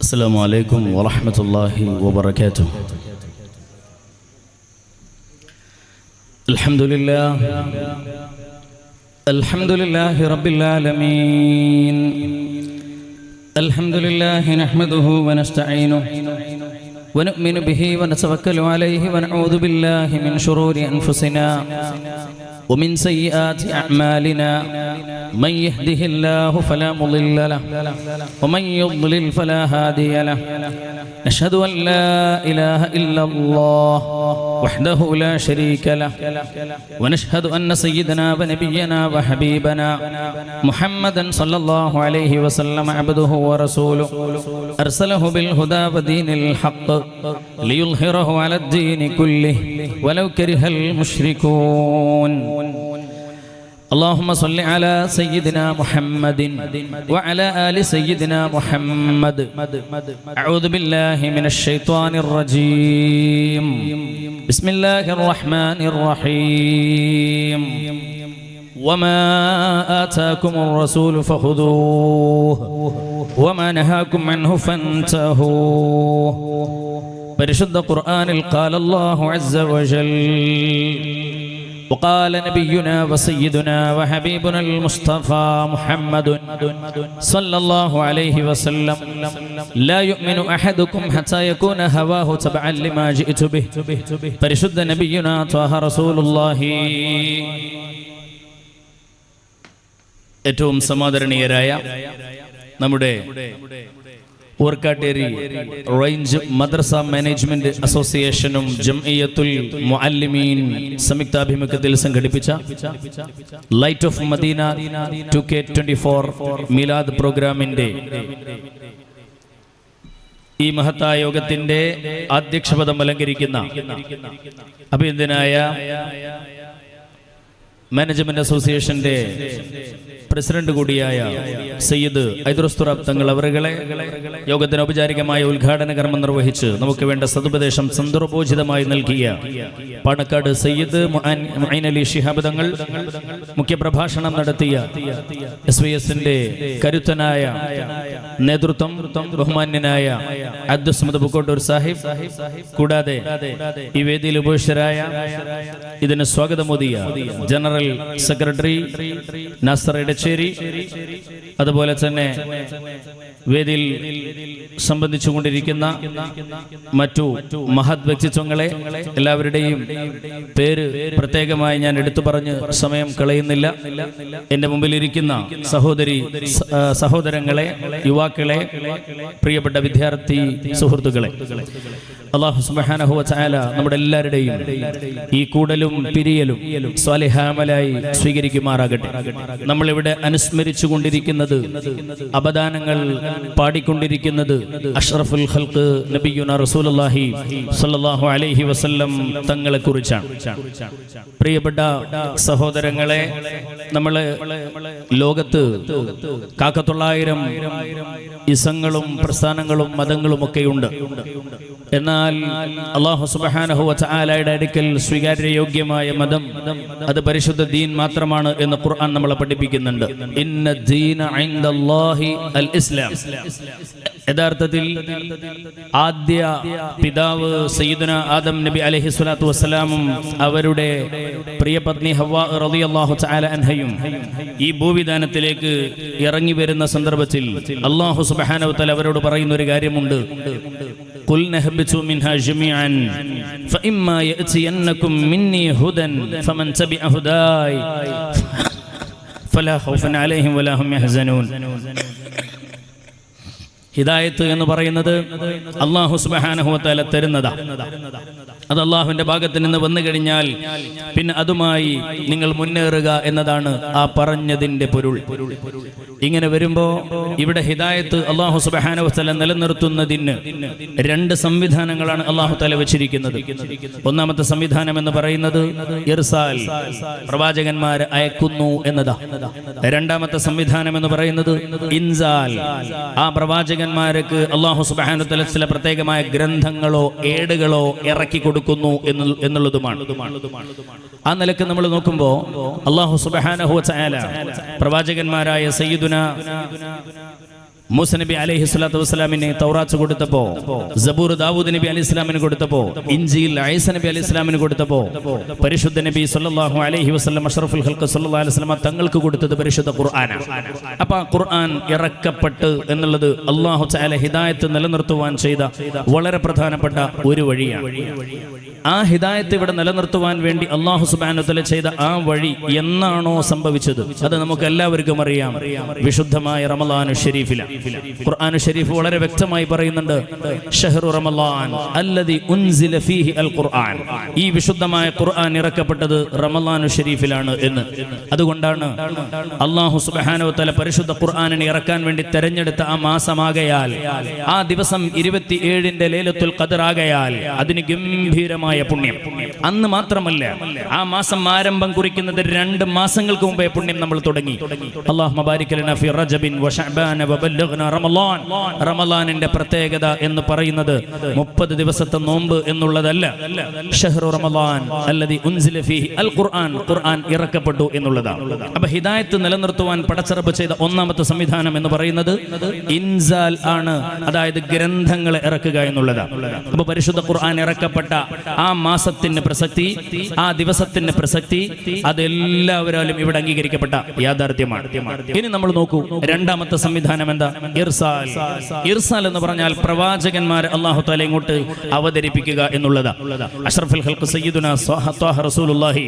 السلام عليكم ورحمة الله وبركاته. الحمد لله رب العالمين. الحمد لله نحمده ونستعينه ونؤمن به ونتوكل عليه ونعوذ بالله من شرور أنفسنا ومن سيئات أعمالنا. من يهده الله فلا مضل له ومن يضلل فلا هادي له. نشهد أن لا إله إلا الله وحده لا شريك له ونشهد أن سيدنا ونبينا وحبيبنا محمدا صلى الله عليه وسلم عبده ورسوله أرسله بالهدى ودين الحق ليظهره على الدين كله ولو كره المشركون. اللهم صل على سيدنا محمد وعلى آل سيدنا محمد. أعوذ بالله من الشيطان الرجيم. بسم الله الرحمن الرحيم. وما آتاكم الرسول فخذوه وما نهاكم عنه فانتهوا. പരിശുദ്ധ ഖുർആനിൽ قال الله عز وجل وقال نبينا وسيدنا وحبيبنا المصطفى محمد صلى الله عليه وسلم لا يؤمن أحدكم حتى يكون هواه تبعا لما جئت به. പരിശുദ്ധ നബിയുനാ ത്വാഹ റസൂലുള്ളാഹി ഏറ്റവും സമാദരണീയരായ നമ്മുടെ ഓർക്കാട്ടേരി റേഞ്ച് മദ്രസ മാനേജ്മെന്റ് അസോസിയേഷനും ജംഇയ്യത്തുൽ മുഅല്ലിമീൻ സംയുക്താഭിമുഖ്യത്തിൽ സംഘടിപ്പിച്ച light of Medina 2K24 Milad പ്രോഗ്രാമിന്റെ ഈ മഹത്തായ യോഗത്തിന്റെ അധ്യക്ഷപദം അലങ്കരിക്കുന്ന അഭിനന്ദനായ മാനേജ്മെന്റ് അസോസിയേഷന്റെ പ്രസിഡന്റ് കൂടിയായ സയ്യിദ് ഐദുറുസ്തുറാബ് തങ്ങൾ അവരുകളെ യോഗത്തിന് ഔപചാരികമായ ഉദ്ഘാടന കർമ്മം നിർവഹിച്ച് നമുക്ക് വേണ്ട സതുപദേശം സന്ദർഭോചിതമായി നൽകിയ പാണക്കാട് സയ്യിദ് മുഈൻ അലി ശിഹാബ് തങ്ങൾ, മുഖ്യപ്രഭാഷണം നടത്തിയ SYSന്റെ കരുത്തനായ നേതൃത്വം ബഹുമാന്യനായ അബ്ദുസ്സമദ് ബുക്കോട്ടൂർ സാഹിബ്, കൂടാതെ ഈ വേദിയിൽ ഉപവിഷ്ടരായ ഇതിന് സ്വാഗതമോദിയ ജനറൽ സെക്രട്ടറി നാസർ ഇടച്ചേരി, അതുപോലെ തന്നെ വേദിയിൽ സംബന്ധിച്ചുകൊണ്ടിരിക്കുന്ന മറ്റു മഹത് വ്യക്തിത്വങ്ങളെ എല്ലാവരുടെയും പേര് പ്രത്യേകമായി ഞാൻ എടുത്തു പറഞ്ഞ് സമയം കളയുന്നില്ല. എന്റെ മുമ്പിലിരിക്കുന്ന സഹോദരങ്ങളെ, യുവാക്കളെ, പ്രിയപ്പെട്ട വിദ്യാർത്ഥി സുഹൃത്തുക്കളെ, അല്ലാഹു സുബ്ഹാനഹു വ തആല നമ്മുടെ എല്ലാവരുടെയും ഈ കൂടലും പിരിയലും സ്വാലിഹാമലായി സ്വീകരിക്കുമാറാകട്ടെ. നമ്മളിവിടെ അനുസ്മരിച്ചു കൊണ്ടിരിക്കുന്നത്, അപദാനങ്ങൾ പാടിക്കൊണ്ടിരിക്കുന്നത് അഷ്റഫുൽ ഖൽഖ് നബിയുനാ റസൂലുള്ളാഹി സ്വല്ലല്ലാഹു അലൈഹി വസല്ലം തങ്ങളെ കുറിച്ചാണ്. പ്രിയപ്പെട്ട സഹോദരങ്ങളെ, നമ്മൾ ലോകത്ത് കാക്കത്തൊള്ളായിരം ഇസങ്ങളും പ്രസ്ഥാനങ്ങളും മതങ്ങളും ഒക്കെയുണ്ട്. എന്നാൽ അല്ലാഹു സുബ്ഹാനഹു വ തആലയുടെ അടുക്കൽ സ്വീകാര്യയോഗ്യമായ മതം അത് പരിശുദ്ധ ദീൻ മാത്രമാണ് എന്ന് ഖുർആൻ നമ്മളെ പഠിപ്പിക്കുന്നുണ്ട്. ഇന്ന ദീന ഇൻദല്ലാഹി അൽ ഇസ്ലാം. യഥാർത്ഥത്തിൽ ആദ്യ പിതാവ് സയ്യിദുന ആദം നബി അലൈഹി സ്വലാത്തു വസ്സലാമും അവരുടെ പ്രിയപത്നി ഹവ്വാ റളിയല്ലാഹു തആല അൻഹയും ഈ ഭൂവിധാനത്തിലേക്ക് ഇറങ്ങി വരുന്ന സന്ദർഭത്തിൽ അല്ലാഹു സുബ്ഹാനഹു വ തആല അവരോട് പറയുന്ന ഒരു കാര്യമുണ്ട്. ഖുൽ നഹ്ബിതു മിൻഹാ ജമീഅൻ ഫഇമ്മാ യഅതിയന്നകും മിന്നി ഹുദൻ ഫമൻ തബിഅ ഹുദായ ഫലാ ഖൗഫൻ അലൈഹിം വലാ ഹും യഹ്സനൂൻ. ഹിദായത്ത് എന്ന് പറയുന്നത് അല്ലാഹു സുബ്ഹാനഹു വ തആല തരുന്നതാണ്. അത് അല്ലാഹുവിന്റെ ഭാഗത്ത് നിന്ന് വന്നു കഴിഞ്ഞാൽ പിന്നെ അതുമായി നിങ്ങൾ മുന്നേറുക എന്നതാണ് ആ പറഞ്ഞതിന്റെ പൊരുൾ. ഇങ്ങനെ വരുമ്പോ ഇവിടെ ഹിദായത്ത് അല്ലാഹു സുബ്ഹാനഹു വ തആല നിലനിർത്തുന്നതിന് രണ്ട് സംവിധാനങ്ങളാണ് അല്ലാഹു തആല വെച്ചിരിക്കുന്നത്. ഒന്നാമത്തെ സംവിധാനം എന്ന് പറയുന്നത് ഇർസാൽ, പ്രവാചകന്മാരെ അയക്കുന്നു എന്നതാണ്. രണ്ടാമത്തെ സംവിധാനം എന്ന് പറയുന്നത് ഇൻസാൽ, ആ പ്രവാചകൻ പ്രവാചകന്മാർക്ക് അല്ലാഹു സുബ്ഹാനഹു വ തആല ചില പ്രത്യേകമായ ഗ്രന്ഥങ്ങളോ ഏടുകളോ ഇറക്കി കൊടുക്കുന്നു എന്നുള്ളതുമാണ്. ആ നിലക്ക് നമ്മൾ നോക്കുമ്പോൾ അല്ലാഹു സുബ്ഹാനഹു വ തആല പ്രവാചകന്മാരായ സയ്യിദുനാ മൂസ നബി അലൈഹി സ്വലാത്തു വസ്സലാമിന് തൗറാത്ത് കൊടുത്തപ്പോ, സബൂർ ദാവൂദ് നബി അലൈഹി സ്വലാമിന് കൊടുത്തപ്പോ, ഇൻജീൽ ഈസ നബി അലൈഹി സ്വലാമിന് കൊടുത്തപ്പോ, പരിശുദ്ധ നബി സല്ലല്ലാഹു അലൈഹി വസല്ലം അഷ്റഫുൽ ഖൽഖ് സല്ലല്ലാഹു അലൈഹി വസല്ലം തങ്ങൾക്ക് കൊടുത്തത് പരിശുദ്ധ ഖുർആനാണ്. അപ്പോൾ ആ ഖുർആൻ ഇറക്കപ്പെട്ട് എന്നുള്ളത് അല്ലാഹു തആല ഹിദായത്ത് നിലനിർത്തുവാൻ ചെയ്ത വളരെ പ്രധാനപ്പെട്ട ഒരു വഴിയാണ്. ആ ഹിദായത്ത് ഇവിടെ നിലനിർത്തുവാൻ വേണ്ടി അല്ലാഹു സുബ്ഹാനഹു വ തആല ചെയ്ത ആ വഴി എന്നാണോ സംഭവിച്ചത് അത് നമുക്ക് എല്ലാവർക്കും അറിയാം. വിശുദ്ധമായ റമളാനു ശരീഫിലാണ്. ഖുർആൻ ശരീഫ് വളരെ വ്യക്തമായി പറയുന്നുണ്ട്, ഷഹ്റു റമളാൻ അല്ലദി ഉൻസില ഫീഹി അൽ ഖുർആൻ. ഈ വിശുദ്ധമായ ഖുർആൻ ഇറക്കപ്പെട്ടത് റമളാനു ശരീഫിലാണ് എന്ന്. അതുകൊണ്ടാണ് അല്ലാഹു സുബ്ഹാനഹു വ തആല പരിശുദ്ധ ഖുർആനിനെ ഇറക്കാൻ വേണ്ടി തെരഞ്ഞെടുത്ത ആ മാസമാകയാൽ, ആ ദിവസം 27-ന്റെ ലൈലത്തുൽ ഖദർ ആകയാൽ അതിന് ഗംഭീരമായ പുണ്യം. അന്ന് മാത്രമല്ല, ആ മാസം ആരംഭം കുറിക്കുന്നത് 2 മാസങ്ങൾക്ക് മുമ്പേ പുണ്യം നമ്മൾ തുടങ്ങി. അല്ലാഹുമ്മ ബാരിക് ലനാ ഫി റജബിൻ വ ശഅബാന വ ബല്ലഗ്നാ റമളാൻ. റമളാനിന്റെ പ്രത്യേകത എന്ന് പറയുന്നത് 30 ദിവസത്തെ നോമ്പ് എന്നുള്ളതല്ല, ഷഹ്റു റമളാൻ അല്ലദി ഉൻസില ഫീഹി അൽ ഖുർആൻ, ഖുർആൻ ഇറക്കപ്പെട്ടു എന്നുള്ളതാണ്. അപ്പോൾ ഹിദായത്ത് നിലനിർത്തുവാൻ പടച്ചറബ് ചെയ്ത ഒന്നാമത്തെ സംവിധാനം എന്ന് പറയുന്നത് ഇൻസാൽ ആണ്, അതായത് ഗ്രന്ഥങ്ങളെ ഇറക്കുക എന്നുള്ളതാണ്. അപ്പോൾ പരിശുദ്ധ ഖുർആൻ ഇറക്കപ്പെട്ട ആ മാസത്തിന്റെ പ്രസക്തി, ആ ദിവസത്തിന്റെ പ്രസക്തി അതെല്ലാവരും ഇവിടെ അംഗീകരിക്കപ്പെട്ട യാഥാർത്ഥ്യമാണ്. ഇനി നമ്മൾ നോക്കൂ, രണ്ടാമത്തെ സംവിധാനം എന്താ? ഇർസാൽ. ഇർസാൽ എന്ന് പറഞ്ഞാൽ പ്രവാചകന്മാരെ അല്ലാഹു തആല ഇങ്ങോട്ട് അവതരിപ്പിക്കുക എന്നുള്ളതാണ്. അഷ്റഫുൽ ഖൽഖ് സയ്യിദുനാ ത്വാഹ റസൂലുള്ളാഹി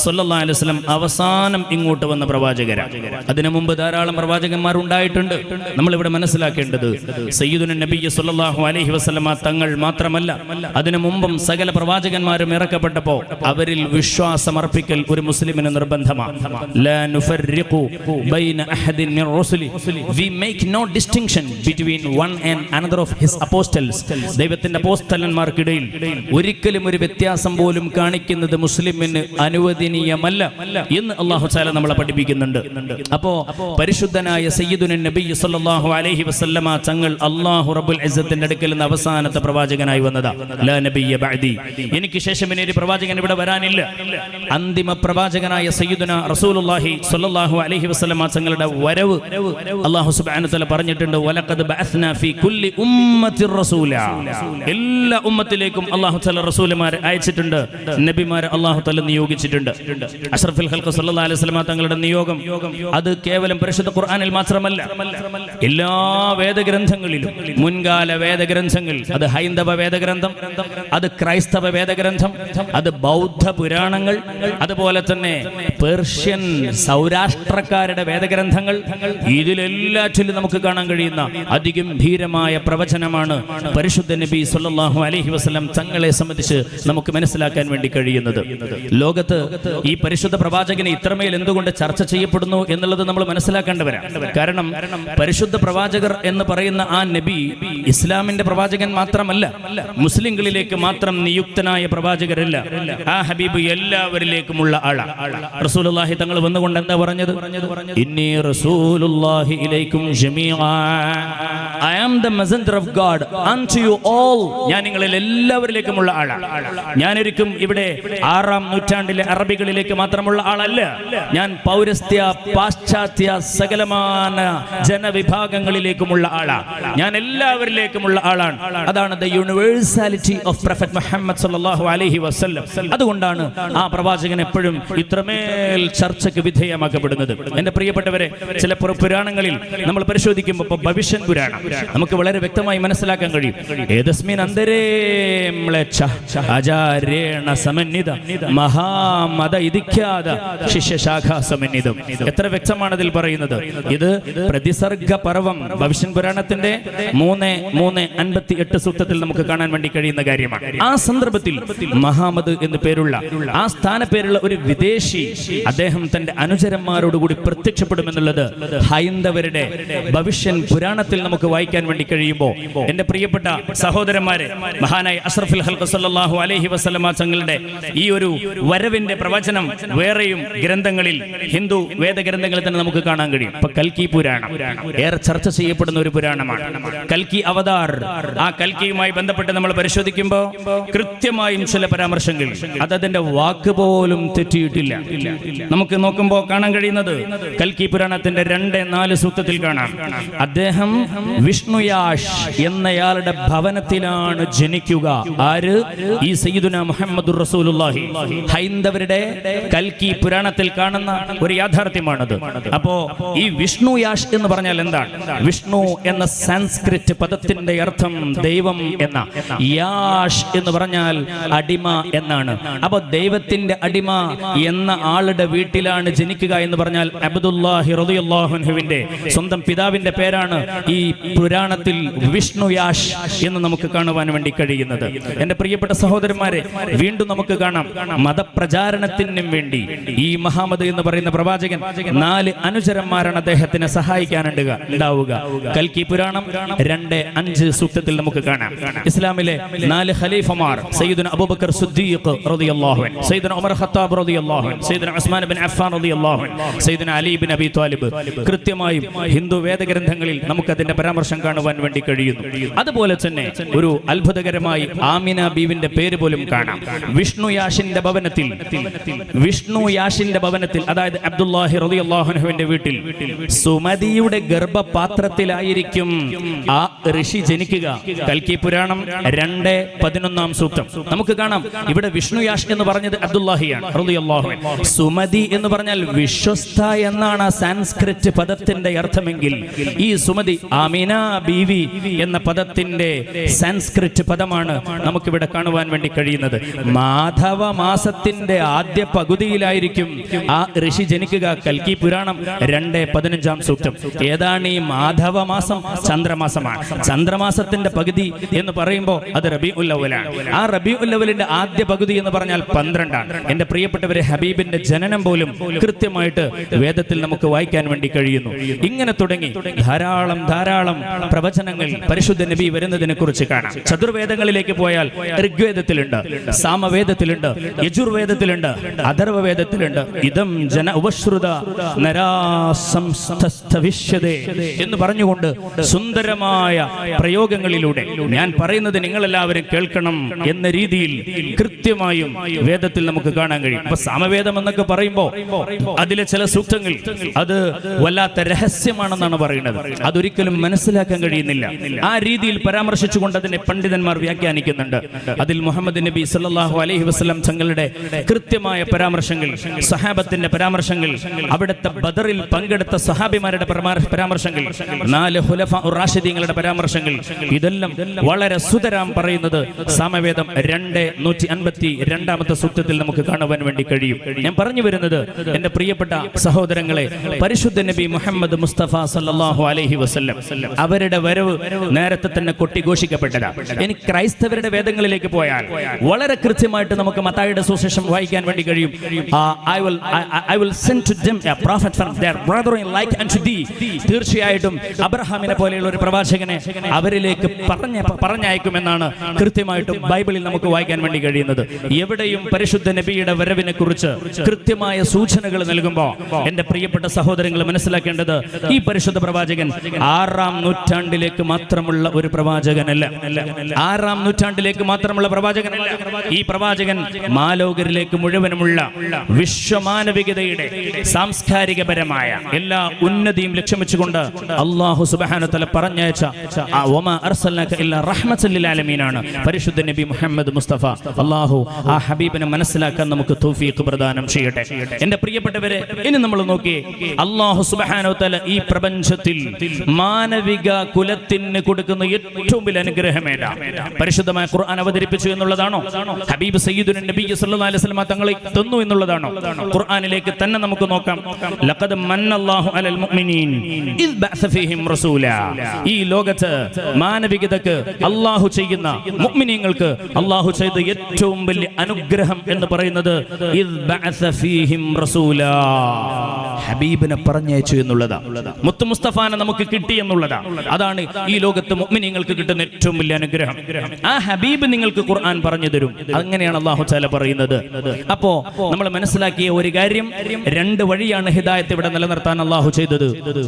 സ്വല്ലല്ലാഹു അലൈഹി വസല്ലം അവസാനം ഇങ്ങോട്ട് വന്ന പ്രവാചകരാണ്. അതിനു മുമ്പ് ധാരാളം പ്രവാചകന്മാർ ഉണ്ടായിട്ടുണ്ട്. നമ്മൾ ഇവിടെ മനസ്സിലാക്കേണ്ടത് സയ്യിദുനാ നബി സ്വല്ലല്ലാഹു അലൈഹി വസല്ലം തങ്ങൾ മാത്രമല്ല, അതിനു മുമ്പും സകല പ്രവാചകന്മാരും ഇറക്കപ്പെട്ടപ്പോൾ അവരിൽ വിശ്വാസമർപ്പിക്കൽ ഒരു മുസ്ലിമിന് നിർബന്ധമാണ്. ലാ നുഫർരിഖു ബൈന അഹദിൻ Mir റസുലി. We make no distinction between one and another of his apostles. ദൈവത്തിന്റെ അപ്പോസ്തലന്മാർക്കിടയിൽ ഒരിക്കലും ഒരു വ്യത്യാസം പോലും കാണിക്കുന്നത് മുസ്ലിമിന് അനുവദനീയമല്ല എന്ന് അല്ലാഹു തആല നമ്മളെ പഠിപ്പിക്കുന്നുണ്ട്. അപ്പോ പരിശുദ്ധനായ സയ്യിദുനാ നബി സ്വല്ലല്ലാഹു അലൈഹി വസല്ലമ തങ്ങൾ അല്ലാഹു റബ്ബുൽ ഇസ്സത്തിന്റെ അടുക്കൽ നിന്ന് അവസാനത്തെ പ്രവാചകനായി വന്നതാ. ലാ നബിയ്യ ബഅദി, എനിക്ക് ശേഷം ഇനി ഒരു പ്രവാചകൻ ഇവിടെ വരാനില്ല. അന്തിമ പ്രവാചകനായ സയ്യിദുനാ റസൂലുള്ളാഹി സ്വല്ലല്ലാഹു അലൈഹി വസല്ലമ തങ്ങളുടെ വരവ് അല്ലാഹു സുബ്ഹാനഹു വ തആല പറഞ്ഞിട്ടുണ്ട്, വലഖദ് ബഅസ്നാ ഫീ കുല്ലി ഉമ്മത്തിർ റസൂല. എല്ലാ ഉമ്മത്തിലേക്കും അല്ലാഹു തആല റസൂലുമാരെ അയച്ചിട്ടുണ്ട്, നബിമാരെ അല്ലാഹു തആല നിയോഗിച്ചിട്ടുണ്ട്. അഷ്റഫുൽ ഖൽഖ് സല്ലല്ലാഹു അലൈഹി വസല്ലമ തങ്ങളുടെ നിയോഗം അത് കേവലം പരിശുദ്ധ ഖുർആനിൽ മാത്രമല്ല, എല്ലാ വേദഗ്രന്ഥങ്ങളിലും, മുൻകാല വേദഗ്രന്ഥങ്ങൾ, അത് ഹൈന്ദവ വേദഗ്രന്ഥം, അത് ക്രൈസ്തവ വേദഗ്രന്ഥം, അത് ബൗദ്ധ പുരാണങ്ങൾ, അതുപോലെ തന്നെ പേർഷ്യൻ സൗരാഷ്ട്രക്കാരുടെ വേദഗ്രന്ഥങ്ങൾ, ഇതിലെല്ലാറ്റിലും നമുക്ക് കാണാൻ കഴിയുന്ന അതിഗംഭീരമായ പ്രവചനമാണ് പരിശുദ്ധ നബി സല്ലല്ലാഹു അലൈഹി വസല്ലം തങ്ങളെ സംബന്ധിച്ച് നമുക്ക് മനസ്സിലാക്കാൻ വേണ്ടി കഴിയുന്നത്. ലോകത്ത് ഈ പരിശുദ്ധ പ്രവാചകനെ ഇത്രമേൽ എന്തുകൊണ്ട് ചർച്ച ചെയ്യപ്പെടുന്നു എന്നുള്ളത് നമ്മൾ മനസ്സിലാക്കേണ്ടവരാണ്. കാരണം പരിശുദ്ധ പ്രവാചകർ എന്ന് പറയുന്ന ആ നബി ഇസ്ലാമിന്റെ പ്രവാചകൻ മാത്രമല്ല, മുസ്ലിങ്ങളിലേക്ക് മാത്രം നിയുക്തനായ പ്രവാചകരല്ല. ആ ഹബീബ് എല്ലാവരിലേക്കുമുള്ള ആളാണ്. റസൂലുള്ളാഹി തങ്ങൾ വന്നുകൊണ്ട് എന്താ പറഞ്ഞത്? ഇന്നി റസൂലുള്ളാഹി ഇലൈക്കും ജമീഅ, I am the messenger of God unto you all. ഞാൻ നിങ്ങളിൽ എല്ലാവരിലേക്കുമുള്ള ആളാണ്. ഞാനൊരിക്കും ഇവിടെ 6-ാം നൂറ്റാണ്ടിലെ അറബികളിലേക്ക് മാത്രമുള്ള ആളല്ല. ഞാൻ പൗരസ്ത്യ പാശ്ചാത്യ സകലമാന ജനവിഭാഗങ്ങളിലേക്കുമുള്ള ആളാണ്. ഞാൻ എല്ലാവരിലേക്കുമുള്ള ആളാണ്. അതാണ് the universality of Prophet Muhammad sallallahu alaihi wasallam. അതുകൊണ്ടാണ് ആ പ്രവാചകൻ എപ്പോഴും ഇത്രമേൽ ചർച്ചയ്ക്ക് വിധേയമാക്കപ്പെടുന്നത്. എൻ്റെ പ്രിയപ്പെട്ടവരെ, ചില പുരാണങ്ങളിൽ നമ്മൾ പരിശോധിക്കുമ്പോൾ ഭവിഷ്യൻ പുരാണം നമുക്ക് വളരെ വ്യക്തമായി മനസ്സിലാക്കാൻ കഴിയും. ഏതസ്മിൻ അന്തരേ മ്ലേച്ഛ ആചാര്യേണ സമന്വിത മഹാമത ഇതിഖ്യാത ശിഷ്യശാഖാ സമന്വിതം. എത്ര വ്യക്തമാണ് അതിൽ പറയുന്നത്. ഇത് പ്രതിസർഗ പർവം ഭവിഷ്യൻ പുരാണത്തിന്റെ 3:58 സൂക്തത്തിൽ നമുക്ക് കാണാൻ വേണ്ടി കഴിയുന്ന കാര്യമാണ്. ആ സന്ദർഭത്തിൽ മഹാമദ് എന്ന് പേരുള്ള, ആ സ്ഥാനപ്പേരുള്ള ഒരു വിദേശി അദ്ദേഹം തന്റെ അനുചരന്മാരോടുകൂടി പ്രത്യക്ഷപ്പെടുമെന്നുള്ളത് ഹൈന്ദവരുടെ ഭവിഷ്യൻ പുരാണത്തിൽ നമുക്ക് വായിക്കാൻ വേണ്ടി കഴിയുമ്പോൾ എന്റെ പ്രിയപ്പെട്ട സഹോദരന്മാരെ, മഹാനായ അഷ്റഫുൽ ഖൽഖ് സല്ലല്ലാഹു അലൈഹി വസല്ലമ തങ്ങളുടെ ഈ ഒരു വരവിന്റെ പ്രവചനം വേറെയും ഗ്രന്ഥങ്ങളിൽ, ഹിന്ദു വേദഗ്രന്ഥങ്ങളിൽ തന്നെ നമുക്ക് കാണാൻ കഴിയും. ഇപ്പൊ കൽക്കി പുരാണം ഏറെ ചർച്ച ചെയ്യപ്പെടുന്ന ഒരു പുരാണമാണ്. കൽക്കി അവതാർ. ആ കൽക്കിയുമായി ബന്ധപ്പെട്ട് നമ്മൾ പരിശോധിക്കുമ്പോൾ കൃത്യമായും ചില പരാമർശങ്ങൾ അതിന്റെ വാക്ക് പോലും തെറ്റിയിട്ടില്ല. നമുക്ക് നോക്കുമ്പോൾ കാണാൻ കഴിയുന്നത് കൽക്കി പുരാണത്തിന്റെ 2-4 സൂക്തത്തിൽ കാണാം. അദ്ദേഹം വിഷ്ണുയാഷ് എന്നയാളുടെ ഭവനത്തിലാണ് ജനിക്കുക. ആര്? ഈ സയ്യിദുനാ മുഹമ്മദുർ റസൂലുള്ളാഹി. ഹൈന്ദവരുടെ കൽക്കി പുരാണത്തിൽ കാണുന്ന ഒരു യാഥാർത്ഥ്യമാണത്. അപ്പോ ഈ വിഷ്ണുയാഷ് എന്ന് പറഞ്ഞാൽ എന്താണ്? വിഷ്ണു എന്ന സാൻസ്ക്രിറ്റ് പദത്തിന്റെ അർത്ഥം ദൈവം എന്ന, യാഷ് എന്ന് പറഞ്ഞാൽ അടിമ എന്നാണ്. അപ്പൊ ദൈവത്തിന്റെ അടിമ എന്ന ആളുടെ വീട്ടിലാണ് ജനിക്കുക എന്ന് പറഞ്ഞാൽ അബ്ദുല്ലാഹി റളിയല്ലാഹു അൻഹുവിന്റെ സ്വന്തം പിതാവിന്റെ പേരാണ് ഈ പുരാണത്തിൽ വിഷ്ണുയാഷ് എന്ന് നമുക്ക് കാണുവാൻ വേണ്ടി കഴിയുന്നത്. എന്റെ പ്രിയപ്പെട്ട സഹോദരന്മാരെ, വീണ്ടും നമുക്ക് കാണാം മതപ്രചാരണത്തിനും വേണ്ടി ഈ മുഹമ്മദ് എന്ന് പറയുന്ന പ്രവാചകൻ 4 അനുചരന്മാരാണ് അദ്ദേഹത്തിനെ സഹായിക്കാനുണ്ടാവുക. കൽക്കി പുരാണം 2-5 സൂക്തത്തിൽ നമുക്ക് കാണാം. ഇസ്ലാമിലെ 4 ഖലീഫമാർ, സയ്യിദുന അബൂബക്കർ സിദ്ദീഖ് റളിയല്ലാഹു അൻഹു, സയ്യിദുന ഉമർ ഖത്താബ് റളിയല്ലാഹു അൻഹു, സയ്യിദുന ഉസ്മാൻ ഇബ്നു അഫ്ഫാൻ റളിയല്ലാഹു അൻഹു, സയ്യിദുന അലി ഇബ്നു അബി ത്വാലിബ്, കൃത്യമായും ഹിന്ദു വേദഗ്രന്ഥങ്ങളിൽ നമുക്ക് അതിന്റെ പരാമർശം കാണുവാൻ വേണ്ടി കഴിയുന്നു. അതുപോലെ തന്നെ ഒരു അത്ഭുതകരമായി ആമിന ബീവിന്റെ പേര് പോലും കാണാം. വിഷ്ണുയാഷിന്റെ ഭവനത്തിൽ, അതായത് അബ്ദുല്ലാഹി റളിയല്ലാഹു അൻഹുവിന്റെ വീട്ടിൽ സുമതിയുടെ ഗർഭപാത്രത്തിലായിരിക്കും ആ ഋഷി ജനിക്കുക. കൽക്കി പുരാണം 2-11 സൂക്തം നമുക്ക് കാണാം. ഇവിടെ വിഷ്ണുയാഷ് എന്ന് പറഞ്ഞത് അബ്ദുല്ലാഹിയാണ് റളിയല്ലാഹു അൻഹു. സുമതി എന്ന് പറഞ്ഞാൽ വിശ്വസ്ത എന്നാണ് ആ സാൻസ്ക്രിറ്റ് പദത്തിന്റെ അർത്ഥമെങ്കിൽ ഈ സുമതി ആമിന ബീവി എന്ന പദത്തിന്റെ സാൻസ്ക്രിറ്റ് പദമാണ് നമുക്കിവിടെ കാണുവാൻ വേണ്ടി കഴിയുന്നത്. മാധവ മാസത്തിന്റെ ആദ്യ പകുതിയിലായിരിക്കും ആ ഋഷി ജനിക്കുക. കൽക്കി പുരാണം 2-15 സൂക്തം. ഏതാണ് ഈ മാധവ മാസം? ചന്ദ്രമാസമാണ്. ചന്ദ്രമാസത്തിന്റെ പകുതി എന്ന് പറയുമ്പോൾ അത് റബീഉൽ അവ്വലാണ്. ആ റബീഉൽ അവ്വലിന്റെ ആദ്യ പകുതി എന്ന് പറഞ്ഞാൽ 12ആണ്. എന്റെ പ്രിയപ്പെട്ടവരെ, ഹബീബിന്റെ ജനനം പോലും കൃത്യമായിട്ട് വേദത്തിൽ നമുക്ക് വായിക്കാൻ വേണ്ടി കഴിയുന്നു. ഇങ്ങനെ തുടങ്ങി ധാരാളം പ്രവചനങ്ങൾ പരിശുദ്ധ നബി വരുന്നതിനെ കുറിച്ച് കാണാം. ചതുർവേദങ്ങളിലേക്ക് പോയാൽ ഋഗ്വേദത്തിലുണ്ട്, സാമവേദത്തിലുണ്ട്, യജുർവേദത്തിലുണ്ട്, അഥർവ വേദത്തിലുണ്ട്. ഇദം ജന ഉപശ്രുത നരാസംസ്തവിഷ്യതേ എന്ന് പറഞ്ഞുകൊണ്ട് സുന്ദരമായ പ്രയോഗങ്ങളിലൂടെ ഞാൻ പറയുന്നത് നിങ്ങളെല്ലാവരും കേൾക്കണം എന്ന രീതിയിൽ കൃത്യമായും വേദത്തിൽ നമുക്ക് കാണാൻ കഴിയും. അപ്പൊ സാമവേദം എന്നൊക്കെ പറയുമ്പോൾ അതിലെ ചില സൂക്തങ്ങൾ അത് വല്ലാത്ത രഹസ്യമാണെന്നാണ് പറയുന്നത്. അതൊരിക്കലും മനസ്സിലാക്കാൻ കഴിയുന്നില്ല. ആ രീതിയിൽ പരാമർശിച്ചുകൊണ്ട് അതിനെ പണ്ഡിതന്മാർ വ്യാഖ്യാനിക്കുന്നുണ്ട്. അതിൽ മുഹമ്മദ് നബി സല്ലല്ലാഹു അലൈഹി വസല്ലം തങ്ങളുടെ കൃത്യമായ പരാമർശങ്ങൾ, സഹാബത്തിന്റെ പരാമർശങ്ങൾ, അവിടുത്തെ ബദറിൽ പങ്കെടുത്ത സഹാബിമാരുടെ പരാമർശങ്ങൾ, 4 ഖുലഫാ റാഷിദീങ്ങളുടെ പരാമർശങ്ങൾ, ഇതെല്ലാം വളരെ സുതരാം പറയുന്നത് സാമവേദം 2:152 സൂക്തത്തിൽ നമുക്ക് കാണുവാൻ വേണ്ടി കഴിയും. ഞാൻ പറഞ്ഞു വരുന്നത്, എന്റെ പ്രിയപ്പെട്ട സഹോദരങ്ങളെ, പരിശുദ്ധ നബി മുഹമ്മദ് മുസ്തഫ സല്ലല്ലാഹു അലൈഹി വസല്ലം അവരുടെ വരവ് നേരത്തെ തന്നെ കൊട്ടിഘോഷിക്കപ്പെട്ടതാണ്. ഇനി ക്രൈസ്തവരുടെ വേദങ്ങളിലേക്ക് പോയാൽ വളരെ കൃത്യമായിട്ട് നമുക്ക് മത്തായിയുടെ സുവിശേഷം വായിക്കാൻ വേണ്ടി കഴിയും. I will send to them a prophet from their brethren like unto thee. തീർച്ചയായിട്ടും അബ്രഹാമിനെ പോലെയുള്ള ഒരു പ്രവാചകനെ അവരിലേക്ക് പറഞ്ഞയക്കുമെന്നാണ് കൃത്യമായിട്ടും ബൈബിളിൽ നമുക്ക് വായിക്കാൻ വേണ്ടി കഴിയുന്നത്. എവിടെയും പരിശുദ്ധ നബിയുടെ വരവിനെ കുറിച്ച് കൃത്യമായ സൂചനകൾ നൽകുമ്പോൾ എന്റെ പ്രിയപ്പെട്ട സഹോദരങ്ങൾ മനസ്സിലാക്കേണ്ടത്, ഈ പരിശുദ്ധ പ്രവാചകൻ 6-ാം നൂറ്റാണ്ടിലേക്ക് മാത്രമുള്ള ഒരു പ്രവാചകനല്ല. 6-ാം നൂറ്റാണ്ടിലേക്ക് മാത്രമുള്ള പ്രവാചകനല്ല. ഈ പ്രവാചകൻ മാലോകരിലേക്ക് മുഴുവനുമുള്ള വിശ്വമാനവികതയുടെ സാംസ്കാരികപരമായ എല്ലാ ഉന്നതിയും ലക്ഷ്യം വെച്ചുകൊണ്ട് അല്ലാഹു സുബ്ഹാനഹു വ തആല പറഞ്ഞയച്ച വമാ അർസൽനാക ഇല്ലാ റഹ്മത്തൻ ലിൽ ആലമീനാണ് പരിശുദ്ധ നബി മുഹമ്മദ് മുസ്തഫ. അല്ലാഹു ആ ഹബീബിനെ മനസ്സിലാക്കാൻ നമുക്ക് തൗഫീഖ് പ്രദാനം ചെയ്യട്ടെ. എന്റെ പ്രിയപ്പെട്ടവരെ, ഇനി നമ്മൾ നോക്കി, അല്ലാഹു സുബ്ഹാനഹു വ തആല ഈ പ്രപഞ്ചത്തിൽ മാനവിക കുലത്തിന് കൊടുക്കുന്ന ഏറ്റവും വലിയ അനുഗ്രഹം ഏതാണ്? പരിശുദ്ധമായ ഖുർആൻ അവതരിപ്പിച്ചു എന്നുള്ളതാണോ? ഹബീബ് സയ്യിദുന നബി സല്ലല്ലാഹു അലൈഹി വസല്ലം തങ്ങളെ തന്നു എന്നുള്ളതാണോ? ഖുർആനിലേക്ക് തന്നെ നമുക്ക് നോക്കാം. ലഖദ് മന്നല്ലാഹു അലൽ മുഅ്മിനീൻ ഇദ് ബഅസ ഫീഹിം റസൂലാ. ഈ ലോകത്ത് മാനവികതക്ക് അല്ലാഹു ചെയ്യുന്ന, മുഅ്മിനീങ്ങൾക്ക് അല്ലാഹു ചെയ്ത ഏറ്റവും വലിയ അനുഗ്രഹം എന്ന് പറയുന്നത് ഇദ് ബഅസ ഫീഹിം റസൂലാ, ഹബീബിനെ പറഞ്ഞയച്ചു എന്നുള്ളതാണ്. മുത്തു മുസ്തഫാനെ നമുക്ക് കിട്ടി എന്നുള്ളതാണ്. അതാണ് ഈ ലോകത്ത് മുഅ്മിനീങ്ങൾക്ക് കിട്ടുന്ന ഏറ്റവും വലിയ അനുഗ്രഹം. ആ ഹബീബ് നിങ്ങൾക്ക് ഖുർആൻ പറഞ്ഞു തരും. അങ്ങനെയാണ് അല്ലാഹു തആല പറയുന്നത്. അപ്പോ നമ്മൾ മനസ്സിലാക്കിയ ഒരു കാര്യം, രണ്ട് വഴിയാണ് ഹിദായത്ത് ഇവിടെ നിലനിർത്താൻ അല്ലാഹു ചെയ്തത്.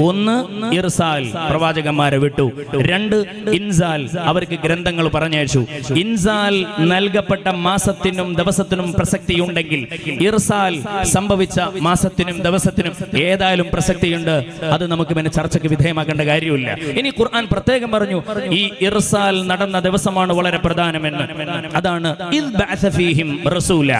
ഒന്ന് ഇർസാൽ, പ്രവാചകന്മാരെ വിട്ടു. രണ്ട് ഇൻസാൽ, അവർക്ക് ഗ്രന്ഥങ്ങൾ പറഞ്ഞയച്ചു. ഇൻസാൽ നൽകപ്പെട്ട മാസത്തിനും ദിവസത്തിനും പ്രസക്തിയുണ്ടെങ്കിൽ ഇർസാൽ സംഭവിച്ച മാസത്തിനും ദിവസത്തിനും ഏതായാലും പ്രസക്തിയുണ്ട്. അത് നമുക്ക് പിന്നെ ചർച്ചയ്ക്ക് വിധേയമാക്കേണ്ട കാര്യമില്ല. ഇനി ഖുർആൻ പ്രത്യേകം പറഞ്ഞു ഈ ഇർസാൽ നടന്ന ദിവസമാണ് വളരെ പ്രധാനമെന്ന്. അതാണ് ഇദ് ബഅസ ഫീഹിം റസൂല.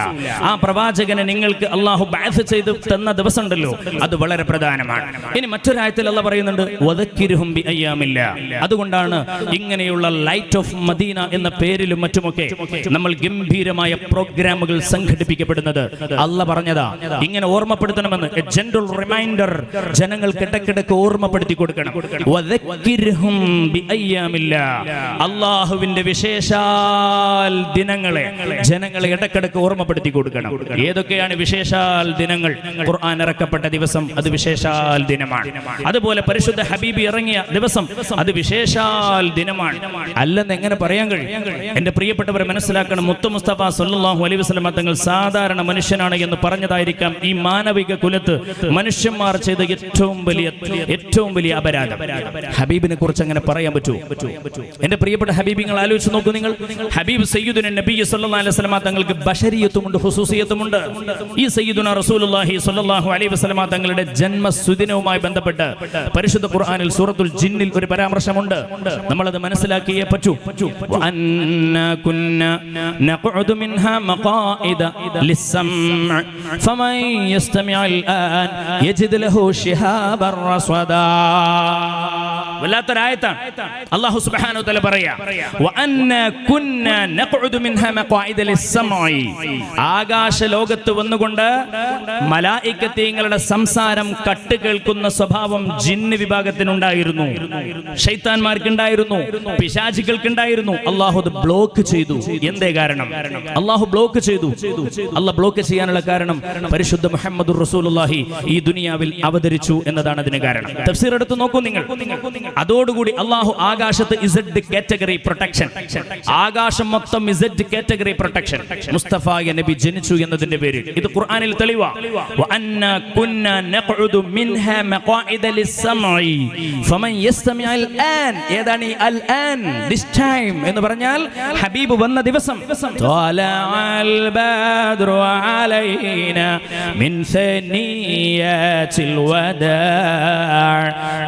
ആ പ്രവാചകനെ നിങ്ങൾക്ക് അല്ലാഹു ബഅസ് ചെയ്ത് തന്ന ദിവസം ഉണ്ടല്ലോ, അത് വളരെ പ്രധാനമാണ്. ഇനി മറ്റൊരായത്തിൽ അല്ലാഹു പറയുന്നുണ്ട് വദക്കിർഹും ബി അയ്യാമില്ല. അതുകൊണ്ടാണ് ഇങ്ങനെയുള്ള ലൈറ്റ് ഓഫ് മദീന എന്ന പേരിലും മറ്റുമൊക്കെ നമ്മൾ ഗംഭീരമായ പ്രോഗ്രാമുകൾ സംഘടിപ്പിക്കപ്പെടുന്നത്. അല്ലാഹു പറഞ്ഞതാ ഇങ്ങനെ ഓർമ്മപ്പെടുത്തണമെന്ന്. എ ജനറൽ റിമൈൻഡർ, ജനങ്ങൾക്ക് ഇടയ്ക്കിടയ്ക്ക് ഓർമ്മപ്പെടുത്തി കൊടുക്കണം. വദക്കിർഹും ബി അയ്യാമില്ല. അല്ലാഹുവിന്റെ വിശേഷാൽ ദിനങ്ങളെ ജനങ്ങളെ ഇടയ്ക്കിടയ്ക്ക് ഓർമ്മപ്പെടുത്തി കൊടുക്കണം. ഏതൊക്കെയാണ് വിശേഷാൽ ദിനങ്ങൾ? ഖുർആൻ ഇറക്കപ്പെട്ട ദിവസം അത് വിശേഷാൽ ദിനമാണ്. അതുപോലെ പരിശുദ്ധ ഹബീബ് ഇറങ്ങിയ ദിവസം അത് വിശേഷാൽ ദിനമാണ്. അല്ലെന്ന് എങ്ങനെ പറയാൻ കഴിയും? എന്റെ പ്രിയപ്പെട്ടവരെ മനസ്സിലാക്കണം, മുത്തു മുസ്തഫ സല്ലല്ലാഹു അലൈഹി വസല്ലം തങ്ങൾ സാധാരണ മനുഷ്യനാണ് എന്ന് പറഞ്ഞതായിരിക്കാം ഈ മാനവിക കുലത്ത് മനുഷ്യന്മാർ ചെയ്ത ഏറ്റവും വലിയ അപരാധം. ഹബീബിനെ കുറിച്ച് അങ്ങനെ പറയാൻ പറ്റുമോ? എന്റെ പ്രിയപ്പെട്ട ഹബീബിങ്ങൾ ആലോചിച്ച് നോക്കൂ നിങ്ങൾ. ഹബീബ് സയ്യിദുന നബി സല്ലല്ലാഹു അലൈഹി വസല്ലം തങ്ങൾക്ക് ബശരിയത്തുമുണ്ട്, ഖുസൂസിയത്തുമുണ്ട്. ഈ സയ്യിദുന റസൂലുള്ളാഹി സ്വല്ലല്ലാഹു അലൈഹി വസല്ലം തങ്ങളുടെ ജന്മസുദിനവുമായി ബന്ധപ്പെട്ട് പരിശുദ്ധ ഖുർആനിൽ സൂറത്തുൽ ജിന്നിൽ ഒരു പരാമർശമുണ്ട്. നമ്മൾ അത് മനസ്സിലാക്കിയേ പറ്റൂ. വഅന്നാ കുന്നാ നഖഉദു മിൻഹാ മഖാഇദ ലിസ്സംഅ ഫമൻ യസ്തമിഉൽ ആൻ യജിദ് ലഹു ശിഹാബർ റസ്വദാ. വല്ലാത്തൊരായത്താണ്. അല്ലാഹു സുബ്ഹാനഹു വതആല പറയാ വഅന്നാ കുന്നാ നഖഉദു മിൻഹാ മഖാഇദ ലിസ്സംഇ. ആകാശ ലോകത്ത് വന്നുകൊണ്ട് മലായികത്തീങ്ങളുടെ സംസാരം കട്ട് കേൾക്കുന്ന സ്വഭാവം ജിന്ന് വിഭാഗത്തിനുണ്ടായിരുന്നു, ശൈത്താന്മാർക്കുണ്ടായിരുന്നു, പിശാചികൾക്കുണ്ടായിരുന്നു. അല്ലാഹു അത് ബ്ലോക്ക് ചെയ്തു. എന്തേ കാരണം? അല്ലാഹു ബ്ലോക്ക് ചെയ്തു. അല്ലാഹു ബ്ലോക്ക് ചെയ്യാനുള്ള കാരണം പരിശുദ്ധ മുഹമ്മദുർ റസൂലുള്ളാഹി ഈ ദുനിയാവിൽ അവതരിച്ചു എന്നതാണ് അതിന് കാരണം. തഫ്സീർ എടുത്ത് നോക്കൂ നിങ്ങൾ. അതോടുകൂടി അല്ലാഹു ആകാശത്ത് ഇസഡ് കാറ്റഗറി പ്രൊട്ടക്ഷൻ, ആകാശം മൊത്തം ഇസഡ് കാറ്റഗറി പ്രൊട്ടക്ഷൻ, മുസ്തഫ നബി ജനിച്ചു എന്നതിന്റെ പേരിൽ. ഇത് ഖുർആനിൽ തെളിവാ. വഅന്നാ കുന്നാ നഖഉദു മിൻഹാ മഖാഇദ ലിസ്സംഇ ഫമൻ യസ്തമിഉൽ ആൻ. ഏതാണ് ഈ അൽ ആൻ? ദിസ് ടൈം എന്ന് പറഞ്ഞാൽ ഹബീബ് വന്ന ദിവസം. ത്വലഅൽ ബദ്റു അലൈനാ മിൻ സനിയാതിൽ വദാ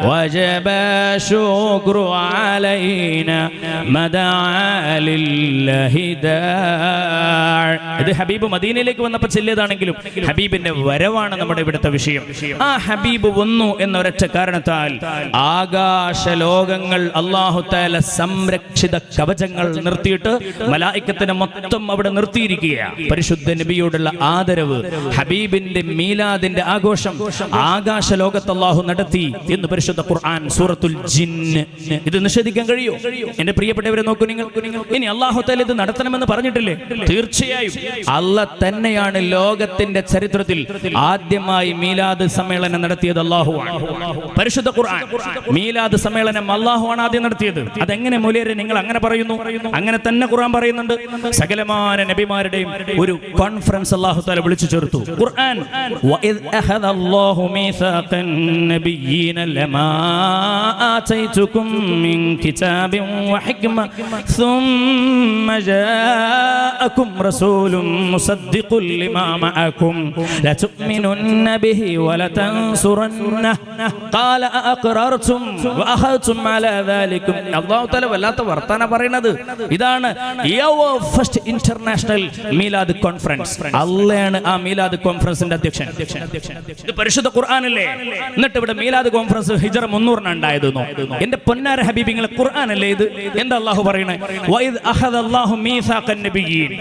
വജബ ശുക്റു അലൈനാ മദാ ലില്ലാഹി ദാ. ഇത് ഹബീബ് മദീനയിലേക്ക് വന്നപ്പോൾ ചെല്ലിയതാണെങ്കിലും ഹബീബിന്റെ വരവാണ് നമ്മുടെ ഇവിടുത്തെ വിഷയം. ആ ഹബീബ് വന്നു എന്നൊരൊറ്റ കാരണത്താൽ ആകാശ ലോകങ്ങൾ അല്ലാഹു തആല സംരക്ഷിത കവചങ്ങൾ നിർത്തിയിട്ട് മലായികത്തിനെ മൊത്തം അവിടെ നിർത്തിയിരിക്കുകയാണ്. പരിശുദ്ധ നബിയോടുള്ള ആദരവ്, ഹബീബിന്റെ മീലാദിന്റെ ആഘോഷം ആകാശ ലോകത്ത് അല്ലാഹു നടത്തി എന്ന് പരിശുദ്ധ ഖുർആൻ സൂറത്തുൽ ജിന്ന്. ഇത് നിഷേധിക്കാൻ കഴിയോ? എന്റെ പ്രിയപ്പെട്ടവരെ നോക്കൂ നിങ്ങൾ. ഇനി അല്ലാഹു തആല ഇത് നടത്തണമെന്ന് പറഞ്ഞിട്ടില്ലേ? തീർച്ചയായും അല്ലാഹ് തന്നെയാണ് ലോകത്തിന്റെ ചരിത്രത്തിൽ ആദ്യമായി മീലാദ് സമ്മേളനം നടത്തിയത്. അല്ലാഹുവാണ്. പരിശുദ്ധ ഖുർആൻ മീലാദ് സമ്മേളനം അല്ലാഹുവാണ് ആദ്യം നടത്തിയത്. അതെങ്ങനെ മൂല്യരെ നിങ്ങൾ അങ്ങനെ പറയുന്നു? അങ്ങനെ തന്നെ ഖുർആൻ പറയുന്നുണ്ട്. സകലമാന നബിമാരുടെയും ഒരു കോൺഫറൻസ് അല്ലാഹു തആല വിളിച്ചു ചേർത്തു. ഖുർആൻ വഇദ് അഖദല്ലാഹു മീസാഖൻ നബിയ്യീന ലമാ ആതൈതുകും മിൻ കിതാബിൻ വഹിക്മ ثم جاءكم رسول مصدق لما معكم لتؤمنن به ولتنصرنه قال أأقررتم وأخذتم على ذلكم. അല്ലാഹു തആല വല്ലാത്ത വർത്തമാനം പറയുന്നത് ഇതാണ്. ഫസ്റ്റ് ഇന്റർനാഷണൽ മീലാദ് കോൺഫറൻസ്. അല്ലാഹുവാണ് ആ മീലാദ് കോൺഫറൻസിന്റെ അധ്യക്ഷൻ. ഇത് പരിശുദ്ധ ഖുർആനല്ലേ? എന്നിട്ട് ഇവിടെ മീലാദ് കോൺഫറൻസ് ഹിജ്റ 300 ഉണ്ടായതെന്നോ? എന്റെ പൊന്നാര ഹബീബിങ്ങളെ, ഖുർആനല്ലേ ഇത്? എന്താ അല്ലാഹു പറയുന്നത്? വഇദ് അഖദല്ലാഹു മീസാഖൻ നബിയ്യീൻ.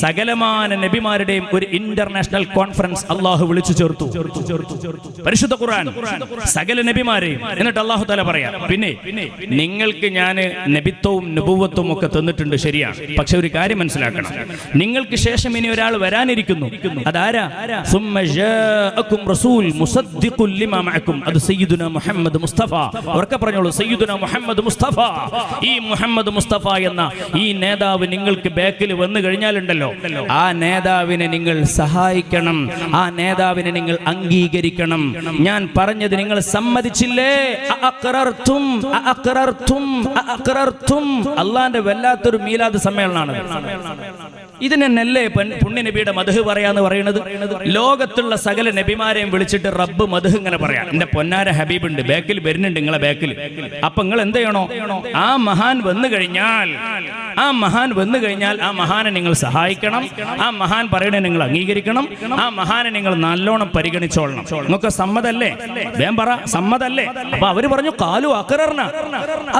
സകലമാന നബിമാരുടെയും ഒരു ഇന്റർനാഷണൽ കോൺഫറൻസ് അല്ലാഹു വിളിച്ചു ചേർത്തു. പരിശുദ്ധ ഖുർആൻ സകല നബിമാരെയും. എന്നിട്ട് അല്ലാഹു തആല പറയാ, പിന്നെ നിങ്ങൾക്ക് ഞാൻ നബിത്വവും നബുവത്തും ഒക്കെ തന്നിട്ടുണ്ട്, ശരിയാണ്. പക്ഷെ ഒരു കാര്യം മനസ്സിലാക്കണം, നിങ്ങൾക്ക് ശേഷം ഇനി ഒരാൾ വരാനിരിക്കുന്നു. അതാരാ? സുമ്മ ജാഅകും റസൂൽ മുസദ്ദിഖുൽ ലിമാ മഅകും. അത് സയ്യിദുനാ മുഹമ്മദ് മുസ്തഫ. അവർക്ക് പറഞ്ഞോളൂ. സയ്യിദുനാ മുഹമ്മദ് മുസ്തഫ. ഈ മുഹമ്മദ് മുസ്തഫ എന്ന ഈ നേതാവ് നിങ്ങൾക്ക് ബാക്കിൽ വന്നു കഴിഞ്ഞാലുണ്ടല്ലോ, ആ നേതാവിനെ നിങ്ങൾ സഹായിക്കണം, ആ നേതാവിനെ നിങ്ങൾ അംഗീകരിക്കണം. ഞാൻ പറഞ്ഞത് നിങ്ങൾ സമ്മതിച്ചില്ലേ? അള്ളാന്റെ വല്ലാത്തൊരു മീലാദ് സമ്മേളനമാണ്. ഇതിനെന്നല്ലേ പുണ്യനബിയുടെ മദ്ഹ് പറയാന്ന് പറയുന്നത്? ലോകത്തുള്ള സകല നബിമാരെയും വിളിച്ചിട്ട് റബ്ബ് മദ്ഹ് ഇങ്ങനെ പറയാം. എന്റെ പൊന്നാര ഹബീബുണ്ട്, ബാക്കിൽ വരുന്നുണ്ട് നിങ്ങളെ ബാക്കിൽ. അപ്പൊ നിങ്ങൾ എന്ത് ചെയ്യണോ? ആ മഹാൻ വന്നു കഴിഞ്ഞാൽ ആ മഹാനെ നിങ്ങൾ സഹായിക്കണം, ആ മഹാൻ പറയണേ നിങ്ങൾ അംഗീകരിക്കണം, ആ മഹാനെ നിങ്ങൾ നല്ലോണം പരിഗണിച്ചോളണം. നിങ്ങൾക്ക് സമ്മതല്ലേ? വേം പറ, സമ്മതല്ലേ? അപ്പൊ അവര് പറഞ്ഞു കാലു അക്റർന.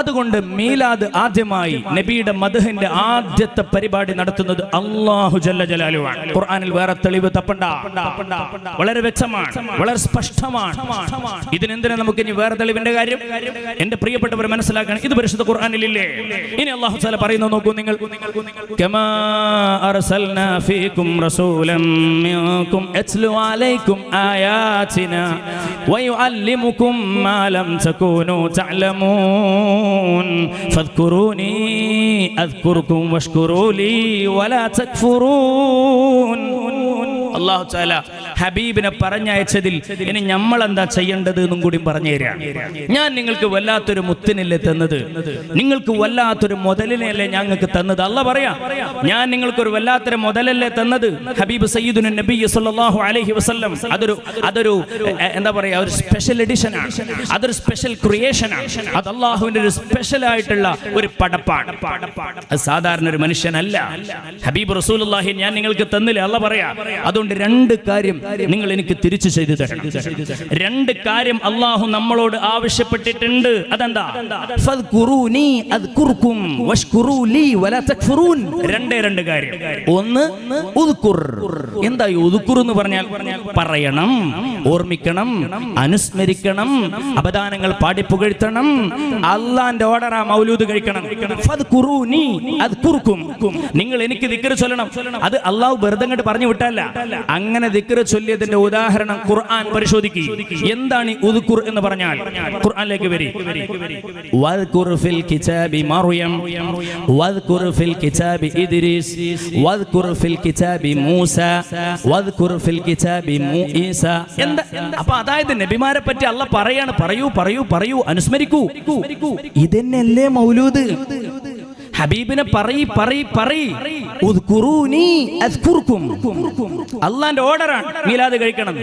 അതുകൊണ്ട് മീലാദ് ആദ്യമായി നബിയുടെ മദ്ഹിന്റെ ആദ്യത്തെ പരിപാടി നടത്തുന്നത് അല്ലാഹു ജല്ല ജലാലുഹു ആണ്. ഖുർആനിൽ വേറെ തെളിവ് തപ്പണ്ട, വളരെ വ്യക്തമാണ്, വളരെ സ്പഷ്ടമാണ്. ഇതിനെന്തിനാ നമുക്ക് ഇനി വേറെ തെളിവിന്റെ കാര്യം? എന്റെ പ്രിയപ്പെട്ടവർ മനസ്സിലാക്കണം, ഇത് പരിശുദ്ധ ഖുർആനിലില്ലേ? ഇനി അല്ലാഹു തആല പറയുന്നു, നോക്കൂ നിങ്ങൾ. കമാ അർസൽനാ ഫീകും റസൂലൻ മിൻകും യത്ലു അലൈക്കും ആയാതിനാ വയുഅല്ലിമുകും മാ ലം തകൂനൂ തഅലമൂൻ ഫദ്കുറൂനി അദ്കുറുകും വഷ്കുറൂ ലീ വലാ തക്ഫുറൂൻ. അല്ലാഹു തആല ഹബീബിനെ പറഞ്ഞയച്ചതിൽ ഇനി നമ്മൾ എന്താ ചെയ്യേണ്ടത് എന്നും കൂടി പറഞ്ഞു തരാം. ഞാൻ നിങ്ങൾക്ക് വല്ലാത്തൊരു മുത്തിനല്ലേ തന്നത്, നിങ്ങൾക്ക് വല്ലാത്തൊരു മുതലിനെയല്ലേ ഞങ്ങൾക്ക് തന്നത്. അല്ലാഹ് പറയാ, ഞാൻ നിങ്ങൾക്കൊരു വല്ലാത്തൊരു മുതലല്ലേ തന്നത്. ഹബീബ് സയ്യിദുന നബി സല്ലല്ലാഹു അലൈഹി വസല്ലം അതൊരു എന്താ പറയാ, ഒരു സ്പെഷ്യൽ എഡിഷൻ ആണ്, അതൊരു സ്പെഷ്യൽ ക്രിയേഷൻ ആണ്. അത് അല്ലാഹുവിന്റെ ഒരു സ്പെഷ്യൽ ആയിട്ടുള്ള ഒരു പടപ്പാണ്. അത് സാധാരണ ഒരു മനുഷ്യനല്ല. ഹബീബ് റസൂലുള്ളാഹി ഞാൻ നിങ്ങൾക്ക് തന്നില്ലേ? അല്ലാഹ് പറയാ, അതുകൊണ്ട് രണ്ട് കാര്യം നിങ്ങൾ എനിക്ക് തിരിച്ചു ചെയ്തു തരണം. രണ്ട് കാര്യം അല്ലാഹു നമ്മളോട് ആവശ്യപ്പെട്ടിട്ടുണ്ട്. അതെന്താ? ഫദ്കുറൂനി അദ്കുർകും വഷ്കുറൂ ലീ വലാ തക്ഫുറൂൻ. രണ്ട് കാര്യം. ഒന്ന് ഉദ്കുർ. എന്താ ഈ ഉദ്കുർ എന്ന് പറഞ്ഞാൽ? പറയണം, ഓർമ്മിക്കണം, അനുസ്മരിക്കണം, അപദാനങ്ങൾ പാടിപ്പുകഴ്ത്തണം, അല്ലാഹുവിന്റെ ഓർഡറാ മൗലൂദ് കഴിക്കണം. ഫദ്കുറൂനി അദ്കുർകും. നിങ്ങൾ എനിക്ക് ദിക്ർ ചൊല്ലണം. അത് അല്ലാഹു വെറുതെ അങ്ങോട്ട് പറഞ്ഞു വിട്ടല്ല. അങ്ങനെ ദിക്ർ ചൊല്ലിയതിന്റെ ഉദാഹരണം ഖുർആൻ പരിശോധിക്കുക. എന്താണ് ഈ ഉദ്കുർ എന്ന് പറഞ്ഞാൽ? ഖുർആനിലേക്ക് വരി. വദ്കുർ ഫിൽ കിതാബി മറിയം വദ്കുർ ഫിൽ കിതാബി ഇദ്രീസ് വദ്കുർ ഫിൽ കിതാബി മൂസ വദ്കുർ ഫിൽ കിതാബി ഈസ. എന്താ? അപ്പൊ അതായത് നബിമാരെ പറ്റി അല്ലാഹ് പറയാണ്, പറയൂ പറയൂ പറയൂ, അനുസ്മരിക്കൂ. ഇതെന്നല്ലേ മൗലൂദ്? ഹബീബിനെ അള്ളാന്റെ ഓർഡറാണ് മീലാദ് കഴിക്കണം.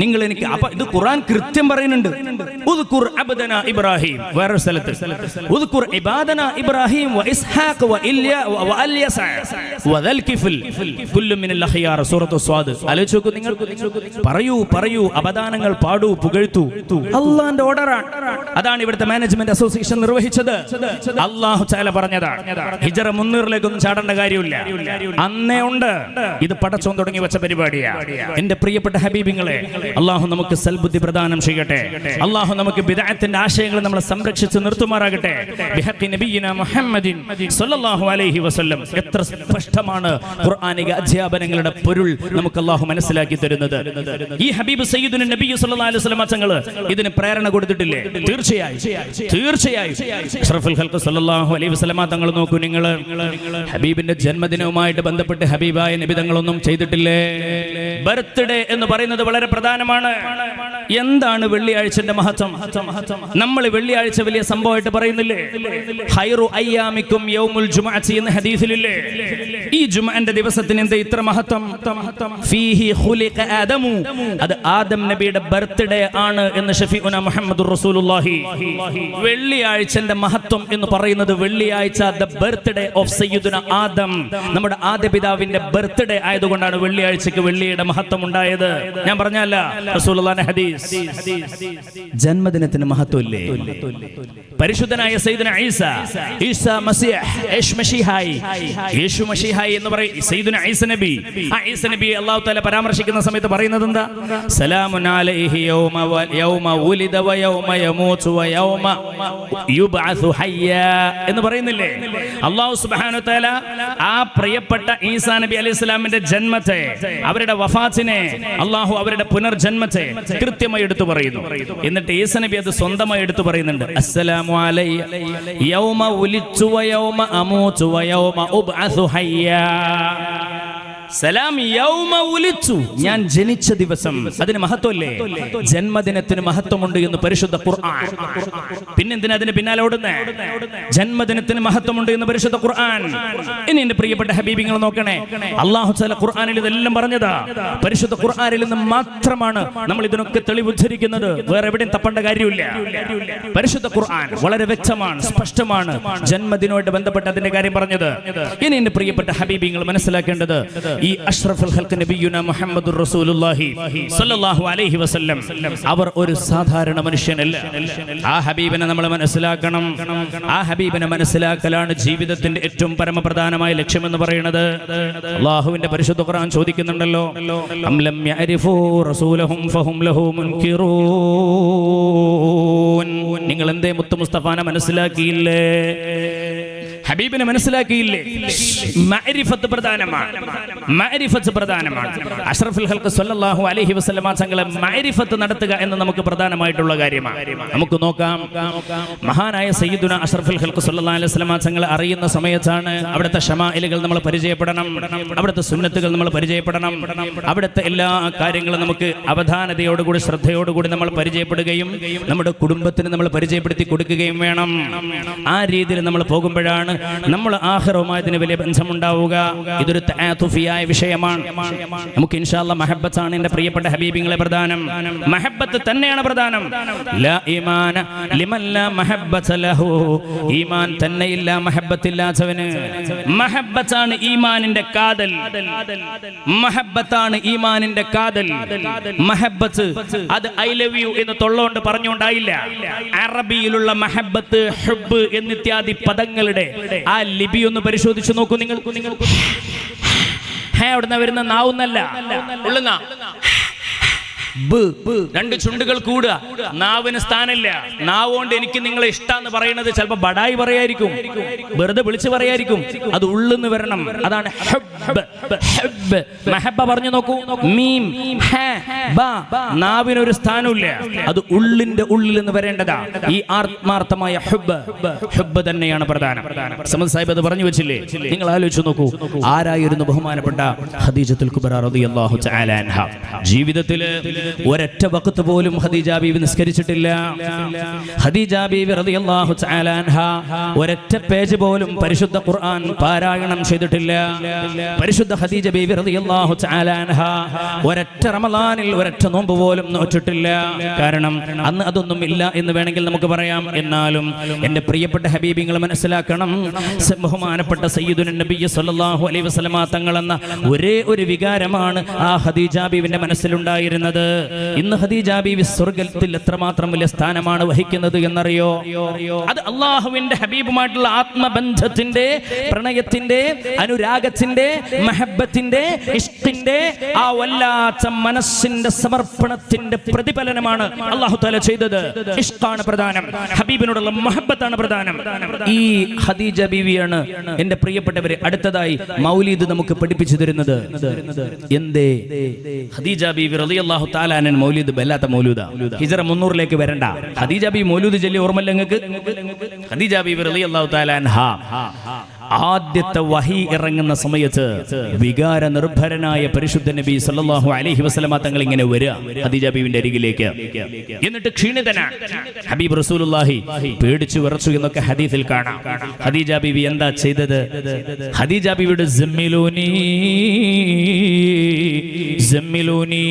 നിങ്ങൾ എനിക്ക്, അപ്പൊ ഇത് ഖുർആൻ കൃത്യം പറയുന്നുണ്ട്. ഇബ്രാഹിം വേറൊരു സ്ഥലത്ത് ഇബ്രാഹിം ആലോചിച്ചു നിങ്ങൾ. പറയൂ അപദാനങ്ങൾ പാടൂ, പുകഴ്ത്തൂ. അള്ളാന്റെ ഓർഡറാണ്. അതാണ് ഇവിടുത്തെ മാനേജ്മെന്റ് അസോസിയേഷൻ നിർവഹിച്ചത്. അല്ലാഹു തആല പറഞ്ഞതാണ്. ഹിജ്റ 300-ലേക്കൊന്നും ചാടേണ്ട കാര്യമില്ല, അന്നേ ഉണ്ട്. ഇത് പടച്ചോൻ തുടങ്ങി വെച്ച പരിപാടിയാണ്. എന്റെ പ്രിയപ്പെട്ട ഹബീബിങ്ങളെ, അല്ലാഹു നമുക്ക് സൽബുദ്ധി പ്രദാനം ചെയ്യട്ടെ. അല്ലാഹു നമുക്ക് ബിദ്അത്തിന്റെ ആശയങ്ങൾ നമ്മളെ സംരക്ഷിച്ച് നിർത്തുമാറാകട്ടെ. ബിഹഖി നബിയിനാ മുഹമ്മദിൻ സ്വല്ലല്ലാഹു അലൈഹി വസല്ലം. എത്ര സ്പഷ്ടമാണ് ഖുർആനിക അധ്യാപനങ്ങളുടെ പൊരുൾ നമുക്ക് അല്ലാഹു മനസ്സിലാക്കി തരുന്നത്. ഈ ഹബീബ് സയ്യിദുന നബി സ്വല്ലല്ലാഹു അലൈഹി വസല്ലം തങ്ങൾ ഇതിന് പ്രേരണ കൊടുത്തിട്ടില്ലേ? തീർച്ചയായും അഷ്റഫുൽ ഖൽഖ് സല്ലല്ലാഹു അലൈഹി വസല്ലം തങ്ങൾ നോക്കൂ നിങ്ങൾ. ഹബീബിന്റെ ജന്മദിനവുമായിട്ട് ബന്ധപ്പെട്ട് ഹബീബായ നബി തങ്ങളൊന്നും ചെയ്തിട്ടില്ലേ? ബർത്ത്ഡേ എന്ന് പറയുന്നത് വളരെ പ്രധാനമാണ്. എന്താണ് വെള്ളിയാഴ്ചന്റെ മഹത്വം? നമ്മൾ വെള്ളിയാഴ്ച വലിയ സംഭവമായിട്ട് പറയുന്നില്ലേ? ഖൈറു അയ്യാമിക്കും യൗമുൽ ജുമുഅത്തി എന്ന ഹദീസിലില്ലേ? ഈ ജുമുഅന്റെ ദിവസത്തിന് എന്താ ഇത്ര മഹത്വം? ഫീഹി ഖുലിഖ ആദമു. അത് ആദം നബിയുടെ ബർത്ത്ഡേ ആണ് എന്ന് ഷഫീഉന മുഹമ്മദുർ റസൂലുള്ളാഹി. വെള്ളിയാഴ്ചന്റെ മഹത്വം എന്ന് പറയുന്നത് വെള്ളിയാഴ്ച ദ ബർത്ത്ഡേ ഓഫ് സയ്യിദുന ആദം, നമ്മുടെ ആദ്യ പിതാവിന്റെ ബർത്ത്ഡേ ആയതുകൊണ്ടാണ് വെള്ളിയാഴ്ചക്ക് വെള്ളിയുടെ മഹത്വം ഉണ്ടായത്. ഞാൻ പറഞ്ഞല്ല, റസൂലുള്ളാഹിന്റെ ഹദീസ്. ജന്മദിനത്തിന് മഹത്വമില്ലേ? പരിശുദ്ധനായ സയ്യിദുന ഈസ മസീഹ് യേശു മശീഹായി എന്ന് പറയും സയ്യിദുന ഈസ നബി. ആ ഈസ നബിയെ അല്ലാഹു തആല പരാമർശിക്കുന്ന സമയത്ത് പറയുന്നത് എന്താ? സലാമുൻ അലൈഹി യൗമ ഉലിദ വ യൗമ യമൂതു വ യൗമ യുബ്അസു ഹയ്യ എന്ന് പറയുന്നില്ലേ? അല്ലാഹു സുബ്ഹാനഹു വ തആല ആ പ്രിയപ്പെട്ട ഈസാ നബി അലൈഹിസ്സലാമിന്റെ ജന്മത്തെ, അവരുടെ വഫാത്തിനെ, അല്ലാഹു അവരുടെ പുനർജന്മത്തെ കൃത്യമായി എടുത്തു പറയുന്നു. എന്നിട്ട് ഈസാ നബി അത് സ്വന്തമായി എടുത്തു പറയുന്നുണ്ട്. അസ്സലാമു അലയ്യ യൗമ ഉലിതു വ യൗമ അമൂതു വ യൗമ ഉബ്അസു ഹയ്യാ. സലാം യൗമ ഉലിതു, ഞാൻ ജനിച്ച ദിവസം. അതിന് മഹത്വമല്ലേ? ജന്മദിനത്തിന് മഹത്വമുണ്ട് എന്ന് പരിശുദ്ധ ഖുർആൻ. പിന്നെന്തിനാ അതിന് പിന്നാലെ ഓടുന്നേ? ജന്മദിനത്തിന് മഹത്വമുണ്ട് എന്ന് പരിശുദ്ധ ഖുർആൻ. ഇനി എന്റെ പ്രിയപ്പെട്ട ഹബീബിങ്ങൾ നോക്കണേ, അല്ലാഹു തആല ഖുർആനിൽ ഇതെല്ലാം പറഞ്ഞതാ. പരിശുദ്ധ ഖുർആനിൽ നിന്ന് മാത്രമാണ് നമ്മൾ ഇതിനൊക്കെ തെളിവുദ്ധരിക്കുന്നത്. വേറെ എവിടെയും തപ്പേണ്ട കാര്യമില്ല. പരിശുദ്ധ ഖുർആൻ വളരെ വ്യക്തമാണ്, സ്പഷ്ടമാണ് ജന്മദിനവുമായിട്ട് ബന്ധപ്പെട്ട് അതിന്റെ കാര്യം പറഞ്ഞത്. ഇനി എന്റെ പ്രിയപ്പെട്ട ഹബീബിങ്ങൾ മനസ്സിലാക്കേണ്ടത്, ഈ അഷ്റഫുൽ ഖൽഖ് നബിയുന മുഹമ്മദുർ റസൂലുള്ളാഹി സ്വല്ലല്ലാഹു അലൈഹി വസല്ലം അവർ ഒരു സാധാരണ മനുഷ്യനല്ല. ആ ഹബീബിനെ നമ്മൾ മനസ്സിലാക്കണം. ആ ഹബീബിനെ മനസ്സിലാക്കലാണ് ജീവിതത്തിന്റെ ഏറ്റവും പരമപ്രധാനമായ ലക്ഷ്യമെന്ന് പറയുന്നത്. അല്ലാഹുവിന്റെ പരിശുദ്ധ ഖുർആൻ ചോദിക്കുന്നുണ്ടല്ലോ, അം ലം യഅരിഫൂ റസൂലഹും ഫഹും ലഹു മുൻകിറൂൻ. നിങ്ങൾ എന്തേ മുത്തു മുസ്തഫാനെ മനസ്സിലാക്കിയില്ലേ? ഹബീബിനെ മനസ്സിലാക്കിയില്ലേ? മഅരിഫത്ത് പ്രധാനമാണ്. മഅരിഫത്ത് പ്രധാനമാണ്. അഷ്റഫുൽ ഖൽഖ് സ്വല്ലല്ലാഹു അലൈഹി വസല്ലമ തങ്ങളെ മഅരിഫത്ത് നടത്തുക എന്ന് നമുക്ക് പ്രധാനമായിട്ടുള്ള കാര്യമാണ്. നമുക്ക് നോക്കാം, മഹാനായ സയ്യിദുന അഷ്റഫുൽ ഖൽഖ് സ്വല്ലല്ലാഹു അലൈഹി വസല്ലമ തങ്ങളെ അറിയുന്ന സമയത്താണ് അവിടുത്തെ ശമാഇലുകൾ നമ്മൾ പരിചയപ്പെടണം, അവിടുത്തെ സുന്നത്തുകൾ നമ്മൾ പരിചയപ്പെടണം, അവിടുത്തെ എല്ലാ കാര്യങ്ങളും നമുക്ക് അവധാനതയോടുകൂടി ശ്രദ്ധയോടുകൂടി നമ്മൾ പരിചയപ്പെടുകയും നമ്മുടെ കുടുംബത്തിന് നമ്മൾ പരിചയപ്പെടുത്തി കൊടുക്കുകയും വേണം. ആ രീതിയിൽ നമ്മൾ പോകുമ്പോഴാണ് നമ്മൾ ആഖിറവുമായതിന് വലിയ ബന്ധമുണ്ടാവുക. ഇതൊരു തആതുഫിയായ വിഷയമാണ്. നമുക്ക് ഇൻഷാ അല്ലാഹ് മഹബ്ബത്താണ് എൻ്റെ പ്രിയപ്പെട്ട ഹബീബിങ്ങളെ പ്രധാനം. മഹബ്ബത്ത് തന്നെയാണ് പ്രധാനം. ലാ ഈമാന ലിമൻ ലാ മഹബ്ബത ലഹു. ഈമാൻ തന്നെയില്ല മഹബ്ബത്തില്ലാത്തവന്. മഹബ്ബത്താണ് ഈമാനിന്റെ കാതൽ. മഹബ്ബത്താണ് ഈമാനിന്റെ കാതൽ. മഹബ്ബത്ത് അത് ഐ ലവ് യു എന്ന് തൊള്ളോണ്ട് പറഞ്ഞുകൊണ്ടായില്ല. അറബിയിലുള്ള മഹബ്ബത്ത്, ഹുബ്ബ് എന്നിത്യാദി പദങ്ങളുടെ ആ ലിപി ഒന്ന് പരിശോധിച്ചു നോക്കൂ നിങ്ങൾ. എവിടുന്ന വരുന്ന നാവുന്നല്ല, ഉള്ളുന്ന രണ്ട് ചുണ്ടുകൾ കൂടുക, നാവിന് സ്ഥാനമില്ല. നാവ് കൊണ്ട് എനിക്ക് നിങ്ങളെ ഇഷ്ടാന്ന് പറയുന്നത് ചിലപ്പോ ബടായി പറയായിരിക്കും, വെറുതെ വിളിച്ചു പറയായിരിക്കും. അത് ഉള്ളിന്ന് വരണം. അതാണ് മഹബ്ബ. പറഞ്ഞു നോക്കൂ, മീം ഹ ബ, നാവിനൊരു സ്ഥാനമില്ല. അത് ഉള്ളിന്റെ ഉള്ളിൽ നിന്ന് വരേണ്ടതാ. ഈ ആത്മാർത്ഥമായ ഹുബ്ബ് തന്നെയാണ് പ്രധാനം. സമദ് സാഹിബ് അത് പറഞ്ഞു വെച്ചില്ലേ? നിങ്ങൾ ആലോചിച്ചു നോക്കൂ, ആരായിരുന്നു ബഹുമാനപ്പെട്ട ഖദീജത്തുൽ കുബ്ര റളിയല്ലാഹു തആല അൻഹ? ജീവിതത്തിൽ ഒരൊറ്റ വഖത്ത് പോലും ഖദീജ ബീവി നിസ്കരിച്ചിട്ടില്ല. ഖദീജ ബീവി റളിയല്ലാഹു തആല അൻഹ ഒരൊറ്റ പേജ് പോലും പരിശുദ്ധ ഖുർആൻ പാരായണം ചെയ്തിട്ടില്ല. പരിശുദ്ധ ഖദീജ ബീവി റളിയല്ലാഹു തആല അൻഹ ഒരൊറ്റ റമളാനിൽ ഒരൊറ്റ നോമ്പ് പോലും നോറ്റിട്ടില്ല. കാരണം അന്ന് അതൊന്നും ഇല്ല എന്ന് വേണമെങ്കിൽ നമുക്ക് പറയാം. എന്നാലും എൻ്റെ പ്രിയപ്പെട്ട ഹബീബിങ്ങൾ മനസ്സിലാക്കണം, ബഹുമാനപ്പെട്ട സയ്യിദുൻ നബി സല്ലല്ലാഹു അലൈഹി വസല്ലമ തങ്ങൾ എന്ന ഒരേ ഒരു വികാരമാണ് ആ ഖദീജ ബീവിന്റെ മനസ്സിലുണ്ടായിരുന്നത്. ഇന്ന് ഖദീജ ബീവി സ്വർഗ്ഗത്തിൽ എത്രമാത്രം വലിയ സ്ഥാനമാണ് വഹിക്കുന്നത് എന്നറിയോ? അത് അല്ലാഹുവിന്റെ ഹബീബുമായിട്ടുള്ള ആത്മബന്ധത്തിന്റെ, പ്രണയത്തിന്റെ, അനുരാഗത്തിന്റെ, മഹബ്ബത്തിന്റെ, ഇഷ്കിന്റെ ആ വല്ലാത്ത മനസ്സിന്റെ സമർപ്പണത്തിന്റെ പ്രതിഫലനമാണ് അല്ലാഹു തആല ചെയ്തത്. ഇഷ്കാണ് പ്രധാനം, ഹബീബിനോടുള്ള മഹബ്ബത്താണ് പ്രധാനം. ഈ ഖദീജ ബീവിയാണ് എൻ്റെ പ്രിയപ്പെട്ടവരെ അടുത്തതായി മൗലീദ് നമുക്ക് പഠിപ്പിച്ചു തരുന്നത്. എന്തേ ഖദീജ ബീവി റളിയല്ലാഹു തആല അൻഹ മൗലീദ് ബല്ലാത്ത മൗലൂദ? ഹിജ്റ 300 വരണ്ട. ഖദീജ ബീവി മൗലൂദ് ചൊല്ലി ഓർമ്മയില്ല നിങ്ങൾക്ക്? ഖദീജ ബീവി റളിയല്ലാഹു തആല അൻഹ ആദ്യത്തെ വഹി ഇറങ്ങുന്ന സമയത്ത് വികാര നിർഭരനായ പരിശുദ്ധ നബി സല്ലല്ലാഹു അലൈഹി വസല്ലമ തങ്ങൾ ഇങ്ങനെ വരിക ഖദീജ ബീവിന്റെ അരികിലേക്ക്. എന്നിട്ട് ക്ഷീണിതനാണ് ഹബീബ് റസൂലുള്ളാഹി, പേടിച്ചു വിറച്ചു എന്നൊക്കെ ഹദീസിൽ കാണാം. ഖദീജ ബീവി എന്താ ചെയ്തത്? ഖദീജ ബീവിയുടെ സമ്മിലൂനി സമ്മിലൂനി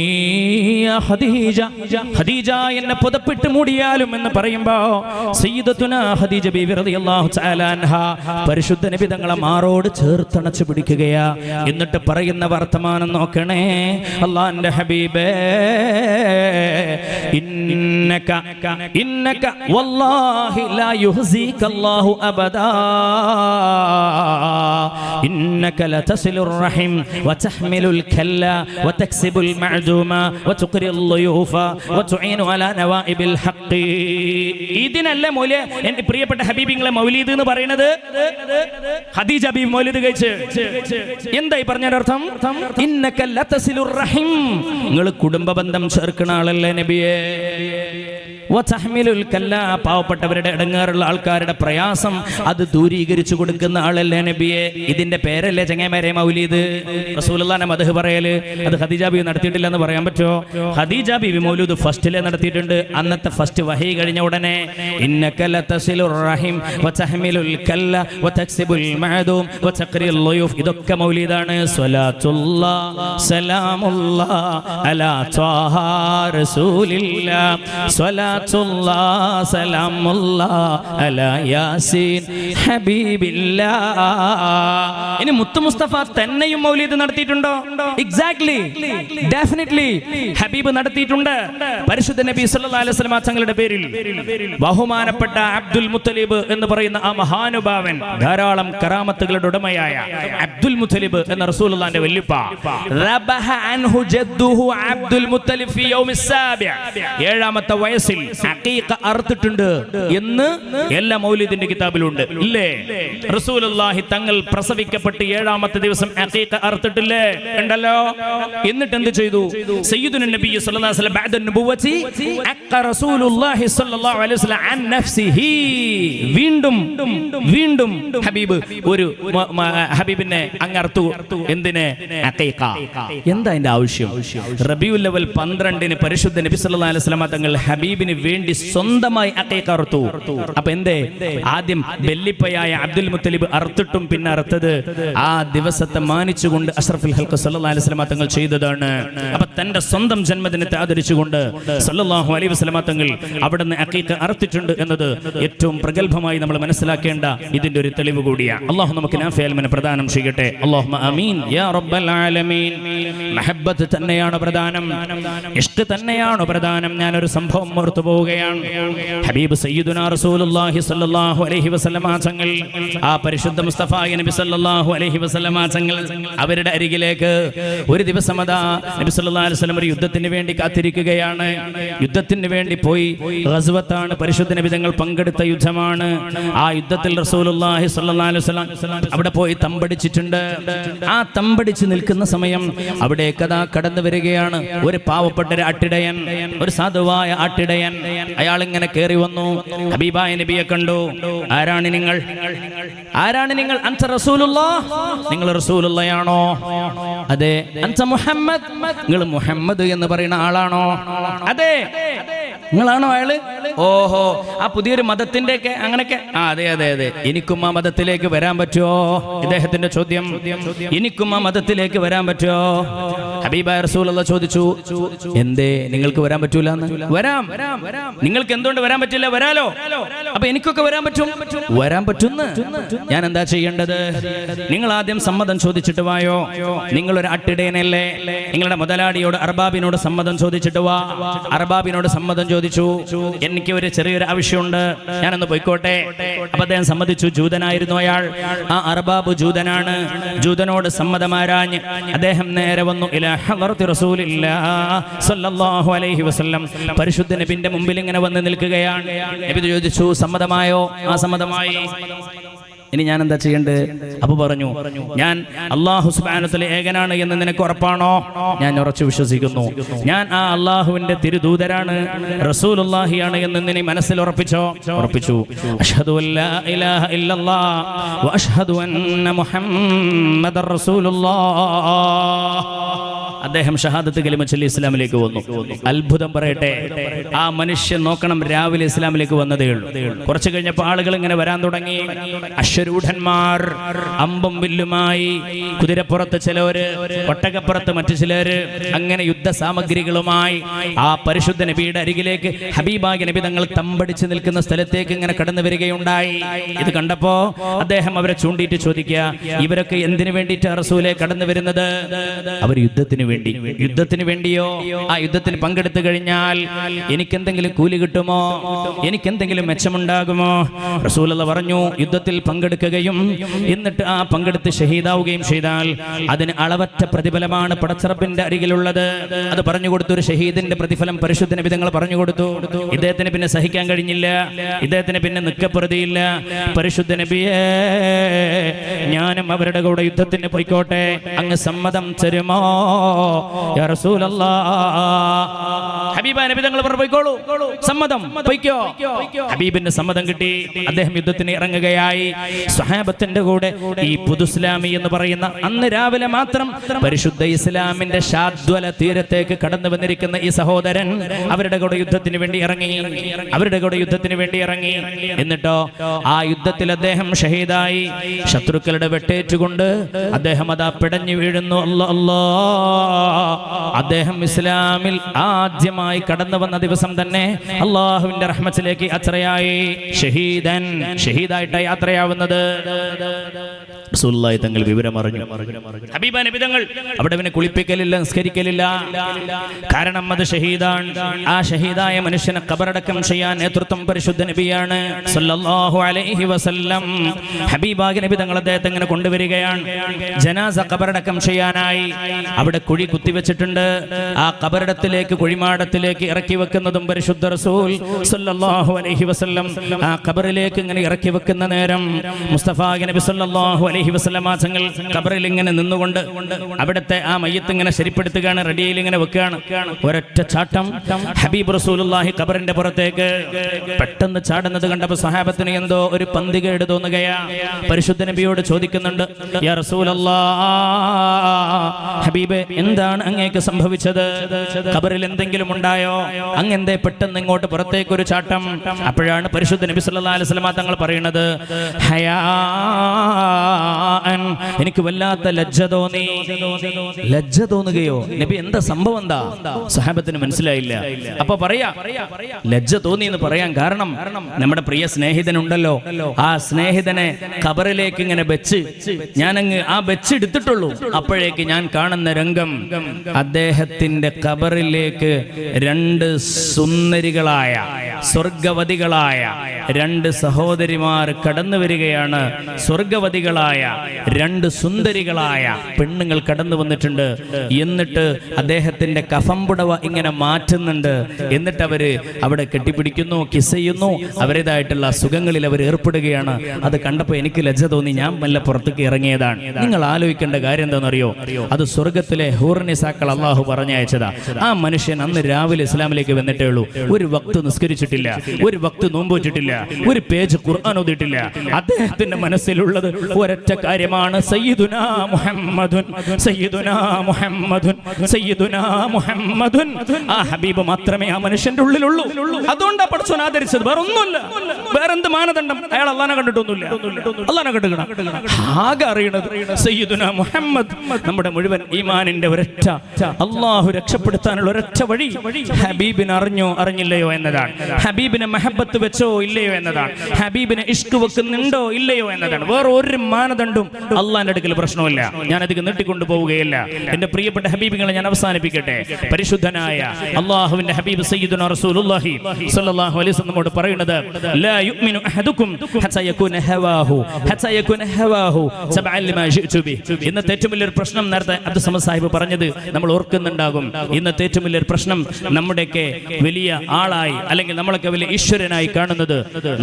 യാ ഖദീജ, ഖദീജ എന്നെ പുതപ്പിട്ട് മൂടിയാലും എന്ന് പറയുമ്പോ സയ്യിദത്തുനാ ഖദീജ ബീവി റളിയല്ലാഹു തആല അൻഹ പരിശുദ്ധ നബി തങ്ങളെ മാറോട് ചേർത്തണച്ചു പിടിക്കുകയാ. എന്നിട്ട് പറയുന്ന വർത്തമാനം നോക്കണേ, അല്ലാഹുവിന്റെ ഹബീബേ, ഇന്നക വല്ലാഹി ലാ യുഹ്സിക അല്ലാഹു അബദാ, ഇന്നക ലതസിലുർ റഹിം വതഹ്മിലുൽ കല്ല വതകീ വതക്സിബുൽ മഅദൂമ വതുഖ്രിൽ ളുയൂഫ വതുഈനു അലാ നവാഇബിൽ ഹഖ്. ഇതിനല്ലേ മൗലിയ എൻ്റെ പ്രിയപ്പെട്ട ഹബീബിങ്ങളെ മൗലീദ് എന്ന് പറയുന്നത്. ഖദീജ ബീവി മൗലീദ് കഴിച്ച് എന്തായി പറഞ്ഞതിന്റെ അർത്ഥം? ഇന്നക ലതസിലുർ റഹിം, നിങ്ങൾ കുടുംബ ബന്ധം ചേർക്കുന്ന ആളല്ലേ നബിയേ. വതഹ്മിലുൽ കല്ല, പാവപ്പെട്ടവരുടെ ഇടങ്ങേറുള്ള ആൾക്കാരുടെ പ്രയാസം അത് ദൂരീകരിച്ചു കൊടുക്കുന്ന ആളല്ലേ നബിയെ. ഇതിന്റെ പേരല്ലേ ചങ്ങായിമാരെ മൗലീദ്. റസൂലുള്ളാഹിന്റെ മദ്ഹ് പറയല് അത് ഖദീജ ബീവി നടത്തിയിട്ടില്ല എന്ന് പറയാൻ പറ്റുമോ? ഖദീജ ബീവി മൗലൂദ് ഫസ്റ്റിലെ നടത്തിയിട്ടുണ്ട്. അന്നത്തെ ഫസ്റ്റ് വഹി കഴിഞ്ഞ ഉടനെ ഇന്നക ലതസിലുർ റഹിം വതഹ്മിലുൽ കല്ല വതക്സിബുൽ മഅദൂം വതഖ്രിൽ ളുയൂഫ്, ഇതൊക്കെ മൗലീദാണ്. സ്വലാത്തുല്ലാഹ് സലാമുല്ലാഹ് അലാ ത്വാഹ റസൂലില്ലാഹ്, സ്വലാത്തുല്ലാഹ് സലാമുല്ലാഹ് അലാ യാസീൻ ഹബീബില്ലാഹ്. ഇനി മുത്തു മുസ്തഫ തന്നെയും മൗലീദ് നടത്തിയിട്ടുണ്ടോ? എക്സാക്ട്ലി, ഡെഫിനറ്റ്ലി ഹബീബ് നടത്തിയിട്ടുണ്ട്. പരിശുദ്ധ നബി സല്ലല്ലാഹു അലൈഹി വസല്ലം തങ്ങളുടെ പേരിൽ ബഹുമാനപ്പെട്ട അബ്ദുൽ മുത്തലിബ് എന്ന് പറയുന്ന ആ മഹാനുഭാവൻ, ധാരാളം കറാമത്തുകളുടെ ഉടമയായ അബ്ദുൽ മുത്തലിബ് എന്ന റസൂലുള്ളാഹിന്റെ വല്യപ്പ, റബഹ അൻഹു ജദ്ദുഹു അബ്ദുൽ മുത്തലിബ് ഫി യൗമിസ് സാബിഅ, 7ാമത്തെ വയസ്സിൽ അഖീഖ അറുത്തിട്ടുണ്ട് എന്ന് എല്ലാ മൗലിദിന്റെ കിതാബിലുണ്ട് ഇല്ലേ? റസൂലുള്ളാഹി തങ്ങൾ പ്രസവിക്കപ്പെട്ട് 7ാമത്തെ ദിവസം അഖീഖ അറുത്തിട്ടില്ലേ? ഉണ്ടല്ലോ. എന്നിട്ട് എന്ത് ചെയ്തു? സയ്യിദുന നബി സല്ലല്ലാഹു അലൈഹി വസല്ലം ബഅദ നുബുവതി അഖ റസൂലുള്ളാഹി സല്ലല്ലാഹു അലൈഹി വസല്ലം അൻ നഫ്സിഹി, വീണ്ടും ഹബീബ് ഒരു ഹബീബിനെ അങ്ങർത്തു. എന്തിനെ? അഖീഖ. എന്താ അതിന്റെ ആവശ്യം? റബീഉൽ അവൽ 12-ന് പരിശുദ്ധ നബി സല്ലല്ലാഹു അലൈഹി വസല്ലം തങ്ങൾ ഹബീബിന് വേണ്ടി സ്വന്തമായി അഖീഖ അറുത്തു. അപ്പൊ എന്തേ? ആദ്യം വെല്ലിപ്പയായ അബ്ദുൽ മുത്തലിബ് അറുത്തിട്ടും പിന്നെ അറുത്തത് ആ ദിവസത്തെ മാനിച്ചുകൊണ്ട് അഷ്റഫുൽ ഖൽഖ് സല്ലല്ലാഹു അലൈഹി വസല്ലം തങ്ങൾ ചെയ്തതാണ്. അപ്പൊ തന്റെ സ്വന്തം ജന്മദിനത്തെ ആദരിച്ചുകൊണ്ട് സല്ലല്ലാഹു അലൈഹി വസല്ലം തങ്ങൾ അവിടുന്ന് അഖീഖ അറുത്തിട്ടുണ്ട് എന്നത് ഏറ്റവും പ്രഗൽഭമായി നമ്മൾ മനസ്സിലാക്കേണ്ട ഇതിന്റെ ഒരു തെളിവ് കൂടിയാണ്. അല്ലാഹു നമുക്ക് നാഫിഅൽ ഇൽമിനെ പ്രദാനം ചെയ്യട്ടെ. അല്ലാഹുമ്മ ആമീൻ യാ റബ്ബൽ ആലമീൻ. മഹബ്ബത്ത് തന്നെയാണ് പ്രധാനം, ഇഷ്ക് തന്നെയാണ് പ്രധാനം. ഞാനൊരു സംഭവം ഓർത്തു പോവുകയാണ്. ഹബീബ് സയ്യിദുനാ റസൂലുള്ളാഹി സ്വല്ലല്ലാഹു അലൈഹി വസല്ലം തങ്ങൾ, ആ പരിശുദ്ധ മുസ്തഫ നബി സല്ലല്ലാഹു അലൈഹി വസല്ലം തങ്ങൾ അവരുടെ അരികിലേക്ക് ഒരു ദിവസം അതാ നബി സല്ലല്ലാഹു അലൈഹി വസല്ലം ഒരു യുദ്ധത്തിന് വേണ്ടി കാത്തിരിക്കുകയാണ്. യുദ്ധത്തിന് വേണ്ടി പോയി. ഗസ്വത്താണ്, പരിശുദ്ധ നബി തങ്ങൾ പങ്കെടുത്ത യുദ്ധമാണ്. ആ യുദ്ധത്തിൽ റസൂലുള്ളാഹി സ്വല്ലല്ലാഹു അലൈഹി വസല്ലം അവിടെ പോയി തമ്പടിച്ചിട്ടുണ്ട്. ആ തമ്പടിച്ച് നിൽക്കുന്ന സമയം അവിടെ കഥാ കടന്നു വരികയാണ് ഒരു പാവപ്പെട്ട ഒരു ആട്ടിടയൻ, ഒരു സാധുവായ ആട്ടിടയൻ. അയാൾ ഇങ്ങനെ കയറി വന്നു. ഹബീബായ നബിയെ കണ്ടു. ആരാണ് നിങ്ങൾ? ആരാണ് നിങ്ങൾ? അൻത റസൂലുള്ളാഹ്, നിങ്ങൾ റസൂലുള്ളയാണോ? അതെ. അൻത മുഹമ്മദ്, നിങ്ങൾ മുഹമ്മദ് എന്ന് പറയുന്ന ആളാണോ? അതെ. നിങ്ങളാണോ അയാള്? ഓഹോ, ആ പുതിയൊരു മതത്തിന്റെ ഒക്കെ അങ്ങനെയൊക്കെ. അതെ അതെ അതെ. എനിക്കും ആ മതത്തിലേക്ക് വരാൻ പറ്റുമോ? ഇദ്ദേഹത്തിന്റെ ചോദ്യം. എനിക്കും ആ മതത്തിലേക്ക് വരാൻ പറ്റുമോ? ഹബീബായ റസൂലുള്ളാഹി ചോദിച്ചു, എന്തേ നിങ്ങൾക്ക് വരാൻ പറ്റൂല? വരാം. നിങ്ങൾക്ക് എന്തുകൊണ്ട് വരാൻ പറ്റില്ല? വരാലോ. അപ്പൊ എനിക്കൊക്കെ വരാൻ പറ്റും? വരാൻ പറ്റുന്ന. ഞാൻ എന്താ ചെയ്യേണ്ടത്? നിങ്ങൾ ആദ്യം സമ്മതം ചോദിച്ചിട്ട് വായോ. നിങ്ങളൊരു അട്ടിടയനല്ലേ? നിങ്ങളുടെ മുതലാളിയോട് അർബാബിനോട് സമ്മതം ചോദിച്ചിട്ട് വാ. അർബാബിനോട് സമ്മതം ചോദിച്ചു, എനിക്ക് ഒരു ചെറിയൊരു ആവശ്യമുണ്ട്, ഞാനൊന്ന് പോയിക്കോട്ടെ. അപ്പൊ അദ്ദേഹം സമ്മതിച്ചു. ജൂതനായിരുന്നു അയാൾ. ആ അർബാബ് ജൂതനാണ്. ജൂതനോട് സമ്മതമാരാഞ്ഞ് അദ്ദേഹം നേരെ വന്നു ഇലാ ഹളറത്തി റസൂലില്ലാഹി സ്വല്ലല്ലാഹു അലൈഹി വസല്ലം. പരിശുദ്ധ നബിയുടെ മുമ്പിൽ ഇങ്ങനെ വന്ന് നിൽക്കുകയാണ്. നബി ചോദിച്ചു, സമ്മതമായോ? ആ സമ്മതമായി. ഇനി ഞാൻ എന്താ ചെയ്യേണ്ടത്? അപ്പൊ പറഞ്ഞു, ഞാൻ അല്ലാഹു സുബ്ഹാനഹു വ തആല ഏകനാണ് എന്ന് നിനക്ക് ഉറപ്പാണോ? ഞാൻ ഉറച്ചു വിശ്വസിക്കുന്നു. ഞാൻ ആ അല്ലാഹുവിന്റെ തിരുദൂതരാണ്, റസൂലുള്ളാഹിയാണ് എന്ന് നീ മനസ്സിൽ ഉറപ്പിച്ചോ? ഉറപ്പിച്ചു. അഷ്ഹദു അല്ലാ ഇലാഹ ഇല്ലല്ലാഹ് വ അഷ്ഹദു അന്ന മുഹമ്മദർ റസൂലുള്ളാഹ്. അദ്ദേഹം ഷഹാദത്ത് കലിമ ചൊല്ലി ഇസ്ലാമിലേക്ക് വന്നു. അത്ഭുതം പറയട്ടെ, ആ മനുഷ്യൻ നോക്കണം, രാവിലെ ഇസ്ലാമിലേക്ക് വന്നതേ ഉള്ളൂ. കുറച്ചു കഴിഞ്ഞപ്പോൾ ആളുകൾ ഇങ്ങനെ വരാൻ തുടങ്ങി. അശ്വരൂഢന്മാർ അമ്പും വില്ലുമായി, കുതിരപ്പുറത്ത് ചിലര്, ഒട്ടകപ്പുറത്ത് മറ്റു ചിലര്, അങ്ങനെ യുദ്ധ സാമഗ്രികളുമായി ആ പരിശുദ്ധ നബിയുടെ അരികിലേക്ക് ഹബീബായ നബി തങ്ങൾ തമ്പടിച്ച് നിൽക്കുന്ന സ്ഥലത്തേക്ക് ഇങ്ങനെ കടന്നു വരികയുണ്ടായി. ഇത് കണ്ടപ്പോ അദ്ദേഹം അവരെ ചൂണ്ടിയിട്ട് ചോദിക്കുക, ഇവരൊക്കെ എന്തിനു വേണ്ടിയിട്ട് റസൂലെ കടന്നു വരുന്നത്? അവർ യുദ്ധത്തിന് വേണ്ടി. വേണ്ടി. യുദ്ധത്തിന് വേണ്ടിയോ? ആ യുദ്ധത്തിന് പങ്കെടുത്തു കഴിഞ്ഞാൽ എനിക്കെന്തെങ്കിലും കൂലി കിട്ടുമോ? എനിക്കെന്തെങ്കിലും മെച്ചമുണ്ടാകുമോ? റസൂലുള്ള പറഞ്ഞു, യുദ്ധത്തിൽ പങ്കെടുക്കുകയും എന്നിട്ട് ആ പങ്കെടുത്ത് ഷഹീദാവുകയും ചെയ്താൽ അതിന് അളവറ്റ പ്രതിഫലമാണ് പടച്ചറബിന്റെ അരികിലുള്ളത്. അത് പറഞ്ഞു കൊടുത്തു. ഒരു ഷഹീദിന്റെ പ്രതിഫലം പരിശുദ്ധ നബി തങ്ങൾ പറഞ്ഞു കൊടുത്തു. ഇദ്ദേഹത്തിന് പിന്നെ സഹിക്കാൻ കഴിഞ്ഞില്ല, ഇദ്ദേഹത്തിന് പിന്നെ നിക്കപ്രതിയില്ല. പരിശുദ്ധ നബിയേ, ഞാനും അവരുടെ കൂടെ യുദ്ധത്തിന് പോയിക്കോട്ടെ, അങ്ങ് സമ്മതം തരുമോ യാ റസൂലല്ലാഹ്? ഹബീബ നബി തങ്ങൾ പറഞ്ഞു, പോയിക്കോളൂ, സമ്മതം, പോയിക്കോ. ഹബീബിന്റെ സമ്മതം കിട്ടി. അദ്ദേഹം യുദ്ധത്തിന് ഇറങ്ങുകയായി. സ്വഹാബത്തിന്റെ കൂടെ ഈ പുതുസ്ലാമി എന്ന് പറയുന്ന അന്ന് രാവിലെ മാത്രം പരിശുദ്ധ ഇസ്ലാമിന്റെ ശാദ്വല തീരത്തേക്ക് കടന്നു വന്നിരിക്കുന്ന ഈ സഹോദരൻ അവരുടെ കൂടെ യുദ്ധത്തിന് വേണ്ടി ഇറങ്ങി. എന്നിട്ടോ ആ യുദ്ധത്തിൽ അദ്ദേഹം ഷഹീദായി. ശത്രുക്കളുടെ വെട്ടേറ്റുകൊണ്ട് അദ്ദേഹം അതാ പിടഞ്ഞു വീഴുന്നു. അദ്ദേഹം ഇസ്ലാമിൽ ആദ്യമായി കടന്നു വന്ന ദിവസം തന്നെ അള്ളാഹുവിന്റെ റഹ്മത്തിലേക്ക് യാത്രയായി. ഷഹീദായിട്ട് യാത്രയാവുന്നത് റസൂലുള്ളാഹി തങ്ങൾ വിവരം അറിഞ്ഞു. ഹബീബ നബി തങ്ങൾ അവിടെ പിന്നെ കുളിപ്പിക്കലില്ല, നിസ്കരിക്കലില്ല. കാരണം അത് ഷഹീദാണ്. ആ ഷഹീദായ മനുഷ്യനെ ഖബറടക്കം ചെയ്യാൻ നേതൃത്വം പരിശുദ്ധ നബിയാണ് സല്ലല്ലാഹു അലൈഹി വസല്ലം. ഹബീബായ നബി തങ്ങൾ അദ്ദേഹത്തെ ഇങ്ങനെ കൊണ്ടുവരികയാണ്. ജനാസ ഖബറടക്കം ചെയ്യാനായി അവിടെ കുഴി കുത്തിവെച്ചിട്ടുണ്ട്. ആ ഖബറിടത്തിലേക്ക്, കുഴിമാടത്തിലേക്ക് ഇറക്കി വെക്കുന്നതും പരിശുദ്ധ റസൂൽ സല്ലല്ലാഹു അലൈഹി വസല്ലം. ആ ഖബറിലേക്ക് ഇങ്ങനെ ഇറക്കി വെക്കുന്ന നേരം മുസ്തഫ നബി സല്ലല്ലാഹു അലൈഹി വസല്ലമ തങ്ങൾ ഖബറിൽ ഇങ്ങനെ നിന്നുകൊണ്ട് അവിടുത്തെ ആ മയ്യത്ത് ഇങ്ങനെ ശരിപ്പെടുത്തുകയാണ്, റെഡിയിൽ ഇങ്ങനെ വെക്കുകയാണ്. ഒരൊറ്റ ചാട്ടം ഹബീബ് റസൂലുള്ളാഹി ഖബറിന്റെ പുറത്തേക്ക് പെട്ടെന്ന് ചാടുന്നത് കണ്ടപ്പോൾ സഹാബത്തിന് എന്തോ ഒരു പന്തികേട് തോന്നുകയാ. പരിശുദ്ധ നബിയോട് ചോദിക്കുന്നുണ്ട്, യാ റസൂലല്ലാഹ്, ഹബീബേ, എന്താണ് അങ്ങേക്ക് സംഭവിച്ചത്? ഖബറിൽ എന്തെങ്കിലും ഉണ്ടായോ? അങ്ങെന്തേ പെട്ടെന്ന് ഇങ്ങോട്ട് പുറത്തേക്ക് ഒരു ചാട്ടം? അപ്പോഴാണ് പരിശുദ്ധ നബി സല്ലല്ലാഹു അലൈഹി വസല്ലമ തങ്ങൾ പറയുന്നത്, എനിക്ക് വല്ലാത്ത ലജ്ജ തോന്നുകയോ? നബി, എന്താ സംഭവം? എന്താ? സഹാബത്തിന് മനസ്സിലായില്ല. അപ്പൊ പറയാ, ലജ്ജ തോന്നി എന്ന് പറയാൻ കാരണം നമ്മുടെ പ്രിയ സ്നേഹിതനുണ്ടല്ലോ, ആ സ്നേഹിതനെ ഖബറിലേക്ക് ഇങ്ങനെ വെച്ച് ഞാനങ്ങ് ആ വെച്ചെടുത്തിട്ടുള്ളൂ. അപ്പോഴേക്ക് ഞാൻ കാണുന്ന രംഗം, അദ്ദേഹത്തിന്റെ ഖബറിലേക്ക് രണ്ട് സുന്ദരികളായ, സ്വർഗവതികളായ രണ്ട് സഹോദരിമാർ കടന്നു വരികയാണ്. സ്വർഗവതികളായ രണ്ട് സുന്ദരികളായ പെണ്ണുങ്ങൾ കടന്നു വന്നിട്ടുണ്ട്. എന്നിട്ട് അദ്ദേഹത്തിന്റെ കഫംപുടവ ഇങ്ങനെ മാറ്റുന്നുണ്ട്. എന്നിട്ട് അവര് അവിടെ കെട്ടിപ്പിടിക്കുന്നു, കിസ് ചെയ്യുന്നു, അവരുടേതായിട്ടുള്ള സുഖങ്ങളിൽ അവർ ഏർപ്പെടുകയാണ്. അത് കണ്ടപ്പോൾ എനിക്ക് ലജ്ജ തോന്നി, ഞാൻ വല്ല പുറത്തേക്ക് ഇറങ്ങിയതാണ്. നിങ്ങൾ ആലോചിക്കേണ്ട കാര്യം എന്താണെന്നറിയോ? അത് സ്വർഗത്തിലെ ഹൂർനിസാക്കൾ അള്ളാഹു പറഞ്ഞയച്ചതാ. ആ മനുഷ്യൻ അന്ന് രാവിലെ ഇസ്ലാമിലേക്ക് വന്നിട്ടേ ഉള്ളൂ. ഒരു വക്ത് നിസ്കരിച്ചിട്ടില്ല, ഒരു വക്ത് നോമ്പുവച്ചിട്ടില്ല, ഒരു പേജ് ഖുർആൻ ഓതിയിട്ടില്ല. അദ്ദേഹത്തിന്റെ മനസ്സിലുള്ളത് ഒരൊറ്റ കാര്യമാണ്, സയ്യിദുനാ മുഹമ്മദുൻ, സയ്യിദുനാ മുഹമ്മദുൻ, സയ്യിദുനാ മുഹമ്മദുൻ. ആ ഹബീബ് മാത്രമേ ആ മനുഷ്യന്റെ ഉള്ളിലുള്ളൂ. അതുകൊണ്ടാ പടച്ചോൻ ആദരിച്ചത്, വേറെ ഒന്നുമില്ല. വേറെന്ത് മാനദണ്ഡം? അയാൾ അള്ളാനെ കണ്ടിട്ടൊന്നുമില്ല. അള്ളാനെ കണ്ടിക്കണം. ആകെ അറിയണത് സയ്യിദുനാ മുഹമ്മദ്. നമ്മുടെ മുഴുവൻ ഈമാനിന്റെ ഒരൊറ്റ, അള്ളാഹു രക്ഷപ്പെടുത്താനുള്ള ഒരൊറ്റ വഴി ഹബീബിനെ അറിഞ്ഞോ അറിഞ്ഞില്ലയോ എന്നതാണ്. ഹബീബിനെ മഹബത്ത് വെച്ചോ ഇല്ലയോ എന്നതാണ്. ഹബീബിനെ ഇഷ്ക് വെക്കുന്നുണ്ടോ ഇല്ലയോ എന്നതാണ്. വേറെ ഒരു മാനദണ്ഡം അള്ളാന്റെ അടുക്കൽ പ്രശ്നമില്ല. ഞാൻ അധികം നീട്ടിക്കൊണ്ടു പോവുകയില്ല. എന്റെ പ്രിയപ്പെട്ട ഹബീബികളെ ഞാൻ അവസാനിപ്പിക്കട്ടെ. പരിശുദ്ധനായ അള്ളാഹുവിന്റെ ഹബീബ് സയ്യിദുനാ റസൂലുള്ളാഹി സ്വല്ലല്ലാഹു അലൈഹി വസല്ലം പറയുന്നത്, ലാ യുഅ്മിനു അഹദുക്കും ഹത്താ യകൂന ഹവാഹു സബഅൻ ലിമാ ജിഅ്തു ബി. ഇന്നത്തെ ഏറ്റവും വലിയൊരു പ്രശ്നം, നേരത്തെ അബ്ദുൽ സമദ് സാഹിബ് പറഞ്ഞത് നമ്മൾ ഓർക്കുന്നുണ്ടാകും. ഇന്നത്തെ ഏറ്റവും വലിയൊരു പ്രശ്നം, നമ്മുടെയൊക്കെ വലിയ ആളായി അല്ലെങ്കിൽ നമ്മളൊക്കെ വലിയ ഈശ്വരനായി കാണുന്നത്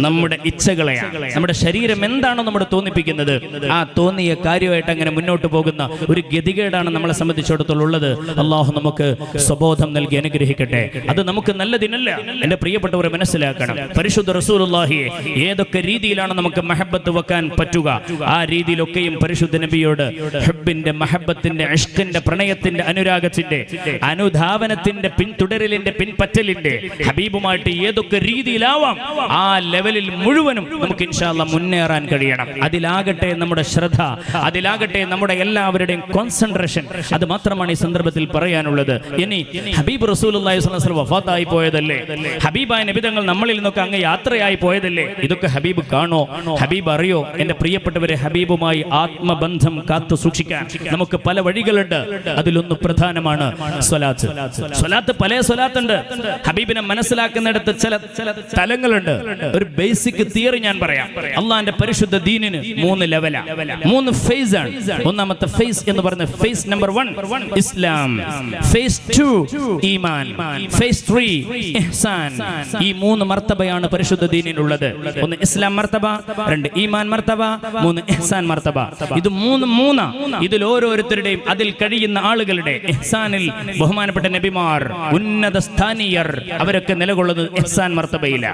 നമ്മുടെ ഇച്ഛകളെയാണ്. നമ്മുടെ ശരീരം എന്താണോ നമ്മുടെ തോന്നിപ്പിക്കുന്നത്, ആ തോന്നിയ കാര്യമായിട്ട് അങ്ങനെ മുന്നോട്ട് പോകുന്ന ഒരു ഗതികേടാണ് നമ്മളെ സംബന്ധിച്ചിടത്തോളം ഉള്ളത്. അള്ളാഹു നമുക്ക് സ്വബോധം നൽകി അനുഗ്രഹിക്കട്ടെ. അത് നമുക്ക് നല്ലതിനല്ല. എന്റെ പ്രിയപ്പെട്ടവരെ മനസ്സിലാക്കണം, പരിശുദ്ധ റസൂലുള്ളാഹിയെ ഏതൊക്കെ രീതിയിലാണ് നമുക്ക് മഹബത്ത് വെക്കാൻ പറ്റുക, ആ രീതിയിലൊക്കെയും പരിശുദ്ധ നബിയോട് ഹബ്ബിന്റെ, മഹബത്തിന്റെ, ഇഷ്കിന്റെ, പ്രണയത്തിന്റെ, അനുരാഗത്തിന്റെ, അനുധാവനത്തിന്റെ, പിന്തുടരലിന്റെ, പിൻപറ്റലിന്റെ, ഹബീബുമായിട്ട് ഏതൊക്കെ രീതിയിലാവാം ആ ലെവലിൽ മുഴുവനും നമുക്ക് ഇൻഷാ അല്ലാഹ് മുന്നേറാൻ കഴിയണം. അതിലാകട്ടെ നമ്മുടെ ശ്രദ്ധ, അതിലാകട്ടെ നമ്മുടെ എല്ലാവരുടെയും കോൺസെൻട്രേഷൻ. അത് മാത്രമാണ് ഈ സന്ദർഭത്തിൽ പറയാനുള്ളത്. ഇനി ഹബീബ് റസൂലുള്ളാഹി സ്വല്ലല്ലാഹു അലൈഹി വസല്ലം വഫാത്തായി പോയതല്ലേ, ഹബീബായ നബി തങ്ങൾ നമ്മളിൽ നിന്നൊക്കെ അങ്ങ് യാത്രയായി പോയതല്ലേ, ഇതൊക്കെ ഹബീബ് കാണോ, ഹബീബ് അറിയോ? എന്റെ പ്രിയപ്പെട്ടവരെ, ഹബീബുമായി ആത്മബന്ധം കാത്തു സൂക്ഷിക്കാൻ നമുക്ക് പല വഴികളുണ്ട്. അതിലൊന്ന് പ്രധാനമാണ് സ്വലാത്ത്. സ്വലാത്ത് പല സ്വലാത്തുണ്ട്. ഹബീബിനെ മനസ്സിലാക്കുന്നിടത്ത് ചില തലങ്ങളുണ്ട്. ഒരു ബേസിക് തിയറി ഞാൻ പറയാം. അള്ളാന്റെ പരിശുദ്ധ ദീനിന് 3 ലെവലാ, 3 ഫേസ് ആണ്. ഒന്നാമത്തെ ഫേസ് എന്ന് പറയുന്നത് ഫേസ് നമ്പർ 1 ഇസ്ലാം, ഫേസ് 2 ഈമാൻ, ഫേസ് 3 ഇഹ്സാൻ. ഈ 3 മർത്തബയാണ് പരിശുദ്ധ ദീനിനുള്ളത്. 1 ഇസ്ലാം മർത്തബ, 2 ഈമാൻ മർത്തബ, 3 ഇഹ്സാൻ മർത്തബ. ഇത് 3 ഇതിൽ ഓരോരുത്തരുടെയും അതിൽ കഴിയുന്ന ആളുകളുടെ ഇഹ്സാനിൽ ബഹുമാനപ്പെട്ട നബിമാർ, ഉന്നത സ്ഥാനീയർ, അവരൊക്കെ നിലകൊള്ളുന്നത് ഇഹ്സാൻ മർത്തബയില.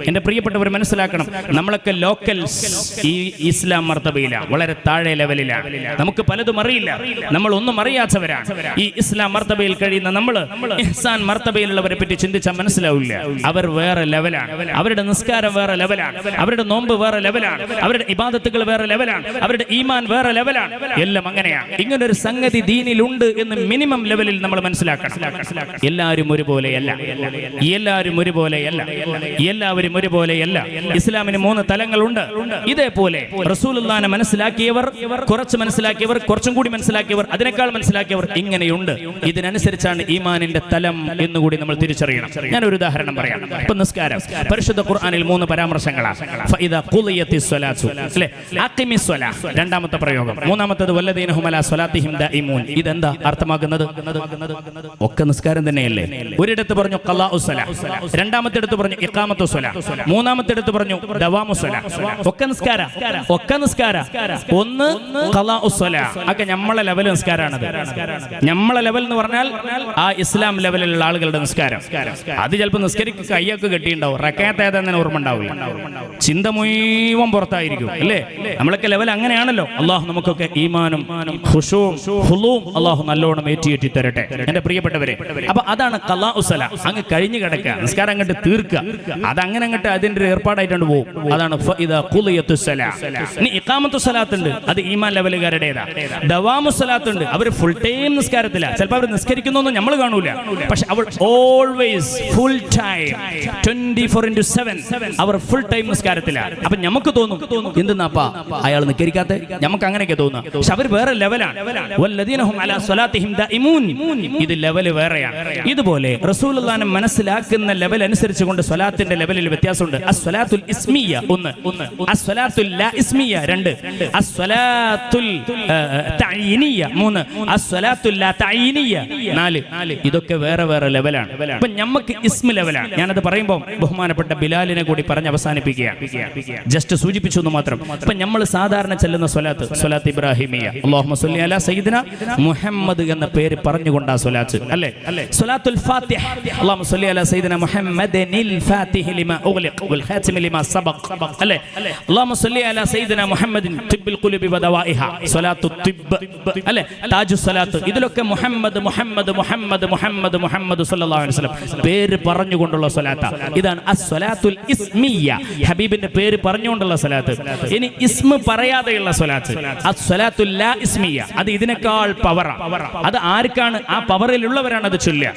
എന്റെ പ്രിയപ്പെട്ടവർ മനസ്സിലാക്കണം, നമ്മളൊക്കെ ലോക്കൽസ് ഈ ഇസ്ലാം മർത്തബയില, വളരെ താഴെ ലെവലിലാണ്. നമുക്ക് പലതും അറിയില്ല, നമ്മൾ ഒന്നും അറിയാത്തവരാണ്. ഈ ഇസ്ലാം മർത്തബയിൽ കഴിയുന്ന നമ്മൾ ഇഹ്സാൻ മർത്തബയിലുള്ളവരെ പറ്റി ചിന്തിച്ചാൽ മനസ്സിലാവില്ല. അവർ വേറെ ലെവലാണ്, അവരുടെ നിസ്കാരം വേറെ ലെവലാണ്, അവരുടെ നോമ്പ് വേറെ ലെവലാണ്, അവരുടെ ഇബാദത്തുകൾ വേറെ ലെവലാണ്, അവരുടെ ഈമാൻ വേറെ ലെവലാണ്. എല്ലാം അങ്ങനെയാണ്. ഇങ്ങനൊരു സംഗതി ദീനിലുണ്ട് എന്ന് മിനിമം ലെവലിൽ നമ്മൾ മനസ്സിലാക്കണം. എല്ലാവരും ഒരുപോലെയല്ല, എല്ലാവരും ഒരുപോലെയല്ല, എല്ലാവരും ഒരുപോലെയല്ല. ഇസ്ലാമിന് 3 തലങ്ങളുണ്ട്. ഇതേപോലെ റസൂലുള്ളാഹിനെ മനസ്സിലാക്കിയവർ, കുറച്ച് മനസ്സിലാക്കിയവർ, കുറച്ചും കൂടി മനസ്സിലാക്കിയവർ, അതിനേക്കാൾ മനസ്സിലാക്കിയവർ, ഇങ്ങനെയുണ്ട്. ഇതിനനുസരിച്ചാണ് ഈമാനിന്റെ തലം എന്നുകൂടി നമ്മൾ തിരിച്ചറിയണം. ഞാൻ ഒരു ഉദാഹരണം പറയാം. ഇപ്പൊ നിസ്കാരം, പരിശുദ്ധ ഖുർആനിൽ 3 പരാമർശങ്ങളാണ്. ഫഇദാ ഖുളിയത്തിസ് സ്വലാത്തു, അല്ലേ, അഖിമിസ് സ്വലാ രണ്ടാമത്തെ പ്രയോഗം, മൂന്നാമത്തേത് വല്ലദീന ഹും അലാ സ്വലാത്തിഹിം ദായിമൂൻ. ഇതെന്താ അർത്ഥമാക്കുന്നത്? ഒക്കെ നിസ്കാരം തന്നെയല്ലേ. ഒരിടത്ത് പറഞ്ഞു ഖളാഉസ് സ്വലാ, രണ്ടാമത്തെടുത്ത് പറഞ്ഞു ഇഖാമത്തുസ് സ്വലാ, മൂന്നാമത്തെടുത്ത് പറഞ്ഞു ദവാമുസ് സ്വലാ. ഒക്കെ നിസ്കാരം, ഒക്കെ നിസ്കാരം. ഒന്ന് ഖളാഉസ് സ്വലാ, ഒക്കെ നമ്മളെ ലെവൽ നിസ്കാരാണത്. നമ്മളെ ലെവൽ എന്ന് പറഞ്ഞാൽ ആ ഇസ്ലാം ലെവലിലുള്ള ആളുകളുടെ നിസ്കാരം. അത് ചിലപ്പോൾ നിസ്കരിക്ക് കയ്യൊക്കെ കെട്ടിയിട്ടുണ്ടാവും, റക്കഅത്ത് ഏതാണെന്ന് ഓർമ്മ ഉണ്ടാവില്ല, ചിന്ത മുഴുവൻ പുറത്തായിരിക്കും, അല്ലേ? നമ്മളൊക്കെ ലെവൽ അങ്ങനെയാണല്ലോ. അള്ളാഹു നമുക്കൊക്കെ ഈമാനും ഖുശൂഉം ഖുളൂഉം അള്ളാഹു നല്ലോണം ഏറ്റി തരട്ടെ എന്റെ പ്രിയപ്പെട്ടവരെ. അപ്പൊ അതാണ് ഖളാഉസ് സ്വലാ, അങ്ങ് കഴിഞ്ഞു കിടക്കുക, നിസ്കാരം അങ്ങോട്ട് തീർക്കുക. അത് അങ്ങനെ അങ്ങോട്ട് അതിന്റെ ഒരു ഏർപ്പാടായിട്ടുണ്ട് പോകും. അതാണ് ഫഇദാ ഖുളിയത്തുസ് സ്വലാ. ഇനി ഇഖാമത്തുസ് സ്വലാത്ത് ഉണ്ട്, അത് ഈമാൻ ലെവലുകാരുടേതാ. ദവാമുസ് സ്വലാത്ത് ഉണ്ട്, അവർ ഫുൾ ടൈം നിസ്കാരത്തിലാണ്. ചിലപ്പോൾ അവർ നിസ്കരിക്കുന്നൊന്നും നമ്മൾ കാണൂല, പക്ഷെ അവർ ഓൾവേസ് ഫുൾ ടൈം 24/7 അവർ ഫുൾ ടൈം നിസ്കാരത്തിലാണ്. അപ്പൊ നമുക്ക് തോന്നും എന്തെന്നാപ്പാ അയാൾ നിസ്കരിക്കാത്ത, നമുക്ക് അങ്ങനെയൊക്കെ തോന്നുക. പക്ഷെ അവർ വേറെ ലെവലാണ്. വല്ലദീന ഹും അലാ സ്വലാത്തിഹിം ദായിമൂൻ, ഇത് ലെവൽ വേറെയാണ്. ഇതുപോലെ റസൂലുള്ളാഹിനെ മനസ്സിലാക്കുന്ന ലെവൽ അനുസരിച്ചുകൊണ്ട് സ്വലാത്തിന്റെ ലെവലിൽ വ്യത്യാസമുണ്ട്. അസ്വലാത്തുൽ ഇസ്മിയ 1, അസ്വലാത്തുൽ ലാ ഇസ്മിയ 2, അസ്വലാത്തുൽ തഈനിയ 3, അസ്വലാത്തുൽ ലാ തഈനിയ 4. ഇതൊക്കെ വേറെ വേറെ ലെവലാണ്. അപ്പൊ നമുക്ക് ഇസ്മ ലെവലാണ്. ഞാനത് പറയുമ്പോൾ ബഹുമാനപ്പെട്ട ബിലാലിനെ കൂടി പറഞ്ഞ് അവസാനിപ്പിക്കുകയാണ്. ജസ്റ്റ് സൂചിപ്പിച്ചു എന്ന് മാത്രം. അപ്പൊ നമ്മൾ സാധാരണ ചെല്ലുന്ന സ്വലാത്ത് ഇബ്രാഹിമിയ, അല്ലാഹുമ്മ സ്വല്ലി അലാ സയ്യിദിന മുഹമ്മദ് എന്ന പേര് പറഞ്ഞുകൊണ്ടാ സ്വലാത്ത്, അല്ലേ? സ്വലാത്തുൽ ഫാത്തിഹ, അല്ലാഹുമ്മ സ്വല്ലി അലാ സയ്യിദിന മുഹമ്മദിനിൽ ഫാത്തിഹി ലിമാ ഉഗ്ലിഖ വൽ ഖാതിമി ലിമാ സബഖ, അല്ലേ? അല്ലാഹുമ്മ സ്വല്ലി അലാ സയ്യിദിന മുഹമ്മദിൻ തിബ്ബിൽ ഖുലൂബി വദവാഇഹ, സ്വലാത്തു തിബ്ബ്, അല്ലേ? താജു സ്വലാത്ത്. ഇതിലൊക്കെ മുഹമ്മദ് മുഹമ്മദ് മുഹമ്മദ് മുഹമ്മദ് മുഹമ്മദ് സല്ലല്ലാഹു അലൈഹി വസല്ലം പേര് പറഞ്ഞുകൊണ്ടുള്ള സ്വലാത്ത. ഇതാണ് അസ്വലാത്തുൽ ഇസ്മിയ, ഹബീബിന്റെ പേര് പറഞ്ഞുകൊണ്ടുള്ള സ്വലാത്ത്. ഇനി ഇസ്മ പറയാതെയുള്ള സ്വലാത്ത്, അസ്വലാത്തുൽ ലാ ഇസ്മിയ, അത് ഇതിനേക്കാൾ പവറാ. അത് ആർക്കാണ്? ആ പവറിലുള്ളവരാണ് അത് ചൊല്ലുക.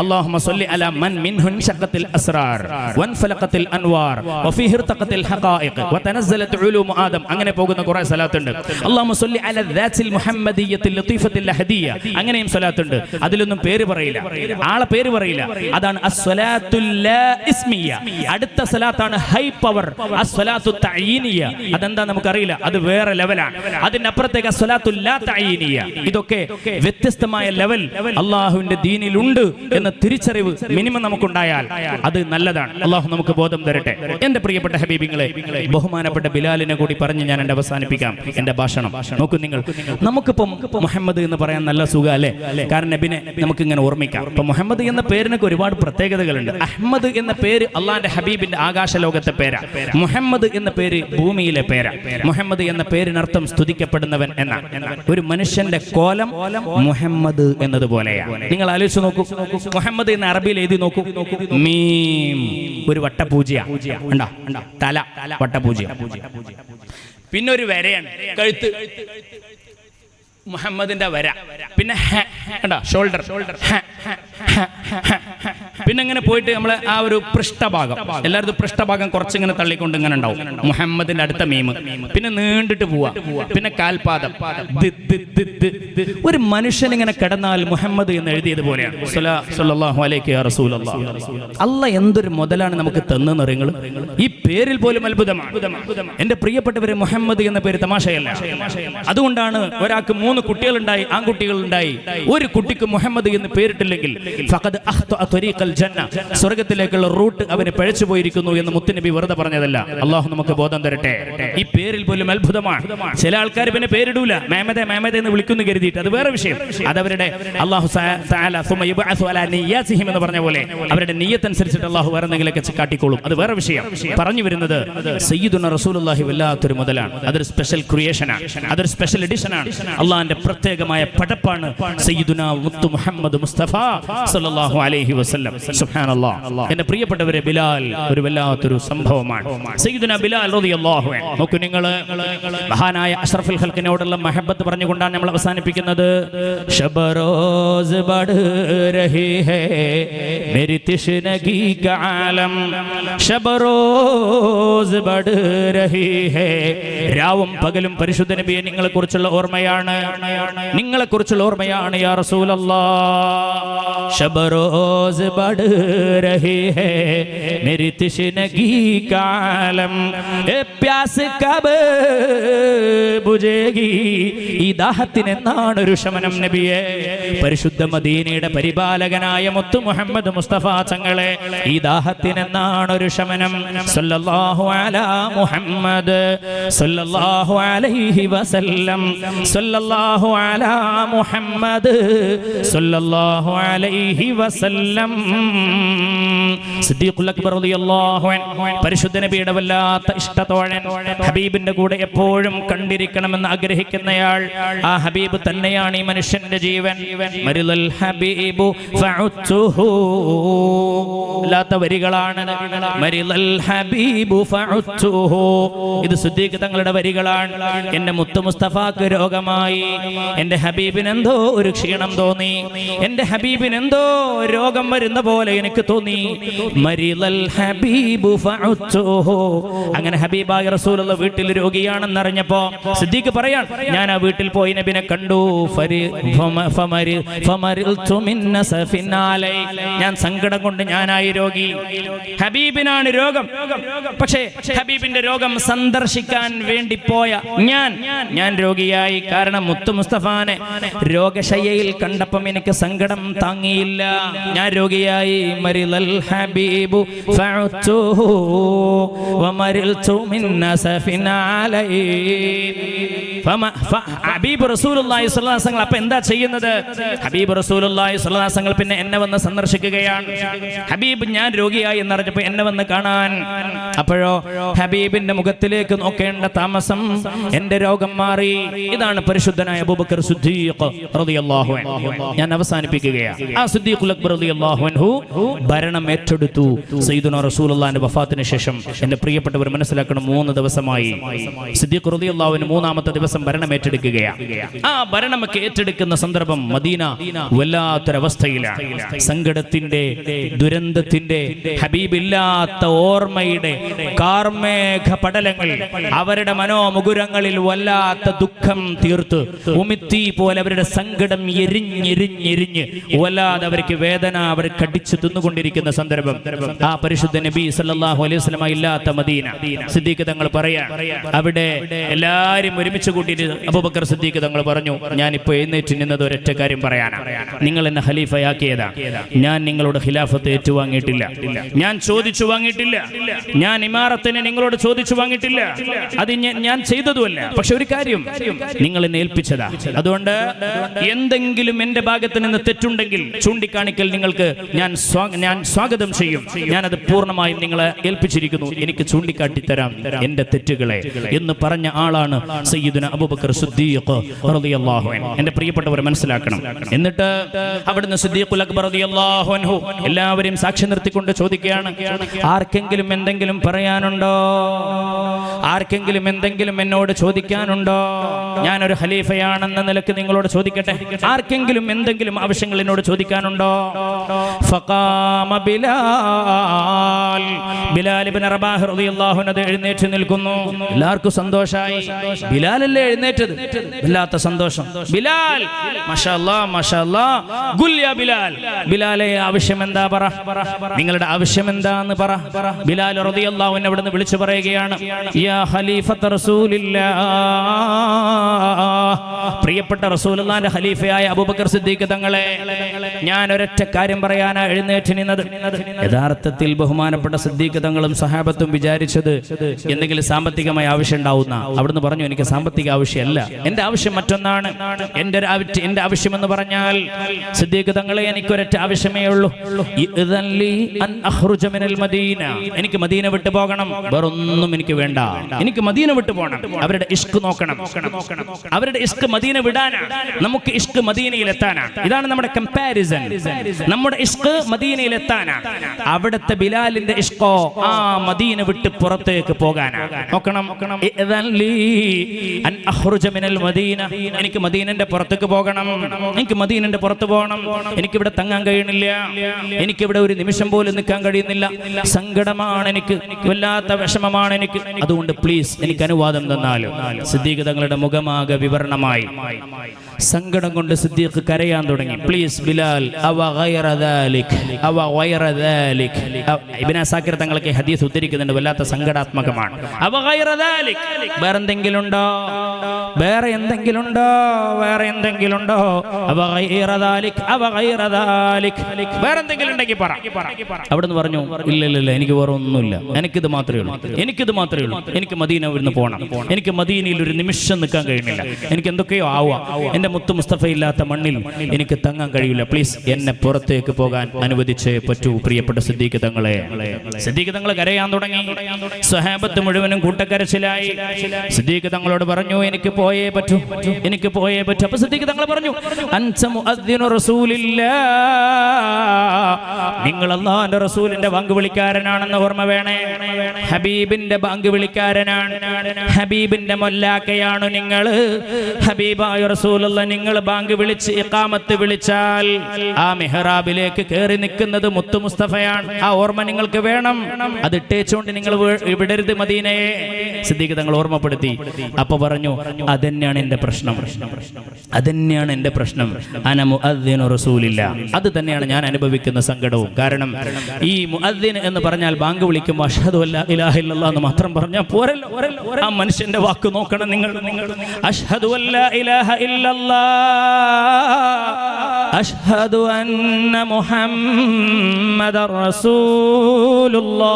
അല്ലാഹുമ്മ സ്വല്ലി അലാ മൻ മിൻഹു ശഖത്തിൽ അസ്റാർ വൻഫലഖത്തിൽ അൻവാർ വഫീഹി ഇർതഖത്തിൽ ഹഖായിഖ് വതനസ്സലത് ഉലൂമു ആദം. അങ്ങനെ പോകുന്ന കുറേ സ്വലാത്ത് ഉണ്ട്. അല്ലാഹുമ്മ സ്വല്ലി അലാ ദാത്തിൽ മുഹമ്മദിയ്യത്തിൽ ലതീഫത്തിൽ ലഹദിയ, അങ്ങനെയും സ്വലാത്ത് ഉണ്ട്. അതിലൊന്നും പേര് പറയില്ല, ആളെ പേര് പറയില്ല. അതാണ് അസ്വലാത്തുൽ ലാ ഇസ്മിയ. അടുത്ത സ്വലാത്താണ് ഹൈ പവർ, അസ്വലാത്തു തഈനിയ. അതെന്താ നമുക്കറിയില്ല, അത് വേറെ ലെവലാണ്. അതിനപ്പുറത്തേക്ക് അസ്വലാത്തുൽ ലാ തഈനിയ. ഇതൊക്കെ വ്യത്യസ്തമായ ലെവൽ അള്ളാഹുവിന്റെ ദീനിലുണ്ട് എന്ന തിരിച്ചറിവ് മിനിമം നമുക്കുണ്ടായാൽ അത് നല്ലതാണ്. അള്ളാഹു നമുക്ക് ബോധം തരട്ടെ. എന്റെ പ്രിയപ്പെട്ട ഹബീബിങ്ങളെ, ബഹുമാനപ്പെട്ട ബിലാലിനെ കൂടി പറഞ്ഞ് ഞാൻ എന്റെ അവസാനിപ്പിക്കാം എന്റെ ഭാഷണം. നോക്കൂ നിങ്ങൾ, നമുക്കിപ്പം മുഹമ്മദ് എന്ന് പറയാൻ നല്ല സുഖം, അല്ലേ? കാരണം നബിനെ നമുക്ക് ഇങ്ങനെ ഓർമ്മിക്കാം. ഇപ്പൊ മുഹമ്മദ് എന്ന പേരിനൊക്കെ ഒരുപാട് പ്രത്യേകതകളുണ്ട്. അഹ്മദ് എന്ന പേര് അള്ളാന്റെ ഹബീബിന്റെ ആകാശ ലോകത്തെ പേരാ. മുഹമ്മദ് എന്ന പേര് ഭൂമിയിലെ പേരാ. മുഹമ്മദ് എന്ന പേരിനർത്ഥം സ്തുതിക്കപ്പെടുന്നവൻ എന്നാണ്. ഒരു മനുഷ്യന്റെ കോലം മുഹമ്മദ് എന്നതുപോലെയാണ്. നിങ്ങൾ ആലോചിച്ച് നോക്കൂ, മുഹമ്മദ് എന്ന അറബിയിൽ എഴുതി നോക്കൂ, മീം ഒരു വട്ടപൂജ, ഉണ്ടാ തല വട്ടപൂജ. പിന്നെ ഒരു വരയാണ് കഴുത്ത്, മുഹമ്മദിന്റെ വര. പിന്നെ ഷോൾഡർ, പിന്നെ ഇങ്ങനെ പോയിട്ട് നമ്മളെ ആ ഒരു പൃഷ്ഠഭാഗം, എല്ലാവരും പൃഷ്ഠഭാഗം കുറച്ചിങ്ങനെ തള്ളിക്കൊണ്ട് ഇങ്ങനെ ഉണ്ടാവും മുഹമ്മദിന്റെ അടുത്ത മീമ്. പിന്നെ നീണ്ടിട്ട് പോവാ. പിന്നെ കാൽപാദം. ഒരു മനുഷ്യൻ ഇങ്ങനെ കിടന്നാൽ മുഹമ്മദ് എന്ന് എഴുതിയത് പോലെയാണ്. സ്വല്ലല്ലാഹു അലൈഹി യാ റസൂലല്ലാഹ്. അല്ലാഹ് എന്തൊരു മുതലാണ് നമുക്ക് തന്നെന്ന് അറിയുങ്ങൾ. ഈ പേരിൽ പോലും അത്ഭുതമാണ്. എന്റെ പ്രിയപ്പെട്ടവരെ, മുഹമ്മദ് എന്ന പേര് തമാശയല്ല. അതുകൊണ്ടാണ് ഒരാൾക്ക് 3 കുട്ടികളുണ്ടായി, ആൺകുട്ടികളുണ്ടായി, ഒരു കുട്ടിക്ക് മുഹമ്മദ് എന്ന് പേരിട്ടില്ലെങ്കിൽ ഫഖദ് അഖ്തഅ ത്വരീഖൽ ജന്ന, സ്വർഗ്ഗത്തിലേക്കുള്ള റൂട്ട് അവന് പഴച്ചു പോയിരിക്കുന്നു എന്ന് മുത്തുനബി വെറുതെ പറഞ്ഞതല്ല. അല്ലാഹു നമുക്ക് ബോധം തരട്ടെ. ഈ പേരിൽ പോലും അത്ഭുതമാണ്. ചില ആൾക്കാർ പിന്നെ പേരിടൂല, മഹമ്മദ് എന്ന് വിളിക്കുന്നു കരുതിയിട്ട്, അത് വേറെ വിഷയം. അതവരുടെ അല്ലാഹു തആല സുമ്മ യുബ്അസു അലാ നിയ്യാതിഹിം എന്ന് പറഞ്ഞ പോലെ അവരുടെ നിയ്യത്ത് അനുസരിച്ചിട്ട് അല്ലാഹു വേറെ എന്തെങ്കിലുമൊക്കെ കാട്ടിക്കോളും. അത് വേറെ വിഷയം. പറഞ്ഞു വരുന്നത് സയ്യിദുന റസൂലുള്ളാഹി വല്ലാത്തൊരു മുതലാണ്. അതൊരു സ്പെഷ്യൽ ക്രിയേഷനാണ്, അതൊരു സ്പെഷ്യൽ എഡിഷനാണ്. അള്ളാഹിന്റെ പ്രത്യേകമായ പടപ്പാണ് സയ്യിദുന മുത്തു മുഹമ്മദ് മുസ്തഫ സല്ലല്ലാഹു അലൈഹി വസല്ലം. സുബ്ഹാനല്ലാഹ്. എന്റെ പ്രിയപ്പെട്ടവരെ, ബിലാൽ ഒരു വല്ലാത്തൊരു സംഭവമാണ്. സയ്യിദുന ബിലാൽ റളിയല്ലാഹു അൻഹു. നോക്കൂ നിങ്ങൾ, മഹാനായ അഷ്റഫുൽ ഖൽഖിനോടുള്ള മഹബത്ത് പറഞ്ഞുകൊണ്ടാണ് നമ്മൾ അവസാനിപ്പിക്കുന്നത്. ശബറോസ് ബഡ് രഹി ഹൈ മേരി തിശ്നഗി കാ ആലം, ശബറോസ് ബഡ് രഹി ഹൈ. രാവും പകലും പരിശുദ്ധ നബിയെ നിങ്ങളെ കുറിച്ചുള്ള ഓർമ്മയാണ്, നിങ്ങളെ കുറിച്ചുള്ള ഓർമ്മയാണ് യാ റസൂലല്ലാഹ്. ശബറോസ് ബഡ് രഹി ഹൈ മേരി തിശ്നഗി കാ ആലം, ഏ പ്യാസ് കബ് ബുജേഗി. ഈ ദാഹത്തിന് എന്നാണ് ഒരു ശമനം നബിയെ? പരിശുദ്ധ മദീനയുടെ പരിപാലകനായ മുത്തു മുഹമ്മദ് മുസ്തഫ തങ്ങളെ, ഈ ദാഹത്തിന് എന്നാണ് ഒരു ശമനം? സല്ലല്ലാഹു അലാ മുഹമ്മദ് സല്ലല്ലാഹു അലൈഹി വസല്ലം, സല്ലല്ലാഹു അലാ മുഹമ്മദ് സല്ലല്ലാഹു അലൈഹി വസല്ലം. സിദ്ദീഖുൽ അക്ബർ റളിയല്ലാഹു അൻഹു പരിശുദ്ധ നബിയുടെ വല്ലാത്ത ഇഷ്ടത്തോഴൻ, ഹബീബിന്റെ കൂടെ എപ്പോഴും കണ്ടിരിക്കണമെന്ന് ആഗ്രഹിക്കുന്നയാൾ. ആ ഹബീബ് തന്നെയാണ് ഈ മനുഷ്യന്റെ ജീവൻ. മരിലൽ ഹബീബു ഫഉത്തുഹു. ലാത്ത വരികളാണ്. മരിലൽ ഹബീബു ഫഉത്തുഹു. ഇത് സിദ്ദീഖ് തങ്ങളുടെ വരികളാണ്. എന്റെ മുത്തു മുസ്തഫാക്ക് രോഗമായി, എന്റെ ഹബീബിന് എന്തോ ഒരു ക്ഷീണം തോന്നി, എന്റെ ഹബീബിന് എന്തോ രോഗം വരുന്ന പോലെ എനിക്ക് തോന്നി. മരിലൽ ഹബീബു ഫഉത്തുഹു. അങ്ങനെ ഹബീബായ റസൂലുള്ള വീട്ടിൽ രോഗിയാണെന്ന് അറിഞ്ഞപ്പോ സിദ്ദീഖ് പറയാൻ, ഞാൻ ആ വീട്ടിൽ പോയി നബിനെ കണ്ടു. ഞാൻ സങ്കടം കൊണ്ട് ഞാനായി രോഗി. ഹബീബിനാണ് രോഗം. പക്ഷേ ഹബീബിന്റെ രോഗം സന്ദർശിക്കാൻ വേണ്ടി പോയ ഞാൻ രോഗിയായി. കാരണം മുത്തു മുസ്തഫാനെ രോഗശയ്യയിൽ കണ്ടപ്പം എനിക്ക് സങ്കടം താങ്ങിയില്ല, ഞാൻ രോഗിയായി. മരിലൽ ഹബീബു ഫഉത്തുഹു വമരിൽതു മിൻ നസഫിൻ അലൈഹി. ഹബീബ് റസൂലുള്ളാഹി സ്വല്ലല്ലാഹു അലൈഹി വസല്ലം അപ്പോൾ എന്താ ചെയ്യുന്നത്? ഹബീബ് റസൂലുള്ളാഹി സ്വല്ലല്ലാഹു അലൈഹി വസല്ലം പിന്നെ എന്നെ വന്ന് സന്ദർശിക്കുകയാണ്. ഹബീബ് ഞാൻ രോഗിയായി എന്നറിഞ്ഞപ്പോൾ എന്നെ വന്ന് കാണാൻ. അപ്പോഴോ ഹബീബിന്റെ മുഖത്തിലേക്ക് നോക്കേണ്ട താമസം, എന്റെ രോഗം മാറി. ഇതാണ് പരിശുദ്ധനായ അബൂബക്കർ സിദ്ദീഖ് റളിയല്ലാഹു അൻഹു. ഞാൻ അവസാനിപ്പിക്കുകയാണ്. ആ സിദ്ദീഖുൽ അക്ബർ റളിയല്ലാഹു അൻഹു ഭരണം ഏറ്റെടുത്തു സയ്യിദുനാ റസൂലുള്ളാഹിന്റെ വഫാത്തിന് ശേഷം. എന്റെ പ്രിയപ്പെട്ടവർ മനസ്സിലാക്കണം, 3 ദിവസമായി സിദ്ദീഖ് റളിയല്ലാഹു അൻഹു 3ാമത്തെ ദിവസം ഭരണം ഏറ്റെടുക്കുകയാണ്. ആ ഭരണമൊക്കെ ഏറ്റെടുക്കുന്ന സന്ദർഭം മദീന വല്ലാത്തൊരവസ്ഥയിലാണ്. സങ്കടത്തിന്റെ, ദുരന്തത്തിന്റെ, ഹബീബില്ലാത്ത ഓർമ്മയുടെ കാർമേഘ പടലങ്ങൾ അവരുടെ മനോമുകുരങ്ങളിൽ വല്ലാത്ത ദുഃഖം തീർത്ത് ഉമിത്തി പോലെ അവരുടെ സങ്കടം എരിഞ്ഞെരിഞ്ഞെരിഞ്ഞ് വല്ലാതെ അവർക്ക് വേദന അവർ കടിച്ചു തിന്നുകൊണ്ടിരിക്കുന്ന സന്ദർഭം. ആ പരിശുദ്ധ നബി സല്ലല്ലാഹു അലൈഹി വസല്ലം ഇല്ലാത്ത മദീന. സിദ്ദീഖ് തങ്ങൾ പറയാ, അവിടെ എല്ലാരും ഒരുമിച്ച് കൂട്ടിയിട്ട് അബൂബക്കർ സിദ്ദീഖ് തങ്ങൾ പറഞ്ഞു, ഞാനിപ്പോ എഴുന്നേറ്റ് നിന്നത് ഒരൊറ്റ കാര്യം പറയാനാണ്. നിങ്ങൾ എന്നെ ഖലീഫയാക്കിയതാണ്. ഞാൻ നിങ്ങളോട് ഖിലാഫത്ത് ഏറ്റുവാങ്ങിയിട്ടില്ല, ഞാൻ ചോദിച്ചു വാങ്ങിയിട്ടില്ല, ഞാൻ ഇമാറത്തിനെ നിങ്ങളോട് ചോദിച്ചു വാങ്ങിയിട്ടില്ല, അത് ഞാൻ ചെയ്തതുമല്ല. പക്ഷെ ഒരു കാര്യം നിങ്ങൾ എന്നെ ഏൽപ്പിച്ചതാ. അതുകൊണ്ട് എന്തെങ്കിലും എന്റെ ഭാഗത്ത് നിന്ന് തെറ്റുണ്ടെങ്കിൽ ചൂണ്ടിക്കാണിക്കൽ നിങ്ങൾക്ക് ഞാൻ സ്വാഗതം ചെയ്യും. ഞാനത് പൂർണ്ണമായും നിങ്ങളെ ഏൽപ്പിച്ചിരിക്കുന്നു. എനിക്ക് ചൂണ്ടിക്കാട്ടി തരാം എന്റെ തെറ്റുകളെ എന്ന് പറഞ്ഞ ആളാണ് സയ്യിദുന അബൂബക്കർ സിദ്ദീഖ് റളിയല്ലാഹു അൻഹു. എൻ്റെ പ്രിയപ്പെട്ടവർ മനസ്സിലാക്കണം. എന്നിട്ട് അവിടുന്ന് സിദ്ദീഖുൽ അക്ബർ റളിയല്ലാഹു അൻഹു എല്ലാവരെയും സാക്ഷി നിർത്തിക്കൊണ്ട് ചോദിക്കുകയാണ്, ആർക്കെങ്കിലും എന്തെങ്കിലും പറയാനുണ്ടോ? ആർക്കെങ്കിലും എന്തെങ്കിലും എന്നോട് ചോദിക്കാനുണ്ടോ? ഞാനൊരു ഖലീഫയാണെന്ന നിലക്ക് നിങ്ങളോട് ചോദിക്കട്ടെ, ആർക്കെങ്കിലും എന്തെങ്കിലും ആവശ്യങ്ങൾ എന്നോട് ചോദിക്കാനുണ്ടോ? ഫഖാമ ബിലാൽ, ബിലാൽ ഇബ്നു റബാഹ് റളിയല്ലാഹു അൻഹു എഴുന്നേറ്റ് നിൽക്കുന്നു. എല്ലാവർക്കും സന്തോഷായി. ബിലാലല്ലേ എഴുന്നേറ്റത്, വല്ലാത്ത സന്തോഷം. ബിലാൽ മാഷാഅല്ലാഹ് മാഷാഅല്ലാഹ്, ഖുൽ യാ ബിലാൽ, ബിലാലെ ആവശ്യം എന്താ പറ, നിങ്ങളുടെ ആവശ്യം എന്താന്ന് പറ. ബിലാൽ റളിയല്ലാഹു അൻഹു അവിടുന്ന് വിളിച്ചു പറയുകയാണ്, യാ ഖലീഫത്ത് റസൂലില്ലാഹ്, പ്രിയപ്പെട്ട റസൂലുള്ളാഹിന്റെ ഖലീഫയായ അബൂബക്കർ സിദ്ദീഖ് തങ്ങളെ, ഞാൻ ഒരൊറ്റ കാര്യം പറയാനാ എഴുന്നേറ്റ് നിന്നത്. യഥാർത്ഥത്തിൽ ബഹുമാനപ്പെട്ട സിദ്ദീഖ് തങ്ങളും സഹാബത്തും വിചാരിച്ചത് എന്തെങ്കിലും സാമ്പത്തികമായ ആവശ്യം ഉണ്ടാവുന്ന. അവിടുന്ന് പറഞ്ഞു, എനിക്ക് സാമ്പത്തിക ആവശ്യമല്ല, എന്റെ ആവശ്യം മറ്റൊന്നാണ്. എന്റെ ആവശ്യം എന്ന് പറഞ്ഞാൽ, സിദ്ദീഖ് തങ്ങളെ, എനിക്കൊരൊറ്റ ആവശ്യമേ ഉള്ളൂ, എനിക്ക് മദീന വിട്ടു പോകണം, വേറൊന്നും എനിക്ക് വേണ്ട. എനിക്ക് മദീന വിട്ടു പോകണം. അവരുടെ ഇഷ്ക് നോക്കണം, അവരുടെ ഇഷ്ക് മദീന വിടാനാണ്, നമുക്ക് ഇഷ്ക് മദീനയിൽ എത്താനാണ്. ഇതാണ് നമ്മുടെ കമ്പാരിസൺ. നമ്മുടെ ഇഷ്ക് മദീനയിൽ എത്താനാണ്. അവിടുത്തെ ബിലാലിന്റെ ഇഷ്കോ ആ മദീന വിട്ട് പുറത്തേക്ക് പോകാനാണ്. നോക്കണം, എനിക്ക് മദീനന്റെ പുറത്തേക്ക് പോകണം, എനിക്ക് മദീനന്റെ പുറത്ത് പോകണം. എനിക്കിവിടെ തങ്ങാൻ കഴിയണില്ല, എനിക്കിവിടെ ഒരു നിമിഷം പോലും നിൽക്കാൻ കഴിയുന്നില്ല. സങ്കടമാണ് എനിക്ക്, വല്ലാത്ത വിഷമമാണ് എനിക്ക്. അതുകൊണ്ട് പ്ലീസ് എനിക്ക് അനുവാദം തന്നാലും. സിദ്ദീഖ് തങ്ങളുടെ മുഖമാകെ വിവരണമായി. സങ്കടം കൊണ്ട് സിദ്ദീഖ് കരയാൻ തുടങ്ങി. പ്ലീസ് ബിലാൽ, ഇബ്നു അസാക്കിർ തങ്ങൾക്ക് ഹദീസ് ഉദ്ധരിക്കുന്നുണ്ട്, വല്ലാത്ത സങ്കടാത്മകമാണ്. വേറെ എന്തെങ്കിലും ഉണ്ടോ? വേറെ എന്തെങ്കിലും ഉണ്ടോ? വേറെ എന്തെങ്കിലും ഉണ്ടോ? വേറെ എന്തെങ്കിലും ഉണ്ടെങ്കിൽ പറ. അവിടുന്ന് പറഞ്ഞു, ഇല്ല ഇല്ല ഇല്ല, എനിക്ക് വേറെ ഒന്നുമില്ല, എനിക്കിത് മാത്രമേ ഉള്ളൂ, എനിക്കിത് മാത്രമേ ഉള്ളൂ. എനിക്ക് മദീന ഇവിടുന്ന് പോകണം, എനിക്ക് മദീനയിൽ ഒരു നിമിഷം നിൽക്കാൻ കഴിയുന്നില്ല, എനിക്ക് എന്തൊക്കെയോ ആവാം, എന്റെ മുത്ത് മുസ്തഫ ഇല്ലാത്ത മണ്ണിൽ എനിക്ക് തങ്ങാൻ കഴിയില്ല. പ്ലീസ് എന്നെ പുറത്തേക്ക് പോകാൻ അനുവദിച്ചേ പറ്റൂ. പ്രിയപ്പെട്ട സിദ്ദീഖ് തങ്ങളെ. സിദ്ദീഖ് തങ്ങൾ കരയാൻ തുടങ്ങി. സ്വഹാബത്ത് മുഴുവനും കൂട്ടക്കരച്ചിലായി. സിദ്ദീഖ് തങ്ങളോട് പറഞ്ഞു, എനിക്ക് പോയേ പറ്റൂ, എനിക്ക് പോയേ പറ്റൂ. അപ്പൊ സിദ്ദീഖ് തങ്ങൾ പറഞ്ഞു, അൻത മുഅദ്ദിനു റസൂലില്ലാഹ്, നിങ്ങൾ അല്ലാഹുവിന്റെ റസൂലിന്റെ ബാങ്ക് വിളിക്കാരനാണെന്ന് ഓർമ്മ വേണേ. ഹബീബിന്റെ ബാങ്ക് വിളിക്കാരനാണ്, ഹബീബിന്റെ മൊല്ലാക്കയാണ് നിങ്ങൾ. ഹബീബായ റസൂലുള്ളാഹ് നിങ്ങൾ ബാങ്ക് വിളിച്ച് ഇഖാമത്ത് വിളിച്ചാൽ ആ മിഹ്റാബിലേക്ക് കയറി നിൽക്കുന്നത് മുത്തു മുസ്തഫയാണ്. ആ ഓർമ്മ നിങ്ങൾക്ക് വേണം. അത് ഇട്ടേച്ചുകൊണ്ട് നിങ്ങൾ വിടരുത് മദീനയെ. സിദ്ദീഖ് തങ്ങൾ ഓർമ്മപ്പെടുത്തി. അപ്പൊ പറഞ്ഞു, അതന്നെയാണ് എന്റെ പ്രശ്നം, അതന്നെയാണ് എന്റെ പ്രശ്നം. അന മുഅദ്ദിനു റസൂലില്ലാഹ്, അത് തന്നെയാണ് ഞാൻ അനുഭവിക്കുന്ന സങ്കടവും. കാരണം ഈ മുഅദ്ദിൻ എന്ന് പറഞ്ഞാൽ ബാങ്ക് വിളിക്കുമ്പോൾ അഷ്ഹദു അല്ലാ ഇലാഹ ഇല്ലല്ലാഹ് എന്ന് മാത്രം പറഞ്ഞാൽ പോരല്ലോ. ആ മനുഷ്യന്റെ വാക്ക് നോക്കണം നിങ്ങൾ. അഷ്ഹദു അല്ലാ ഇലാഹ ഇല്ലല്ലാഹ് അഷ്ഹദു അന്ന മുഹമ്മദർ റസൂലുള്ളാഹ്.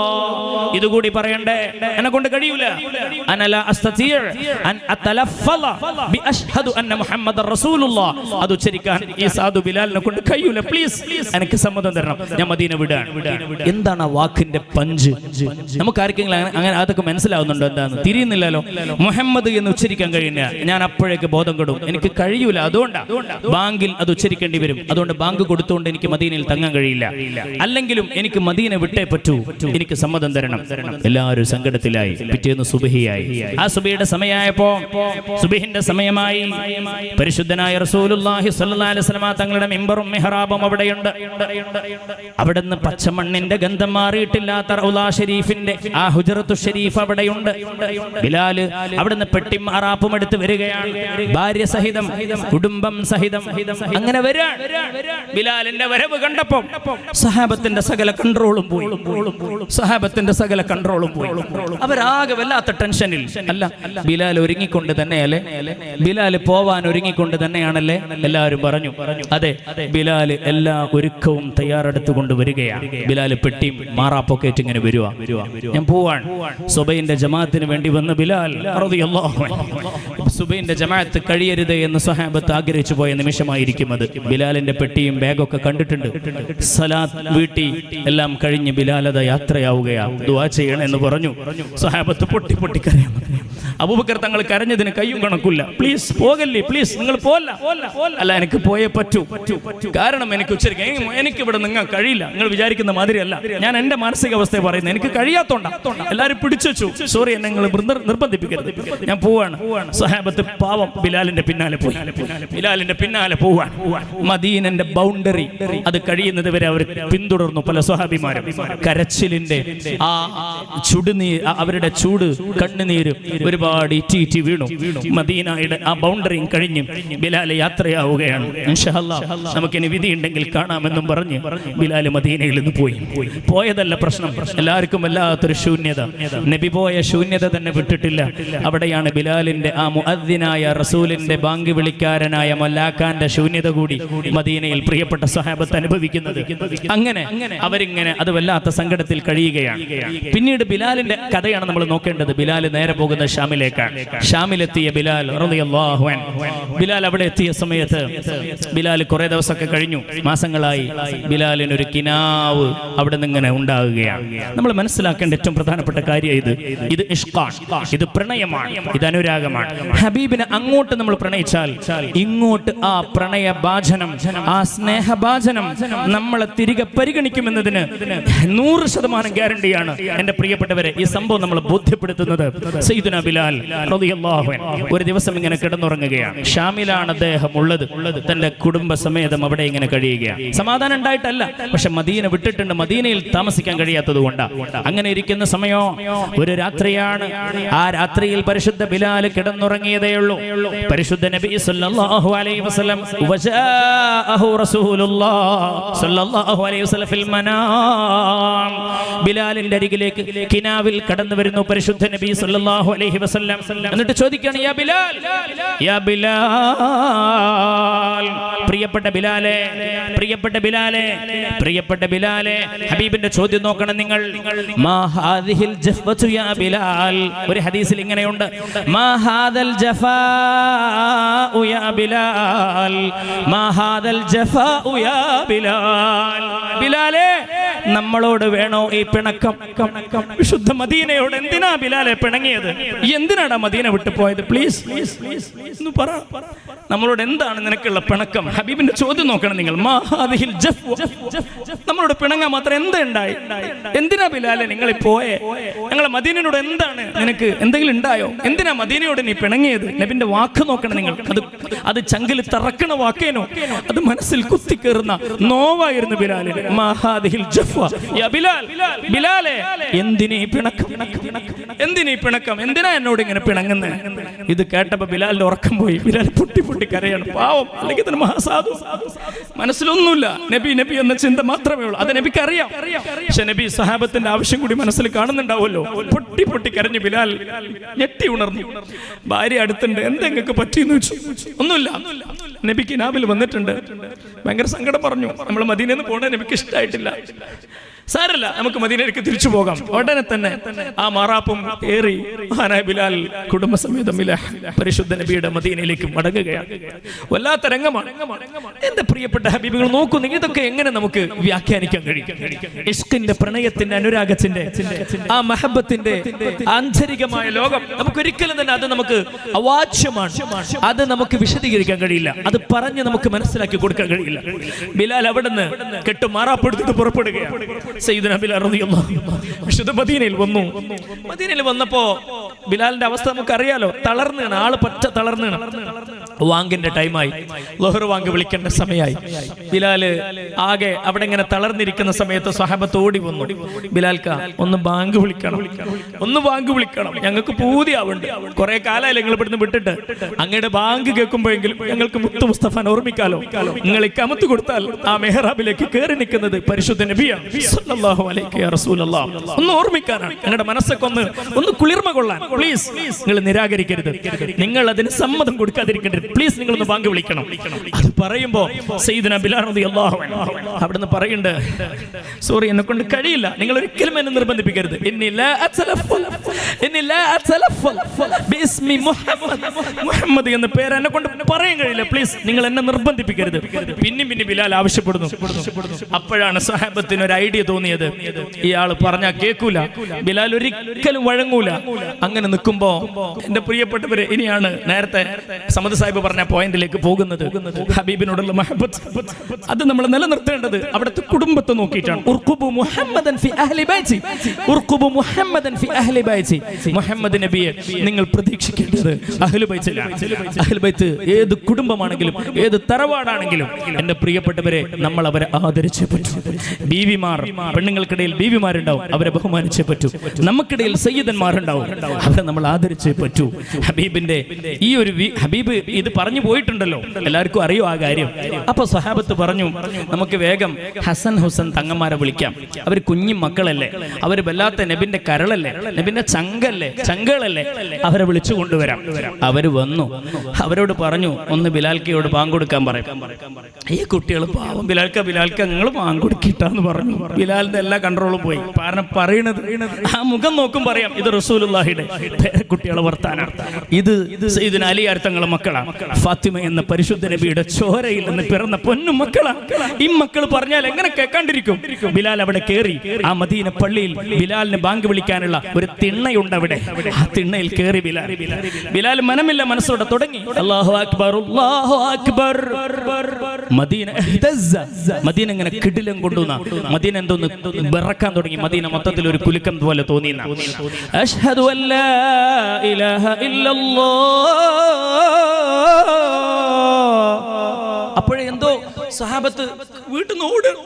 ഇതുകൂടി പറയണ്ടേ? എന്നെ കൊണ്ട് കഴിയൂല. അന ലാ അസ്തതിഉ അൻ അതലഫള ബി അഷ്ഹദു അന്ന മുഹമ്മദർ റസൂലുള്ളാഹ്. അത് ഉച്ചരിക്കാൻ ഈ സാധു ബിലാലിനെ കൊണ്ട് കഴിയൂല. പ്ലീസ് എനിക്ക് സമ്മതം തരണം, ഞാൻ മദീന വിടാണ്. എന്താണ് ആ വാക്കിന്റെ പഞ്ച്? നമുക്ക് ആർക്കെങ്കിലും അങ്ങനെ അതൊക്കെ മനസ്സിലാവുന്നുണ്ടോ? എന്താന്ന് തിരിയുന്നില്ലല്ലോ. മുഹമ്മദ് എന്ന് ഉച്ചരിക്കാൻ കഴിയില്ല. ഞാൻ അപ്പോഴേക്ക് ബോധം കെടും, എനിക്ക് കഴിയൂല. അതുകൊണ്ടാ ബാങ്കിൽ അത് ഉച്ചരിക്കേണ്ടി വരും. അതുകൊണ്ട് ബാങ്ക് കൊടുത്തുകൊണ്ട് എനിക്ക് മദീനയിൽ തങ്ങാൻ കഴിയില്ല. അല്ലെങ്കിലും എനിക്ക് മദീന വിട്ടേ പറ്റൂ, എനിക്ക് സമ്മതം തരണം. എല്ലാവരും സങ്കടത്തിലായി. പിറ്റേന്ന് സുബഹിയായി. ആ സുബഹിയുടെ സമയമായപ്പോ, സുബഹിന്റെ സമയമായി, പരിശുദ്ധനായ റസൂലുള്ളാഹി സ്വല്ലല്ലാഹു അലൈഹി വസല്ലം തങ്ങളുടെ മിമ്പറും മിഹ്റാബും അവിടെയുണ്ട്. അവിടുന്ന് പച്ചമണ്ണിന്റെ ഗന്ധം മാറിയിട്ടില്ലാത്ത റൗള ഷരീഫിന്റെ ആ ഹുജറത്തു ഷരീഫ് അവിടെയുണ്ട്. ബിലാൽ അവിടുന്ന് പെട്ടിയും അറാപ്പും എടുത്ത് വരികയാണ്, ഭാര്യ സഹിതം, കുടുംബം സഹിതം. അങ്ങനെ വരാൻ ബിലാലിന്റെ വരവ് കണ്ടപ്പോൾ സഹാബത്തിന്റെ സകല കൺട്രോളും പോയി. സഹാബത്തിന്റെ സകല കൺട്രോളും പോയി. അവരാകെ വല്ലാത്ത ടെൻഷനിൽ. അല്ല, ബിലാൽ ഒരുങ്ങിക്കൊണ്ട് തന്നെയല്ലേ, ബിലാൽ പോവാൻ ഒരുങ്ങിക്കൊണ്ട് തന്നെയാണല്ലേ? എല്ലാവരും പറഞ്ഞു, അതെ, ബിലാൽ എല്ലാ ഒരുക്കവും തയ്യാറെടുത്തുകൊണ്ട് വരികയാണ്. ബിലാൽ പെട്ടിയും മാറാപ്പൊക്കേറ്റ് ഇങ്ങനെ വരുവാ, ഞാൻ പോവാൻ. സുബൈന്റെ ജമാഅത്തിന് വേണ്ടി വന്ന ബിലാൽ റളിയല്ലാഹു അൻഹു. സുബൈന്റെ ജമാഅത്ത് കഴിയരുത് എന്ന് സ്വഹാബത്ത് ആഗ്രഹിച്ചു പോയ നിമിഷമായിരിക്കും അത്. ബിലാൽ ബിലാലിന്റെ പെട്ടിയും ബാഗൊക്കെ കണ്ടിട്ടുണ്ട്. സലാത്ത് വീട്ടി എല്ലാം കഴിഞ്ഞ് ബിലാലത യാത്രയാവുകയാണ്. ദുആ ചെയ്യണം എന്ന് പറഞ്ഞു. സ്വഹാബത്ത് പൊട്ടി പൊട്ടി കരയാൻ. അബൂബക്കർ തങ്ങൾ കരഞ്ഞതിന് കയ്യും കണക്കില്ല. പ്ലീസ് പോകല്ലേ, പ്ലീസ് നിങ്ങൾ പോല്ല. അല്ല, എനിക്ക് പോയേ പറ്റൂ. കാരണം എനിക്ക് ഉച്ചരിക്കാൻ എനിക്ക് ഇവിടെ നിങ്ങൾ കഴിയില്ല. നിങ്ങൾ വിചാരിക്കുന്ന മാതിരിയല്ല. ഞാൻ എന്റെ മാനസികാവസ്ഥയെ പറയുന്നത്. എനിക്ക് കഴിയാത്തോണ്ടാ. എല്ലാവരും പിടിച്ചു വെച്ചു. സോറി, എന്നെ നിങ്ങൾ നിർബന്ധിപ്പിക്കരുത്. ഞാൻ പോവാണ്. സ്വഹാബത്ത് പാവം ബിലാലിന്റെ പിന്നാലെ പോയി. ബിലാലിന്റെ പിന്നാലെ പോവാൻ മദീനന്റെ ബൗണ്ടറി അത് കഴിയുന്നത് വരെ അവർ പിന്തുടർന്നു. പല സ്വഹാബിമാരും കരച്ചിലിന്റെ ആ ചുടുനീർ, അവരുടെ ചൂട് കണ്ണുനീര് ഒരുപാട് ഇറ്റി വീണു. മദീനയുടെ ആ ബൗണ്ടറിയും കഴിഞ്ഞ് ബിലാൽ യാത്രയാവുകയാണ്. ഇൻഷാ അല്ലാഹ് നമുക്കിനി വിധിയുണ്ടെങ്കിൽ കാണാമെന്നും പറഞ്ഞ് ബിലാൽ മദീനയിൽ നിന്ന് പോയതല്ല പ്രശ്നം. എല്ലാവർക്കും വല്ലാത്തൊരു ശൂന്യത. നബി പോയ ശൂന്യത തന്നെ വിട്ടിട്ടില്ല. അവിടെയാണ് ബിലാലിന്റെ ആ മുഅദ്ദിനായ റസൂലിന്റെ ബാങ്ക് വിളിക്കാരനായ മല്ലാക്കാന്റെ ശൂന്യത കൂടി മദീനയിൽ പ്രിയപ്പെട്ട സ്വഹാബത്ത് അനുഭവിക്കുന്നത്. അങ്ങനെ അവരിങ്ങനെ അത് വല്ലാത്ത സങ്കടത്തിൽ കഴിയുകയാണ്. പിന്നീട് ബിലാലിന്റെ കഥയാണ് നമ്മൾ നോക്കേണ്ടത്. ബിലാൽ നേരെ പോകുന്ന ഷാമിലേക്കാണ്. ഷാമിലെത്തിയ ബിലാൽ റളിയല്ലാഹു അൻഹു, ബിലാൽ അവിടെ എത്തിയ സമയത്ത് ബിലാൽ കുറെ ദിവസമൊക്കെ കഴിഞ്ഞു, മാസങ്ങളായി. ബിലാലിനൊരു കിനാവ് അവിടെ നിന്ന് ഇങ്ങനെ ഉണ്ടാവുകയാണ്. നമ്മൾ മനസ്സിലാക്കേണ്ട ഏറ്റവും പ്രധാനപ്പെട്ട കാര്യം ഇത് ഇഷ്ഖാണ്, ഇത് പ്രണയമാണ്, ഇത് അനുരാഗമാണ്. ഹബീബിനെ അങ്ങോട്ട് നമ്മൾ പ്രണയിച്ചാൽ ഇങ്ങോട്ട് ആ പ്രണയഭാജനം, ആ സ്നേഹഭാജനം നമ്മളെ തിരികെ പരിഗണിക്കുമെന്നതിന് 100% ഗ്യാരണ്ടിയാണ് എന്റെ പ്രിയപ്പെട്ടവരെ ഈ സംഭവം നമ്മൾ ബോധ്യപ്പെടുത്തുന്നത്. സയ്യിദുനാ ബിലാൽ റളിയല്ലാഹു അൻഹു ഒരു ദിവസം ഇങ്ങനെ കിടന്നുറങ്ങുകയാണ്. ഷാമിലാണ് അദ്ദേഹം ഉള്ളത്. തന്റെ കുടുംബസമേതം അവിടെ ഇങ്ങനെ കഴിയുകയാണ്. സമാധാനം ഉണ്ടായിട്ടല്ല, പക്ഷെ മദീന വിട്ടിട്ടുണ്ട്. മദീനയിൽ താമസിക്കാൻ കഴിയാത്തത് കൊണ്ടാണ്. അങ്ങനെ ഇരിക്കുന്ന സമയം ഒരു രാത്രിയാണ്. ആ രാത്രിയിൽ പരിശുദ്ധ ബിലാൽ കിടന്നുറങ്ങിയതേ ഉള്ളൂ. പരിശുദ്ധ നബി സല്ലല്ലാഹു അലൈഹി വസല്ലം വജാഅഹു റസൂലുള്ളാഹി സല്ലല്ലാഹു അലൈഹി വസല്ലം ഫിൽ മനാം, ബിലാലിന്റെ അരികിലേക്ക് കിനാവിൽ കടന്നു വരുന്നു പരിശുദ്ധ നബി സല്ലല്ലാഹു അലൈഹി വസല്ലം. എന്നിട്ട് ചോദിക്കുകയാണ്, യാ ബിലാൽ, യാ ബിലാൽ, പ്രിയപ്പെട്ട ബിലാലെ, പ്രിയപ്പെട്ട ബിലാലെ, പ്രിയപ്പെട്ട ബിലാലെ. ഹബീബിന്റെ ചോദ്യം നോക്കണം നിങ്ങൾ. മാ ഹാദിഹിൽ ജഫ്വതു യാ ബിലാൽ. ഒരു ഹദീസിൽ ഇങ്ങനെയുണ്ട്, മാ ഹാദൽ ജഫാഉ യാ ബിലാൽ, മാ ഹാദൽ ജഫാഉ യാ ബിലാൽ. ബിലാലെ, നമ്മളോട് വേണോ ഈ പിണക്കം? വിശുദ്ധ മദീനയോട് എന്തിനാ ബിലാലെ പിണങ്ങിയത്? എന്തിനാടാ മദീന വിട്ടു പോയത്? പ്ലീസ് ഒന്ന് പറ, നമ്മളോട് എന്താണ് നിനക്കുള്ള പിണക്കം? ഹബീബിന്റെ ചോദ്യം നോക്കണം നിങ്ങൾ. നമ്മളോട് പിണങ്ങാൻ മാത്രം എന്തുണ്ടായി? എന്തിനാ ബിലാലെ നിങ്ങൾ പോയെ? ഞങ്ങളെ മദീനയോട് എന്താണ് നിനക്ക്? എന്തെങ്കിലും ഉണ്ടായോ? എന്തിനാ മദീനയോട് നീ പിണങ്ങിയത്? നബിന്റെ വാക്ക് നോക്കണം നിങ്ങൾ. അത് ചങ്കിൽ തറക്കണ വാക്കേനോ? അത് മനസ്സിൽ കുത്തിക്കേറുന്ന നോവായിരുന്നു ബിലാലിന്. ബിലാലെ, എന്തിനീ പിണക്കം? എന്തിനീ പിണക്കം? എന്തിനാ എന്നോട് ഇങ്ങനെ പിണങ്ങുന്നത്? ഇത് കേട്ടപ്പോ ബിലാലിന്റെ ഉറക്കം പോയി. ബിലാൽ പൊട്ടി പൊട്ടി കരയാണ്. പാവം, അല്ലെങ്കിൽ തന്നെ മഹാസാധു, മനസ്സിലൊന്നുമില്ല. നബി നബി എന്ന ചിന്ത മാത്രമേ ഉള്ളൂ. അത് നബിക്ക് അറിയാം. പക്ഷെ നബി സഹാബത്തിന്റെ ആവശ്യം കൂടി മനസ്സിൽ കാണുന്നുണ്ടാവുമല്ലോ. പൊട്ടി പൊട്ടി കരഞ്ഞു ബിലാൽ ഞെട്ടി ഉണർന്നു. ഭാര്യ അടുത്തുണ്ട്. എന്തെങ്ങൾക്ക് പറ്റിയെന്ന് വെച്ചു. ഒന്നുമില്ല. നബിക്ക് നാബിൽ വന്നിട്ടുണ്ട്. ഭയങ്കര സങ്കടം പറഞ്ഞു. നമ്മൾ മദീനയിൽ നിന്ന് പോകണേ നബിക്ക് ഇഷ്ടമായിട്ടില്ല. സാരല്ല, നമുക്ക് മദീനയിലേക്ക് തിരിച്ചു പോകാം. ഉടനെ തന്നെ ആ മാറാപ്പും ഏറി മഹാനായ ബിലാൽ കുടുംബസമേതം പരിശുദ്ധ നബിയുടെ മദീനയിലേക്ക് മടങ്ങുകയാണ്. വല്ലാത്ത രംഗമാണ്. എന്റെ പ്രിയപ്പെട്ട ഹബീബുകൾ, നോക്കൂ, ഇതൊക്കെ എങ്ങനെ നമുക്ക് വ്യാഖ്യാനിക്കാൻ കഴിയും? ഇഷ്കിന്റെ, പ്രണയത്തിന്റെ, അനുരാഗത്തിന്റെ, ആ മഹബത്തിന്റെ ആന്തരികമായ ലോകം നമുക്കൊരിക്കലും തന്നെ അത് നമുക്ക് അവാച്യമാണ്. അത് നമുക്ക് വിശദീകരിക്കാൻ കഴിയില്ല. അത് പറഞ്ഞ് നമുക്ക് മനസ്സിലാക്കി കൊടുക്കാൻ കഴിയില്ല. ബിലാൽ അവിടുന്ന് കെട്ടും മാറാപ്പെടുത്തിട്ട് പുറപ്പെടുകയാണ്. സയ്യിദുനാ ബിലാൽ റളിയല്ലാഹു അൻഹു വിശുദ്ധ മദീനയിൽ വന്നു. മദീനയിൽ വന്നപ്പോ ബിലാലിന്റെ അവസ്ഥ നമുക്കറിയാലോ. തളർന്നാണ് ആള്, പറ്റ തളർന്നാണ്. വാങ്കിന്റെ ടൈമായി, ളുഹർ വാങ്ക് വിളിക്കേണ്ട സമയമായി. ബിലാല് ആകെ അവിടെ ഇങ്ങനെ തളർന്നിരിക്കുന്ന സമയത്ത് സ്വഹാബത്ത് ഓടി വന്നു. ബിലാൽക്ക, ഒന്ന് ബാങ്ക് വിളിക്കണം, ഒന്ന് ബാങ്ക് വിളിക്കണം, ഞങ്ങൾക്ക് പൂതിയാവുണ്ട്. കുറെ കാലമായി നിങ്ങൾ ഇവിടുന്ന് വിട്ടിട്ട്. അങ്ങയുടെ ബാങ്ക് കേൾക്കുമ്പോഴെങ്കിലും ഞങ്ങൾക്ക് മുത്തു മുസ്തഫാൻ ഓർമ്മിക്കാലോ. നിങ്ങൾ ഇക്കമത്ത് കൊടുത്താൽ ആ മെഹ്റാബിലേക്ക് കയറി നിൽക്കുന്നത് പരിശുദ്ധ നബിയാണ് സല്ലല്ലാഹു അലൈഹി റസൂലുള്ളാഹ്. ഒന്ന് ഓർമ്മിക്കാനാണ്, ഞങ്ങളുടെ മനസ്സൊക്കെ ഒന്ന് കുളിർമ കൊള്ളാൻ. പ്ലീസ് നിങ്ങൾ നിരാകരിക്കരുത്, നിങ്ങൾ അതിന് സമ്മതം കൊടുക്കാതിരിക്കരുത്. പ്ലീസ് നിങ്ങളൊന്ന് ബാങ്ക് വിളിക്കണം. അത് പറയുമ്പോ സയ്യിദുനാ ബിലാൽ റളിയല്ലാഹു അൻഹു അവിടുന്ന് പറയുന്നുണ്ട്, സോറി, എന്നെ കൊണ്ട് കഴിയില്ല, നിങ്ങൾ ഒരിക്കലും എന്നെ നിർബന്ധിപ്പിക്കരുത്. ഇന്നി ലാ അത്ലഫു ഇനി ലാ അതലഫൽ ബിസ്മി മുഹമ്മദ്, മുഹമ്മദ് എന്ന പേര് എന്നെ കൊണ്ട് പറയാൻ കഴിയില്ല, പ്ലീസ് നിങ്ങൾ എന്നെ നിർബന്ധിപ്പിക്കരുത്. പിന്നെ ബിലാൽ ആവശ്യപ്പെടുന്നു. അപ്പോഴാണ് സ്വഹാബത്തിന് ഒരു ഐഡിയ തോന്നിയത്, ഇയാൾ പറഞ്ഞാൽ കേൾക്കൂല, ബിലാൽ ഒരിക്കലും വഴങ്ങൂല. അങ്ങനെ നിൽക്കുമ്പോ എന്റെ പ്രിയപ്പെട്ടവരെ, ഇനിയാണ് നേരത്തെ സമദ് സാഹിബ് പറഞ്ഞ പോയിന്റിലേക്ക് പോകുന്നത്. ഹബീബിനോടുള്ള മഹബത്ത് അത് നമ്മൾ നിലനിർത്തേണ്ടത് അവിടുത്തെ കുടുംബത്തെ നോക്കിയിട്ടാണ്. ഉർഖുബു മുഹമ്മദൻ ഫി അഹ്ലി ബൈതി, ഉർഖുബു മുഹമ്മദൻ ഫി അഹ്ലി ബൈതി. മുഹമ്മദ് നബിയെ നിങ്ങൾ പ്രതീക്ഷിക്കേണ്ടത് അഹ്ലു ബൈത്തിലാണ്. അഹ്ലു ബൈത്ത് ഏത് കുടുംബമാണെങ്കിലും ഏത് തറവാടാണെങ്കിലും എന്റെ പ്രിയപ്പെട്ടവരെ നമ്മൾ അവരെ ആദരിച്ചേ പറ്റൂ. ബീവിമാർ, പെണ്ണുങ്ങൾക്കിടയിൽ ബീവിമാരുണ്ടാവും, അവരെ ബഹുമാനിച്ചേ പറ്റൂ. നമുക്കിടയിൽ സയ്യിദന്മാരുണ്ടാവും, അവരെ നമ്മൾ ആദരിച്ചേ പറ്റൂ. ഹബീബിന്റെ ഈ ഒരു ഹബീബ് ഇത് പറഞ്ഞു പോയിട്ടുണ്ടല്ലോ, എല്ലാവർക്കും അറിയോ ആ കാര്യം. അപ്പൊ സ്വഹാബത്ത് പറഞ്ഞു, നമുക്ക് വേഗം ഹസൻ ഹുസൻ തങ്ങന്മാരെ വിളിക്കാം, അവർ കുഞ്ഞു മക്കളല്ലേ, അവർ വല്ലാത്ത നബിന്റെ കരളല്ലേ, നബിന്റെ ചങ്കളല്ലേ, അവരെ വിളിച്ചു കൊണ്ടുവരാം. അവര് വന്നു, അവരോട് പറഞ്ഞു, ഒന്ന് ബിലാൽക്കയോട് ബാങ്ക് കൊടുക്കാൻ പറയും. ഈ കുട്ടികൾ പാവം, ബിലാൽക്ക നിങ്ങൾ ബാങ്ക് കൊടുക്കിട്ടാന്ന് പറഞ്ഞു. ബിലാലിന്റെ എല്ലാ കൺട്രോളും പോയി. കാരണം പറയണത് ആ മുഖം നോക്കും പറയാം, ഇത് റസൂലുള്ളാഹിയുടെ കുട്ടികളെ വർത്താനാണ്, ഇത് സയ്യിദുന അലി തങ്ങളുടെ മക്കളാണ്, ഫാത്തിമ എന്ന പരിശുദ്ധ നബിയുടെ ചോരയിൽ നിന്ന് പിറന്ന പൊന്നു മക്കളാണ്. ഈ മക്കൾ പറഞ്ഞാൽ എങ്ങനെ കേൾക്കാണ്ടിരിക്കും? ബിലാൽ അവിടെ കയറി. ആ മദീന പള്ളിയിൽ ബിലാലിന് ബാങ്ക് വിളിക്കാനുള്ള ഒരു തിണ്ണയുണ്ട് അവിടെ. ആ തിണ്ണയിൽ കയറി ബിലാൽ മനമില്ല മനസ്സോടെ തുടങ്ങി, അല്ലാഹു അക്ബർ അല്ലാഹു അക്ബർ. മദീന ഇങ്ങനെ കിടിലം കൊണ്ടുവന്ന മദീന എന്തോന്ന് വിറക്കാൻ തുടങ്ങി. മദീന മൊത്തത്തിൽ ഒരു കുലുക്കം പോലെ തോന്നി. അശ്ഹദു അല്ലാ ഇലാഹ ഇല്ലല്ലാഹ്. അപ്പോഴേ എന്തോ സഹാബത്ത് വീട്ടിൽ നിന്ന് ഓടും.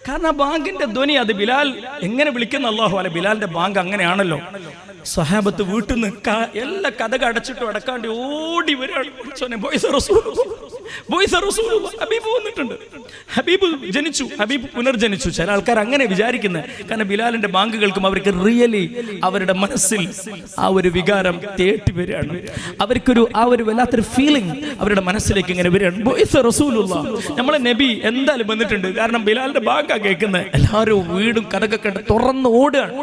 കാരണം ആ ബാങ്കിന്റെ ധ്വനി, അത് ബിലാൽ എങ്ങനെ വിളിക്കുന്ന അല്ലാഹു അല, ബിലാലിന്റെ ബാങ്ക് അങ്ങനെയാണല്ലോ. സഹാബത്ത് വീട്ടിൽ നിന്ന് എല്ലാ കഥകൾ അടച്ചിട്ടും അടക്കാണ്ട് ഓടി വരികയാണ്. ഹബീബ് വന്നിട്ടുണ്ട്, ഹബീബ് ജനിച്ചു, ഹബീബ് പുനർജനിച്ചു. ചില ആൾക്കാർ അങ്ങനെ വിചാരിക്കുന്നത്. കാരണം ബിലാലിന്റെ ബാങ്ക് കേൾക്കും അവർക്ക് റിയലി അവരുടെ മനസ്സിൽ ആ ഒരു വികാരം തേട്ടി വരികയാണ്. അവർക്കൊരു ആ ഒരു വല്ലാത്തൊരു ഫീലിംഗ് അവരുടെ മനസ്സിലേക്ക് ഇങ്ങനെ വരികയാണ്. നമ്മളെ നബി എന്തായാലും വന്നിട്ടുണ്ട്. കാരണം ബിലാലിന്റെ ബാങ്കാ കേൾക്കുന്നത്. എല്ലാവരും വീടും കഥകൊക്കെ തുറന്ന് ഓടുകയാണ്.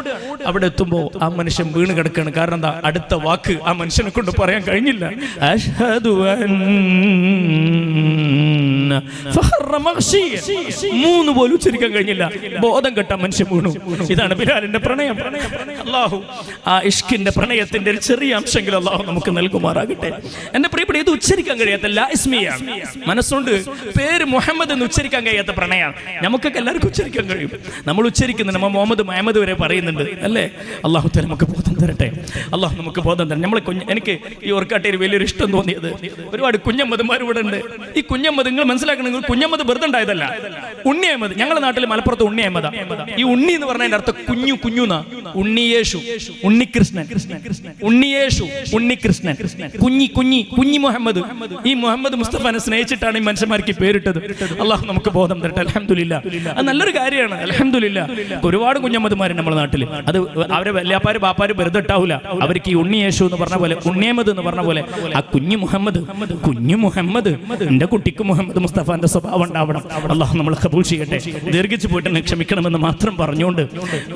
അവിടെ എത്തുമ്പോ ആ മനുഷ്യൻ വീണ് കിടക്കുകയാണ്. കാരണം എന്താ, അടുത്ത വാക്ക് ആ മനുഷ്യനെ കൊണ്ട് പറയാൻ കഴിഞ്ഞില്ല. അശ്ഹദു മൂന്ന് പോലും ഉച്ചരിക്കാൻ കഴിഞ്ഞില്ല. ബോധം കെട്ട മനുഷ്യൻ വീണു. ഇതാണ് ബിലാലിന്റെ പ്രണയം. അല്ലാഹു ആ ഇഷ്കിന്റെ പ്രണയത്തിന്റെ ഒരു ചെറിയ അംശമെങ്കിലും അല്ലാഹു നമുക്ക് നൽകുമാറാകട്ടെ. എന്റെ പ്രിയപ്പെട്ട, ഇത് ഉച്ചരിക്കാൻ കഴിയാത്ത ലാസ്മിയാണ്. മനസ്സുകൊണ്ട് പേര് മുഹമ്മദ് എന്ന് ഉച്ചരിക്കാൻ കഴിയാത്ത പ്രണയമാണ്. നമുക്കൊക്കെ എല്ലാവർക്കും ഉച്ചരിക്കാൻ കഴിയും. നമ്മൾ ഉച്ചരിക്കുന്നത് നമ്മൾ മുഹമ്മദ് വരെ പറയുന്നുണ്ട് അല്ലേ. അല്ലാഹു തആല നമുക്ക് ബോധം തരട്ടെ. അല്ലാഹു നമുക്ക് ബോധം തരട്ടെ. നമ്മളെ എനിക്ക് ഈ ഓർക്കാട്ടയിൽ വലിയൊരു ഇഷ്ടം തോന്നിയത്, ഒരുപാട് കുഞ്ഞമ്മദ്മാർ ഇവിടെ ഉണ്ട്. ഈ കുഞ്ഞമ്മദ് നിങ്ങൾ മനസ്സിലാക്കണം, നിങ്ങൾ കുഞ്ഞമ്മദ് വെറുതെ ഉണ്ടായതല്ല. ഉണ്ണി അഹമ്മദ്, ഞങ്ങളുടെ നാട്ടിൽ മലപ്പുറത്ത് ഉണ്ണി അഹമ്മദ്. ഈ ഉണ്ണി എന്ന് പറഞ്ഞതിന്റെ അർത്ഥം കുഞ്ഞുനാ. ഉണ്ണിയേശു, ഉണ്ണികൃഷ്ണൻ, ഉണ്ണിയേശു, ഉണ്ണികൃഷ്ണൻ, കുഞ്ഞി മുഹമ്മദ്. ഈ മുഹമ്മദ് മുസ്തഫനെ സ്നേഹിച്ചിട്ടാണ് ഈ മനുഷ്യന്മാർക്ക് പേരിട്ടത്. അല്ലാഹു നമുക്ക് ബോധം തരട്ടെ. അൽഹംദുലില്ലാ, അത് നല്ലൊരു കാര്യമാണ്. അൽഹംദുലില്ലാ, ഒരുപാട് കുഞ്ഞമ്മദ്മാർ നമ്മുടെ നാട്ടിൽ. അത് അവരെ വല്യാപ്പാര് ബാപ്പാര് വെറുതെ ഇട്ടാവൂല. അവർക്ക് ഈ ഉണ്ണിയേശു എന്ന് പറഞ്ഞ പോലെ, ഉണ്ണിയമ്മദ് എന്ന് പറഞ്ഞ പോലെ ആ കുഞ്ഞു മുഹമ്മദ് എന്റെ കുട്ടിക്ക് മുഹമ്മദ് മുസ്തഫാന്റെ സ്വഭാവം ഉണ്ടാവണം. അല്ലാഹു നമ്മളെ കബൂൽ ചെയ്യട്ടെ. ദീർഘിച്ചു പോയിട്ട് ക്ഷമിക്കണമെന്ന് മാത്രം പറഞ്ഞുകൊണ്ട്,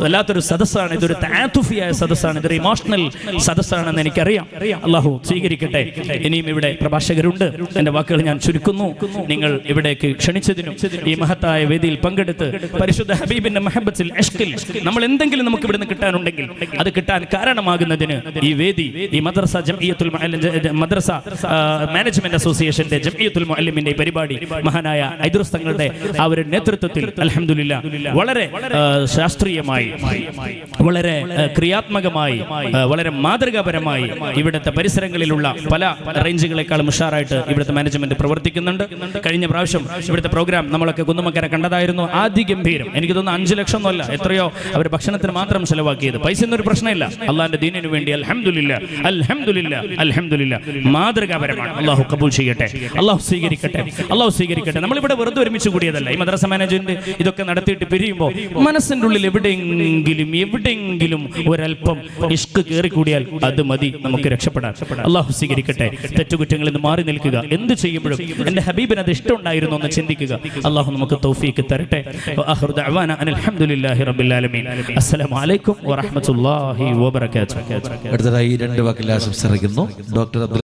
വല്ലാത്തൊരു സദസ്സാണ് ഇതൊരു താതുഫിയായ സദസ്സാണ്, ഇതൊരു ഇമോഷണൽ സദസ്സാണെന്ന് എനിക്കറിയാം. അല്ലാഹു സ്വീകരിക്കട്ടെ. ഇനിയും ഇവിടെ പ്രഭാഷകരുണ്ട്. എന്റെ വാക്കുകൾ ഞാൻ ചുരുക്കുന്നു. നിങ്ങൾ ഇവിടേക്ക് ക്ഷണിച്ചതിനും ഈ മഹത്തായ വേദിയിൽ പങ്കെടുത്ത് പരിശുദ്ധ ഹബീബിന്റെ മഹബത്തിൽ ഇഷ്കിൽ നമ്മൾ എന്തെങ്കിലും നമുക്ക് ഇവിടുന്ന് കിട്ടാനുണ്ടെങ്കിൽ അത് കിട്ടാൻ കാരണമാകുന്നതിന് ഈ വേദി, ഈ മദ്രസ മാനേജ്മെന്റ് അസോസിയേഷന്റെ ജംഇയ്യത്തുൽ മുഅല്ലിമിന്റെ പരിപാടി മഹാനായ ഐദ്രുസ് തങ്ങളുടെ ആ ഒരു നേതൃത്വത്തിൽ അൽഹംദുലില്ലാ വളരെ ശാസ്ത്രീയമായി, വളരെ ക്രിയാത്മകമായി, വളരെ മാതൃകാപരമായി ഇവിടുത്തെ പരിസരങ്ങളിലുള്ള പല റേഞ്ചുകളെക്കാളും ഉഷാറായിട്ട് ഇവിടുത്തെ മാനേജ്മെന്റ് പ്രവർത്തിക്കുന്നുണ്ട്. കഴിഞ്ഞ പ്രാവശ്യം ഇവിടുത്തെ പ്രോഗ്രാം നമ്മളൊക്കെ കുന്നുമക്കര കണ്ടതായിരുന്നു. അതിഗംഭീരം. എനിക്ക് തോന്നുന്നു 5 ലക്ഷം ഒന്നുമല്ല, എത്രയോ അവർ ഭക്ഷണത്തിന് മാത്രം ചെലവാക്കിയത്. പൈസ ഒന്നും പ്രശ്നമില്ല. അള്ളാഹിന്റെ ദീനിനു വേണ്ടി അൽഹംദുലില്ലാ, അൽഹംദുലില്ലാ, അൽഹംദുലില്ലാ, മാതൃകാപരമാണ്. അല്ലാഹു കബൂൽ ചെയ്യട്ടെ, അല്ലാഹു സ്വീകരിക്കട്ടെ, അല്ലാഹു സ്വീകരിക്കട്ടെ. നമ്മളിവിടെ വെറുതെ ഒരുമിച്ച് കൂടിയതല്ല. ഈ മദ്രസ മാനേജ്മെന്റ് ഇതൊക്കെ നടത്തിയിട്ട് പിരിയുമ്പോൾ മനസ്സിൻ്റെ ഉള്ളിൽ എവിടെയെങ്കിലും ഒരല്പം ഇഷ്ക് കയറിക്കൂടിയാൽ അത് മതി നമുക്ക് രക്ഷപ്പെടാൻ. അള്ളാഹു സ്വീകരിക്കട്ടെ. തെറ്റുകുറ്റങ്ങളിൽ നിന്ന് മാറി നിൽക്കുക. എന്ത് ചെയ്യുമ്പോഴും എൻ്റെ ഹബീബിന് അത് ഇഷ്ടമുണ്ടായിരുന്നു എന്ന് ചിന്തിക്കുക. അള്ളാഹു നമുക്ക് തൗഫീക്ക് തരട്ടെ. വആഖിറു ദഅവാന അനിൽ ഹംദുലില്ലാഹി റബ്ബിൽ ആലമീൻ. അസ്സലാമു അലൈക്കും വറഹ്മത്തുള്ളാഹി വബറകാതുഹു. അടുത്തതായി 2 വാക്കിൽ ആശംസ അറിയിക്കുന്നു ഡോക്ടർ അബ്ദുൽ